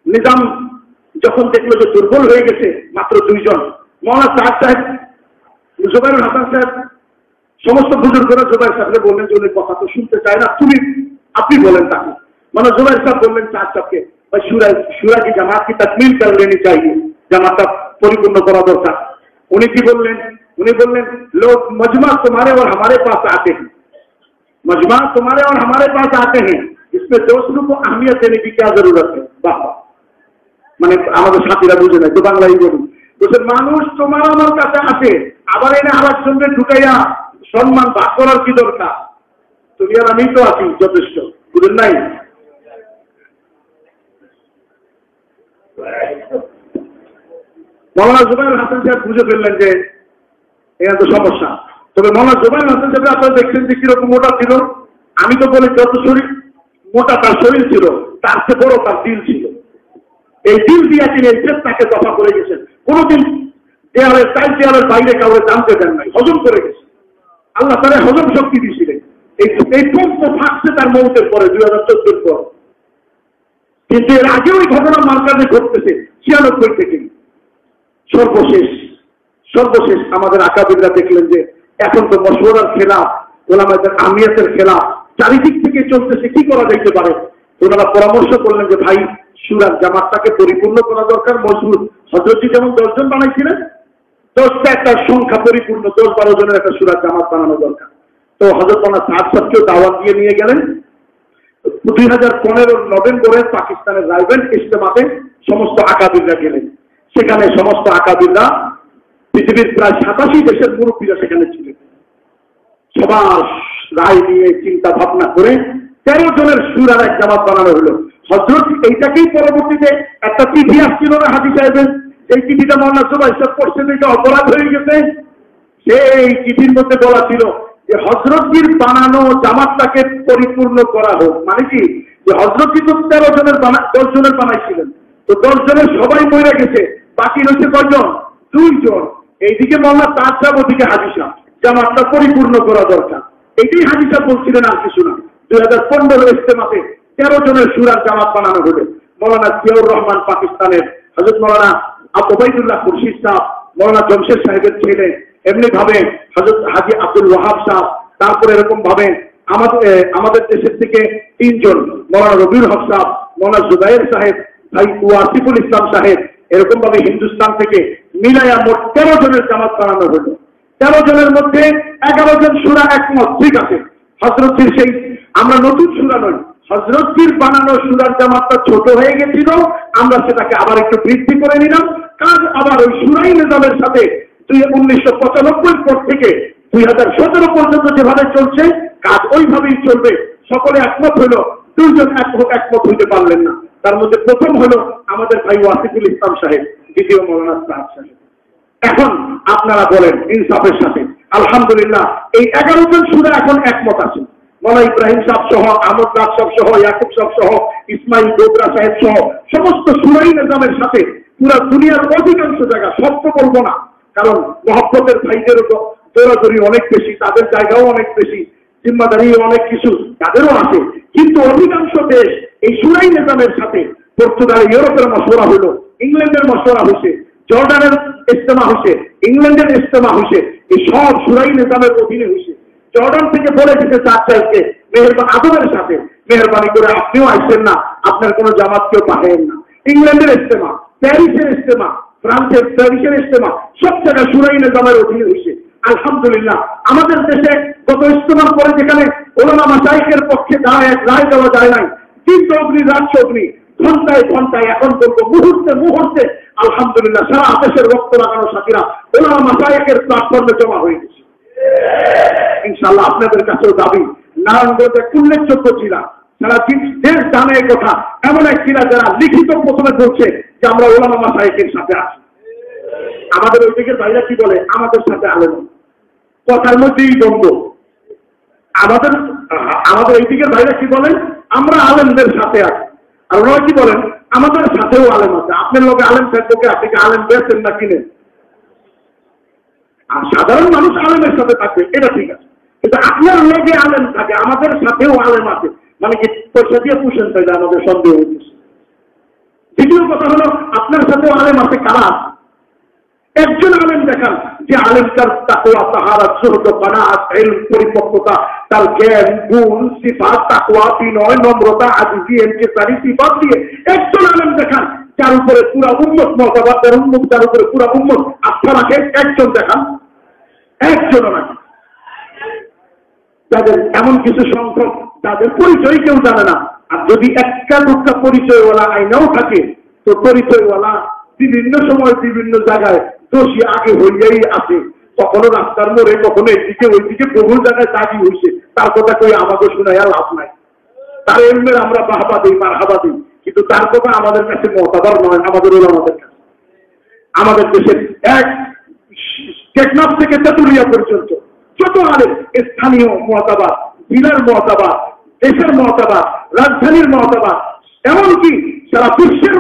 নিজাম যখন দেখলো যে দুর্বল হয়ে গেছে, মাত্র 2 জন, মৌলানা সাহেব সাহেব, জুবাইরুল হাসান সাহেব, সমস্ত বুজুর্গরা জুবাইর সাহেবকে বললেন যে উনি কথা তো শুনতে চায় না, আপনি বলেন তাকে। মানে জুবাইর সাহেব বললেন সাহেব সাহেবকে, भाई शुरा की जमात की तकमील कर लेनी चाहिए, जमात परिपूर्ण करा दरकार। उन्हीं की बोलने लोग मजमा तुम्हारे और हमारे पास आते हैं, मजमा तुम्हारे और हमारे पास आते हैं, इसमें दोस्तों को अहमियत देने की क्या जरूरत है। बाबा মানে আমাদের সাথীরা বুঝে নাই তো বাংলাই বলুন, বলছে মানুষ তোমার আমার কাছে আসে, আবার এনে আরেকজনকে ঢুকাইয়া সম্মান ভাগ করার কি দরকার? তুমি আর আমি তো আছি যথেষ্ট, বুঝেন নাই? মৌলানা জুবাইর হাসান সাহেব বুঝে ফেললেন যে এটা তো সমস্যা। তবে মৌলানা জুবাইর হাসান সাহেব আপনারা দেখছেন যে কিরকম মোটা ছিল। আমি তো বলি যত শরীর মোটা তার শরীর ছিল, তার চেয়ে বড় তার দিল ছিল। এই দিল দিয়ে তিনি এই চেষ্টাকে দফা করে গেছেন। কোনোদিন দেয়ালের বাইরে কাউরে জানতে দেন নাই, হজম করে গেছে। আল্লাহ তারা হজম শক্তি দিয়েছিলেন। এই পম্প থাকছে তার মৌতের পরে 2014 পর। কিন্তু এর আগে ওই ঘটনা মার্কাজে ঘটতেছে 96 থেকে। সর্বশেষ আমাদের আকাবিররা দেখলেন যে এখন তো মশওয়ারার খেলা, ওলামাদের আহমিয়তের খেলা চারিদিক থেকে চলতেছে, কি করা যাইতে পারে। ওনারা পরামর্শ করলেন যে ভাই সুরার জামাতটাকে পরিপূর্ণ করা দরকার। মজবুত হযরতজি যেমন 10 জন বানাইছিলেন, 10টা একটা সংখ্যা পরিপূর্ণ, 10-12 জনের একটা সুরার জামাত বানানো দরকার। তো হযরত মাওলানা সাহেব সাহেবকেও দাওয়াত দিয়ে নিয়ে গেলেন। 2015 নভেম্বরে পাকিস্তানের রাইভেল ইজতেমাতে সমস্ত আকাবিররা গেলেন। সেখানে সমস্ত আকাবিররা, পৃথিবীর প্রায় 87 দেশের মুরব্বীরা সেখানে ছিলেন। সবার রায় নিয়ে চিন্তা ভাবনা করে 13 জনের সুরার এক জামাত বানানো হলো। হযরত এইটাকেই পরবর্তীতে একটা চিঠি আসছিল না হাজী সাহেবের, এই চিঠিটা মৌলানা জুবাইর সাহেব পড়ছেন, এটা অপরাধ হয়ে গেছে। সেই চিঠির মধ্যে বলা ছিল যে হযরতজির বানানো জামাতটাকে পরিপূর্ণ করা হোক। মানে কি, যে হযরতজি তো 13 জনের 10 জনের বানাইছিলেন, তো 10 জনের সবাই মরে গেছে, বাকি রয়েছে কয়জন? 2 জন। এইদিকে মৌলানা সাহেব সাহেব, ওদিকে হাজী সাহেব, জামাতটা পরিপূর্ণ করা দরকার। এটাই হাজী সাহেব বলছিলেন, আর কিছু না। 2015 ইজতেমাতে 13 জনের সুরার জামাত বানানো হলো। মৌলানা জিয়াউর রহমান পাকিস্তানের, হযরত মৌলানা ওবায়দুল্লাহ খুরশিদ সাহেব, মৌলানা জমশেদ সাহেবের ছেলে, এমনি ভাবে হযরত হাজী আব্দুল ওয়াহাব সাহেব, তারপরে এরকম ভাবে আমাদের দেশের থেকে 3 জন, মৌলানা রবিউল হক সাহেব, মৌলানা জুবাইর সাহেব, ভাই ওয়াসিফুল ইসলাম সাহেব, এরকম ভাবে হিন্দুস্তান থেকে মিলাইয়া মোট 13 জনের জামাত বানানো হলো। 13 জনের মধ্যে 11 জন সুরা একমত, ঠিক আছে হযরতজির সেই, আমরা নতুন সুরা নই, হযরতজির বানানো সুরার জামাতটা ছোট হয়ে গেছিল, আমরা সেটাকে আবার একটু বৃদ্ধি করে নিলাম। কাজ আবার ওই সুরাই নিজামের সাথে 1995 পর থেকে 2017 পর্যন্ত যেভাবে চলছে, কাজ ওইভাবেই চলবে। সকলে একমত হলো, 2 জন একমত হইতে পারলেন না। তার মধ্যে প্রথম হলো আমাদের ভাই ওয়াসিফুল ইসলাম সাহেব, দ্বিতীয় মৌলানা সাহেব সাহেব। এখন আপনারা বলেন ইনসাফের সাথে, আলহামদুলিল্লাহ এই 11 জন সুরা এখন একমত আছে। মৌলানা ইব্রাহিম সাহেব সহ, আহমদ রাজ সাহেব সহ, ইয়াকুব সাহেব সহ, ইসমাইল গোবরা সাহেব সহ সমস্ত সুরাই নিজামের সাথে পুরা দুনিয়ার অধিকাংশ জায়গা, সব তো বলবো না, কারণ মহব্বতের ভাইদেরও দৌড়াদৌড়ি অনেক বেশি, তাদের জায়গাও অনেক বেশি, জিম্মাদারি অনেক কিছু তাদেরও আছে। কিন্তু অধিকাংশ দেশ এই সুরাই নিজামের সাথে, পর্তুগাল, ইউরোপের মশওয়ারা হলো, ইংল্যান্ডের মশওয়ারা হয়েছে, জর্ডানের ইজতেমা হয়েছে, ইংল্যান্ডের ইজতেমা হয়েছে, এই সব সুরাই নিজামের অধীনে হয়েছে। জর্ডান থেকে বলে দিতে চাচ্ছেন মেহেরবান আদমের সাথে, মেহরবানি করে আপনিও আসছেন না, আপনার কোনো জামাত কেউ পাঠাবেন না। ইংল্যান্ডের ইজতেমা, প্যারিসের ইজতেমা, ফ্রান্সের প্যারিসের ইজতেমা, সব জায়গায় সুরাই নিজামের অধীনে হয়েছে। আলহামদুলিল্লাহ আমাদের দেশে গত ইজতেমার পরে যেখানে ওলামা মাশায়েখের পক্ষে রায় দেওয়া যায় নাই, 3 অগ্নি, রাত অগ্নি, ঘন্টায় ঘন্টায়, এখন বলবো মুহূর্তে মুহূর্তে আলহামদুলিল্লাহ সারা দেশের রক্ত লাগানো সাথীরা ওলামা মাশায়েখের প্ল্যাটফর্মে জমা হয়ে গেছে। ইনশাআল্লাহ আপনাদের কাছেও দাবি, নারায়ণগঞ্জে উল্লেখযোগ্য জেলা, সারা দেশ জানে এই কথা, এমন এক জেলা যারা লিখিত প্রথমে বলছে যে আমরা ওলামা মাশায়েখের সাথে আছি। আমাদের ওই দিকের ভাইরা কি বলে, আমাদের সাথে আলেম, কথার মধ্যেই দ্বন্দ্ব। আমাদের এই দিকের ভাইরা কি বলেন, আমরা আলেমদের সাথে আছি, আর ওনারা কি বলেন, আমাদের সাথেও আলেম আছে। আপনার লোকে আলেম থাকবে, আপনি কি আলেম বেচেন না কিনেন? আর সাধারণ মানুষ আলেমের সাথে থাকবে, এটা ঠিক আছে, কিন্তু আপনার লোকে আলেম থাকে, আমাদের সাথেও আলেম আছে, মানে কি পয়সা দিয়ে পুষেন, তাইলে আমাদের সন্দেহ হচ্ছে। দ্বিতীয় কথা হলো, আপনার সাথেও আলেম আছে, কারা আছে? একজন আলেম দেখান যে আলেম তার তাকওয়া, তাহারাত, সুহদ, কানাআত, ইলম, পরিপক্কতা, তার জ্ঞান, গুণ, সিফাত, তাকওয়া, বিনয়, নম্রতা, আজিজি, ইনকিসারি সিফাত দিয়ে একজন আলেম দেখান যার উপরে পুরা উম্মত মর্যাদা, যার উপরে পুরা উম্মত আস্থা রাখে, একজন দেখান, একজনও নাকি। তাদের এমন কিছু সংখ্যক তাদের পরিচয় কেউ জানে না, আর যদি একটা দুটা পরিচয়ওয়ালা আইনাও থাকে, তো পরিচয়ওয়ালা বিভিন্ন সময় বিভিন্ন জায়গায় দোষী আগে হইয়াই আছে, কখনো রাস্তার মোড়ে, কখনো এইদিকে ওইদিকে বহু জায়গায় দাবি হয়েছে, তার কথা কই আমাকে শোনাইয়া লাভ নাই। তার এমনি আমরা বাহবা দিই, মারহাবা দিই, কিন্তু তার কথা আমাদের কাছে মতাবার নয়, আমাদের ওলামাদের কাছে। আমাদের দেশের এক টেকনাফ থেকে তেতুলিয়া পর্যন্ত যত আলেম, স্থানীয় মতাবাদ, জেলার মতাবাদ, দেশের মতাবাদ, রাজধানীর মতাবাদ, এমনকি সারা বিশ্বের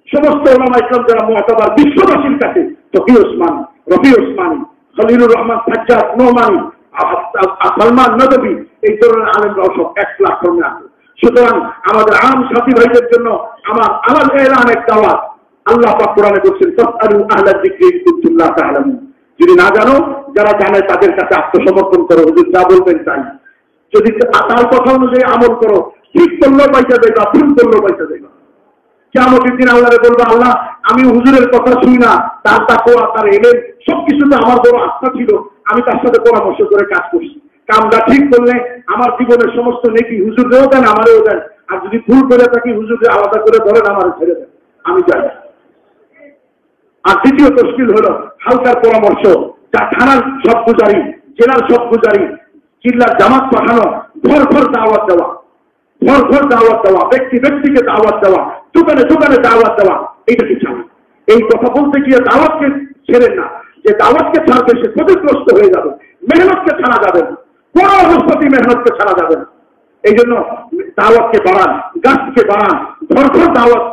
সমস্ত ওলামা ইকরাম যারা মতাবাদ বিশ্ববাসীর কাছে, তকি ওসমানী, রফি ওসমানী, খলিলুর রহমান সাজ্জাদ নোমানী, সালমান নদভী, এই ধরনের আলেমরাও সব এক প্ল্যাটফর্মে আছে। সুতরাং আমাদের আম সাথী ভাইদের জন্য আমার এলান এক দাওয়াত, আল্লাহ পাক কোরআনে বলছেন, ফাসআলু আহলা যিকরি ইন কুনতুম লা তা'লামুন। যদি না জানো, যারা জানে তাদের কাছে আত্মসমর্পণ করো, হুজুর যা বলবেন তাই। যদি তার কথা অনুযায়ী আমল করো, ঠিক করলেও পয়সা দেবা, ভুল করলেও পয়সা দেবা। কিয়ামতের দিন আল্লাহরে বলবো, আল্লাহ আমি হুজুরের কথা শুনি না, তার তাকওয়া, তার ইলম সবকিছুতে আমার বড় আস্থা ছিল, আমি তার সাথে পরামর্শ করে কাজ করছি, কামটা ঠিক করলে আমার জীবনের সমস্ত নেকি হুজুরেও দেন, আমারও দেন, আর যদি ভুল করে থাকি হুজুরে আলাদা করে ধরেন, আমার ছেড়ে দেন, আমি যাই। আর দ্বিতীয় তশকিল হলো হালকার পরামর্শ, যা থানার সব গুজারি, জেলার সব গুজারি, জিল্লার জামাত পাঠানো, ঘর ঘর দাওয়াত দেওয়া, ঘর ঘর দাওয়াত দেওয়া, ব্যক্তি ব্যক্তিকে দাওয়াত দেওয়া, দোকানে দোকানে দাওয়াত দেওয়া, এইটাকে ছাড়েন। এই কথা বলতে গিয়ে দাওয়াতকে ছেড়েন না, যে দাওয়াতকে ছাড়বে সে ক্ষতিগ্রস্ত হয়ে যাবে। মেহনতকে ছাড়া যাবে না, কোনো অবস্থাতেই মেহনতকে ছাড়া যাবে না। এই জন্য দাওয়াতকে বাড়ান, গাছকে বাড়ান, ঘর ঘর দাওয়াত,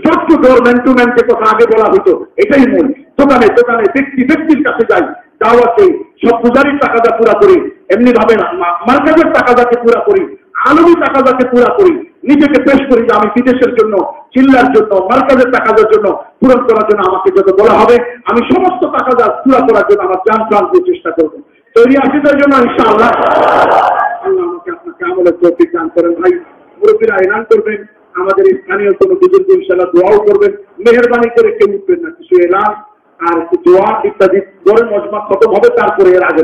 ছোট্ট ডোর ম্যান টু ম্যান যে কথা আগে বলা হতো, এটাই মূল। দোকানে দোকানে ব্যক্তি ব্যক্তির কাছে যাই, দাওয়াতে সব পূজারির টাকাটা পুরা করি, এমনি ভাবে না মার্কেটের টাকাটাকে পুরা করি, আলমী টাকাটাকে পুরা করি, নিজেকে পেশ করি যে আমি বিদেশের জন্য, চিল্লার জন্য, মার্কেটের টাকাদের জন্য পূরণ করার জন্য আমাকে যত বলা হবে, আমি সমস্ত টাকাটা পুরা করার জন্য আমার জান প্রাণ দিয়ে চেষ্টা করবো। তৈরি আছি তার জন্য ইনশাআল্লাহ। আল্লাহ আমাকে আপনাকে আমলের তৌফিক দান করেন। ভাই মুরব্বীরা এলান করবেন, আমাদের স্থানীয় কোনো বুজুর্গ ইনশাআল্লাহ দোয়াও করবেন। মেহরবানি করে কেউ উঠবেন না, কিছু এলান আর দোয়া ইত্যাদি করে মজমা খতম হবে, তারপরে এর আগে